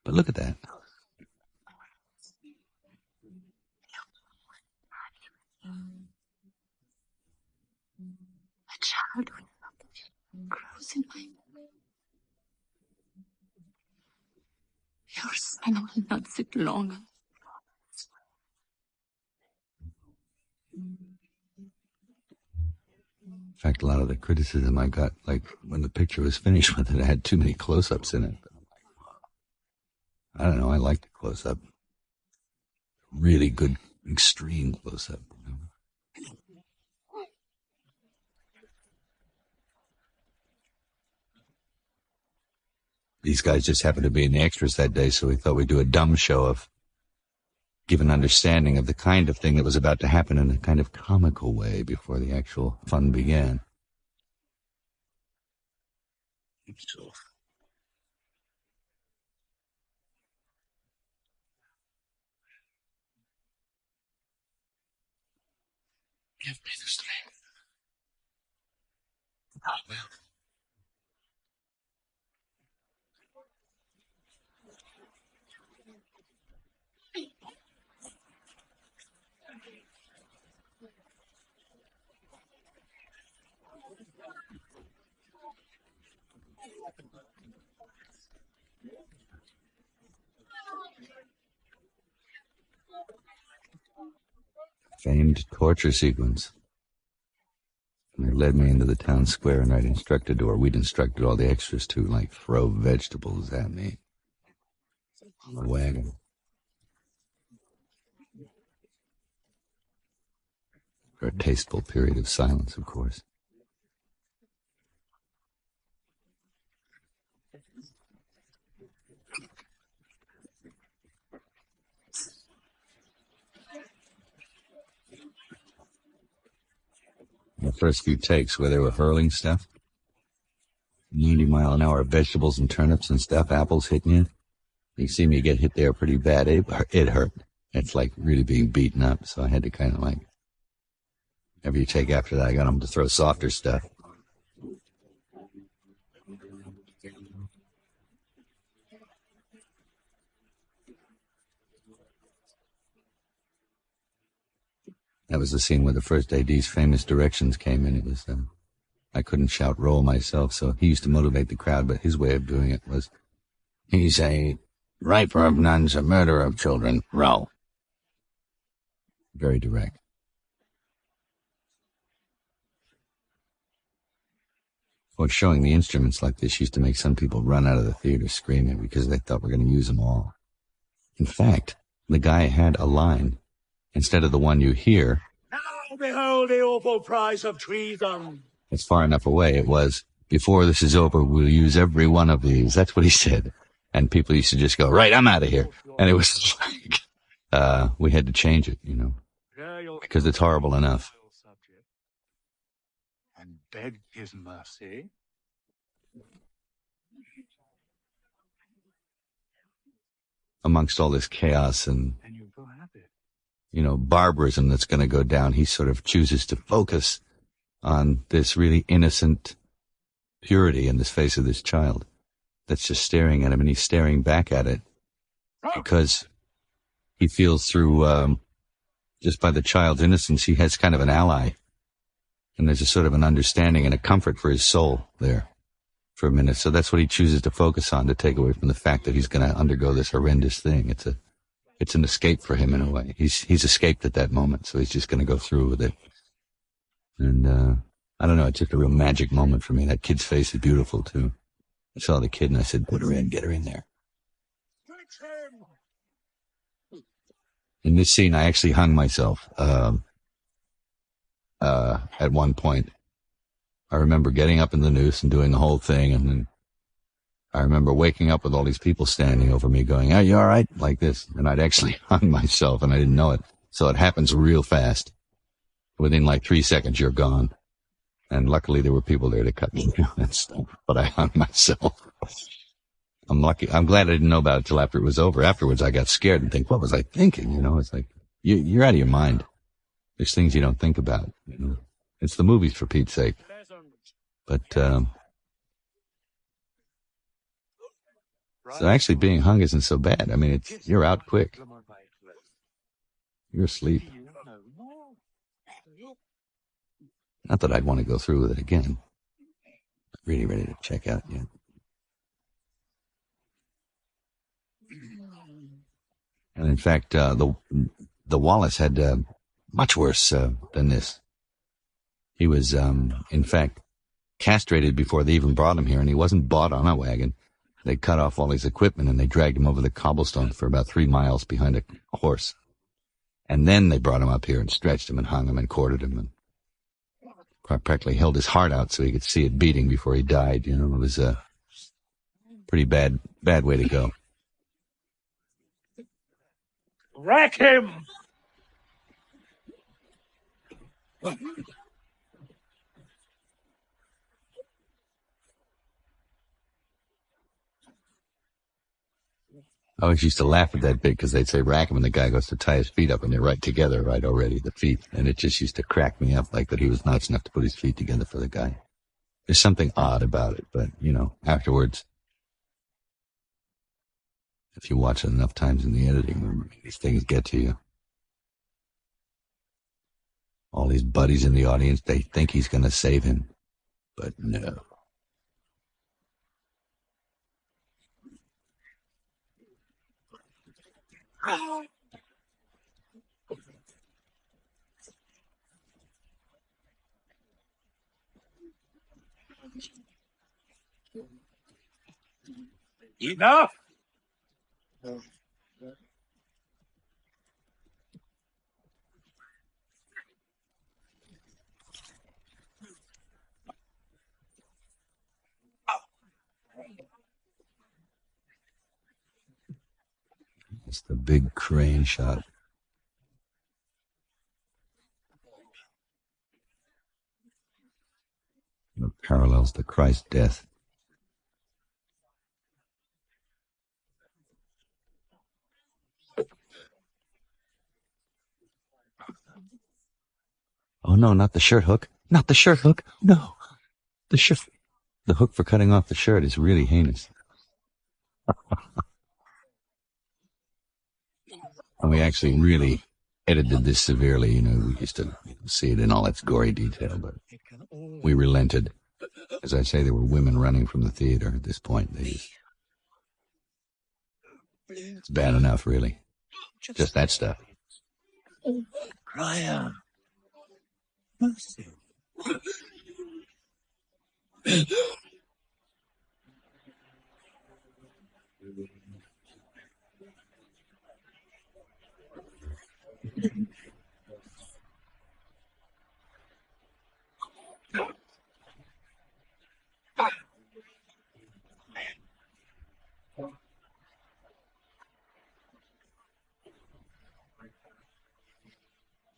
but look at that. A child grows in my... Your son will not sit long. In fact, a lot of the criticism I got, like when the picture was finished with it, I had too many close-ups in it. I don't know, I like the close-up. Really good, extreme close-up. You know? These guys just happened to be in the extras that day, so we thought we'd do a dumb show of give an understanding of the kind of thing that was about to happen in a kind of comical way before the actual fun began. So, give me the strength. I will. Famed torture sequence. And they led me into the town square, and we'd instructed all the extras to, like, throw vegetables at me on the wagon. For a tasteful period of silence, of course. The first few takes where they were hurling stuff, 90-mile-an-hour vegetables and turnips and stuff, apples hitting you. You see me get hit there pretty bad. It hurt. It's like really being beaten up, so I had to kind of like, every take after that, I got them to throw softer stuff. That was the scene where the first AD's famous directions came in. It was, I couldn't shout roll myself, so he used to motivate the crowd, but his way of doing it was, he's a raper of nuns, a murderer of children, roll. Very direct. Of course, showing the instruments like this used to make some people run out of the theater screaming because they thought we're going to use them all. In fact, the guy had a line. Instead of the one you hear, now behold the awful price of treason. It's far enough away. It was, before this is over, we'll use every one of these. That's what he said. And people used to just go, right, I'm out of here. And it was like, we had to change it, you know. because it's horrible enough. And beg his mercy. Amongst all this chaos and, And you go have it. barbarism that's going to go down, he sort of chooses to focus on this really innocent purity in the face of this child that's just staring at him, and he's staring back at it because he feels through, just by the child's innocence, he has kind of an ally. And there's a sort of an understanding and a comfort for his soul there for a minute. So that's what he chooses to focus on, to take away from the fact that he's going to undergo this horrendous thing. It's an escape for him in a way. He's escaped at that moment, so he's just going to go through with it. And I don't know, it's just a real magic moment for me. That kid's face is beautiful too. I saw the kid and I said, put her in, get her in there. In this scene, I actually hung myself at one point. I remember getting up in the noose and doing the whole thing, and then I remember waking up with all these people standing over me going, "Are you all right?" like this. And I'd actually hung myself, and I didn't know it. So it happens real fast. Within like 3 seconds, you're gone. And luckily, there were people there to cut me down and stuff, but I hung myself. I'm lucky. I'm glad I didn't know about it till after it was over. Afterwards, I got scared and think, what was I thinking? It's like, you're out of your mind. There's things you don't think about. It's the movies, for Pete's sake. But, so actually being hung isn't so bad. I mean, you're out quick. You're asleep. Not that I'd want to go through with it again. Not really ready to check out yet. And in fact, the Wallace had much worse than this. He was, in fact, castrated before they even brought him here, and he wasn't bought on a wagon. They cut off all his equipment, and they dragged him over the cobblestones for about 3 miles behind a horse. And then they brought him up here and stretched him and hung him and quartered him and practically held his heart out so he could see it beating before he died. It was a pretty bad way to go. Rack him! I always used to laugh at that bit because they'd say rack him and the guy goes to tie his feet up and they're right together right already, the feet. And it just used to crack me up like that he was nuts enough to put his feet together for the guy. There's something odd about it, but, afterwards, if you watch it enough times in the editing room, these things get to you. All his buddies in the audience, they think he's going to save him, but no. Enough! It's the big crane shot. It parallels the Christ's death. Oh no, not the shirt hook. Not the shirt hook. No. The hook for cutting off the shirt is really heinous. And we actually really edited this severely. We used to see it in all its gory detail, but we relented. As I say, there were women running from the theater at this point. It's bad enough, really. Just that stuff. Brian. Mercy.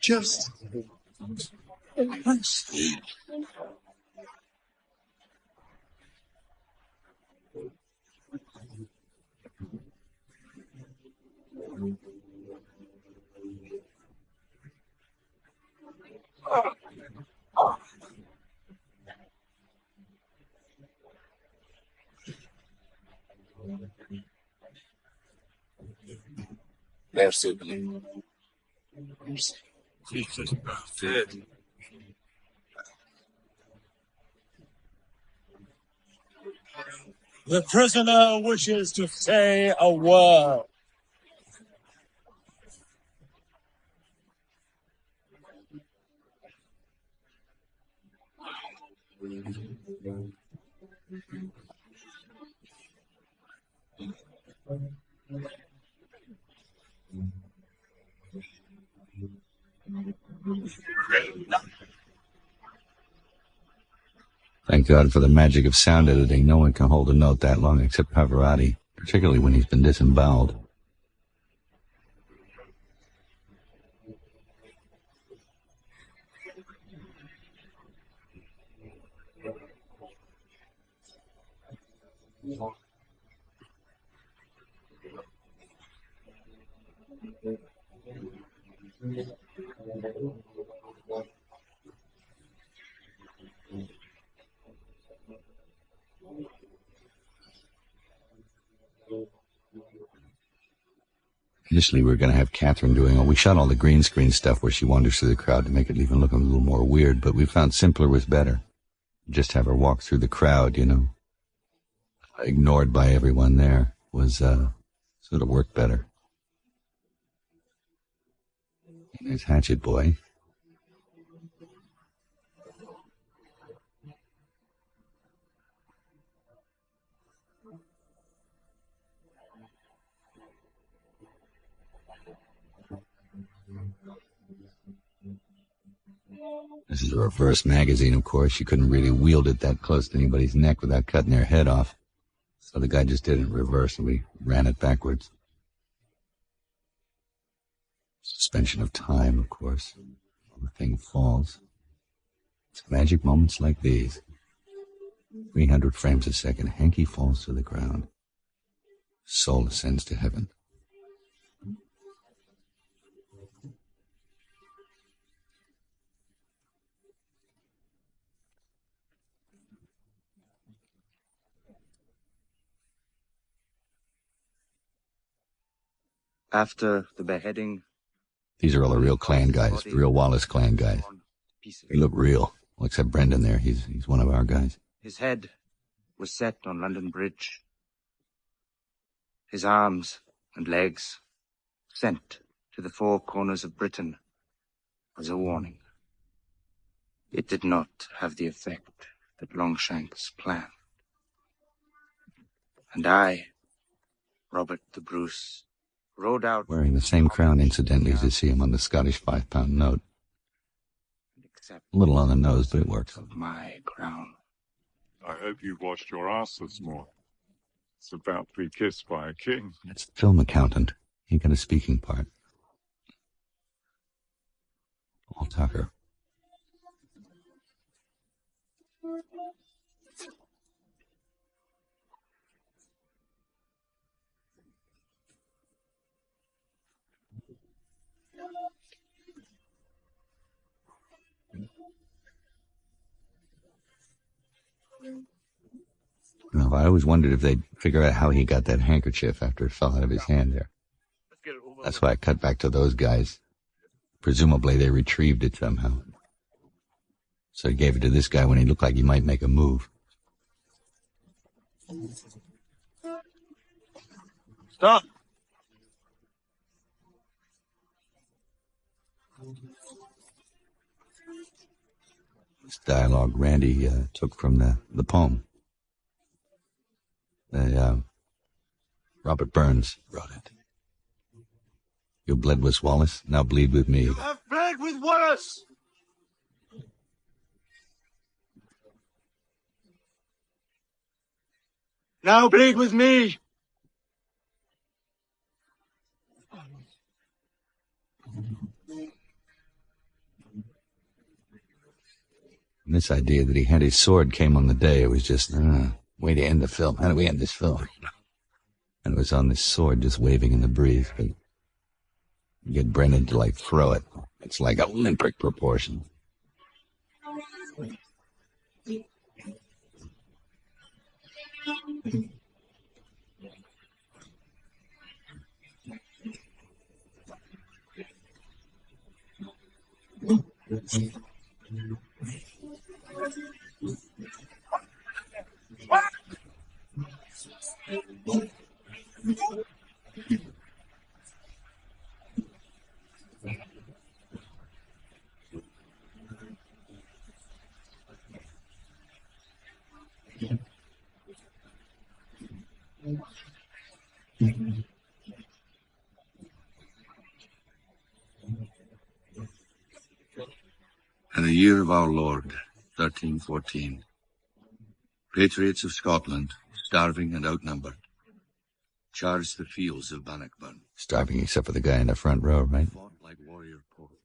Just sleep. Merci, Billy. Merci. Jesus, perfect. The prisoner wishes to say a word. Thank God for the magic of sound editing. No one can hold a note that long except Pavarotti, particularly when he's been disemboweled. Initially, we were going to have Catherine doing all. We shot all the green screen stuff where she wanders through the crowd to make it even look a little more weird, but we found simpler was better. Just have her walk through the crowd, ignored by everyone there, was sort of worked better. There's Hatchet Boy. This is a reverse magazine, of course. You couldn't really wield it that close to anybody's neck without cutting their head off. So the guy just did it in reverse, and we ran it backwards. Suspension of time, of course. The thing falls. It's magic moments like these. 300 frames a second. Hanky falls to the ground. Soul ascends to heaven. After the beheading... These are all the real clan guys, the real Wallace clan guys. They look real. Well, except Brendan there. He's one of our guys. His head was set on London Bridge. His arms and legs sent to the four corners of Britain as a warning. It did not have the effect that Longshanks planned. And I, Robert the Bruce, rode out... Wearing the same crown, incidentally, as you see him on the Scottish £5 note. A little on the nose, but it works. Of my crown. I hope you've washed your ass this morning. It's about to be kissed by a king. That's the film accountant. He got a speaking part. Paul Tucker. I always wondered if they'd figure out how he got that handkerchief after it fell out of his hand there. That's why I cut back to those guys. Presumably they retrieved it somehow. So he gave it to this guy when he looked like he might make a move. Stop! This dialogue Randy took from the poem. Robert Burns wrote it. You bled with Wallace, now bleed with me. You have bled with Wallace! Now bleed with me! And this idea that he had his sword came on the day. It was just, way to end the film. How do we end this film? And it was on this sword just waving in the breeze. But you get Brennan to, like, throw it. It's like Olympic proportion. In the year of our Lord, 1314, patriots of Scotland, starving and outnumbered, charged the fields of Bannockburn. Starving except for the guy in the front row, right? Fought like warrior poets.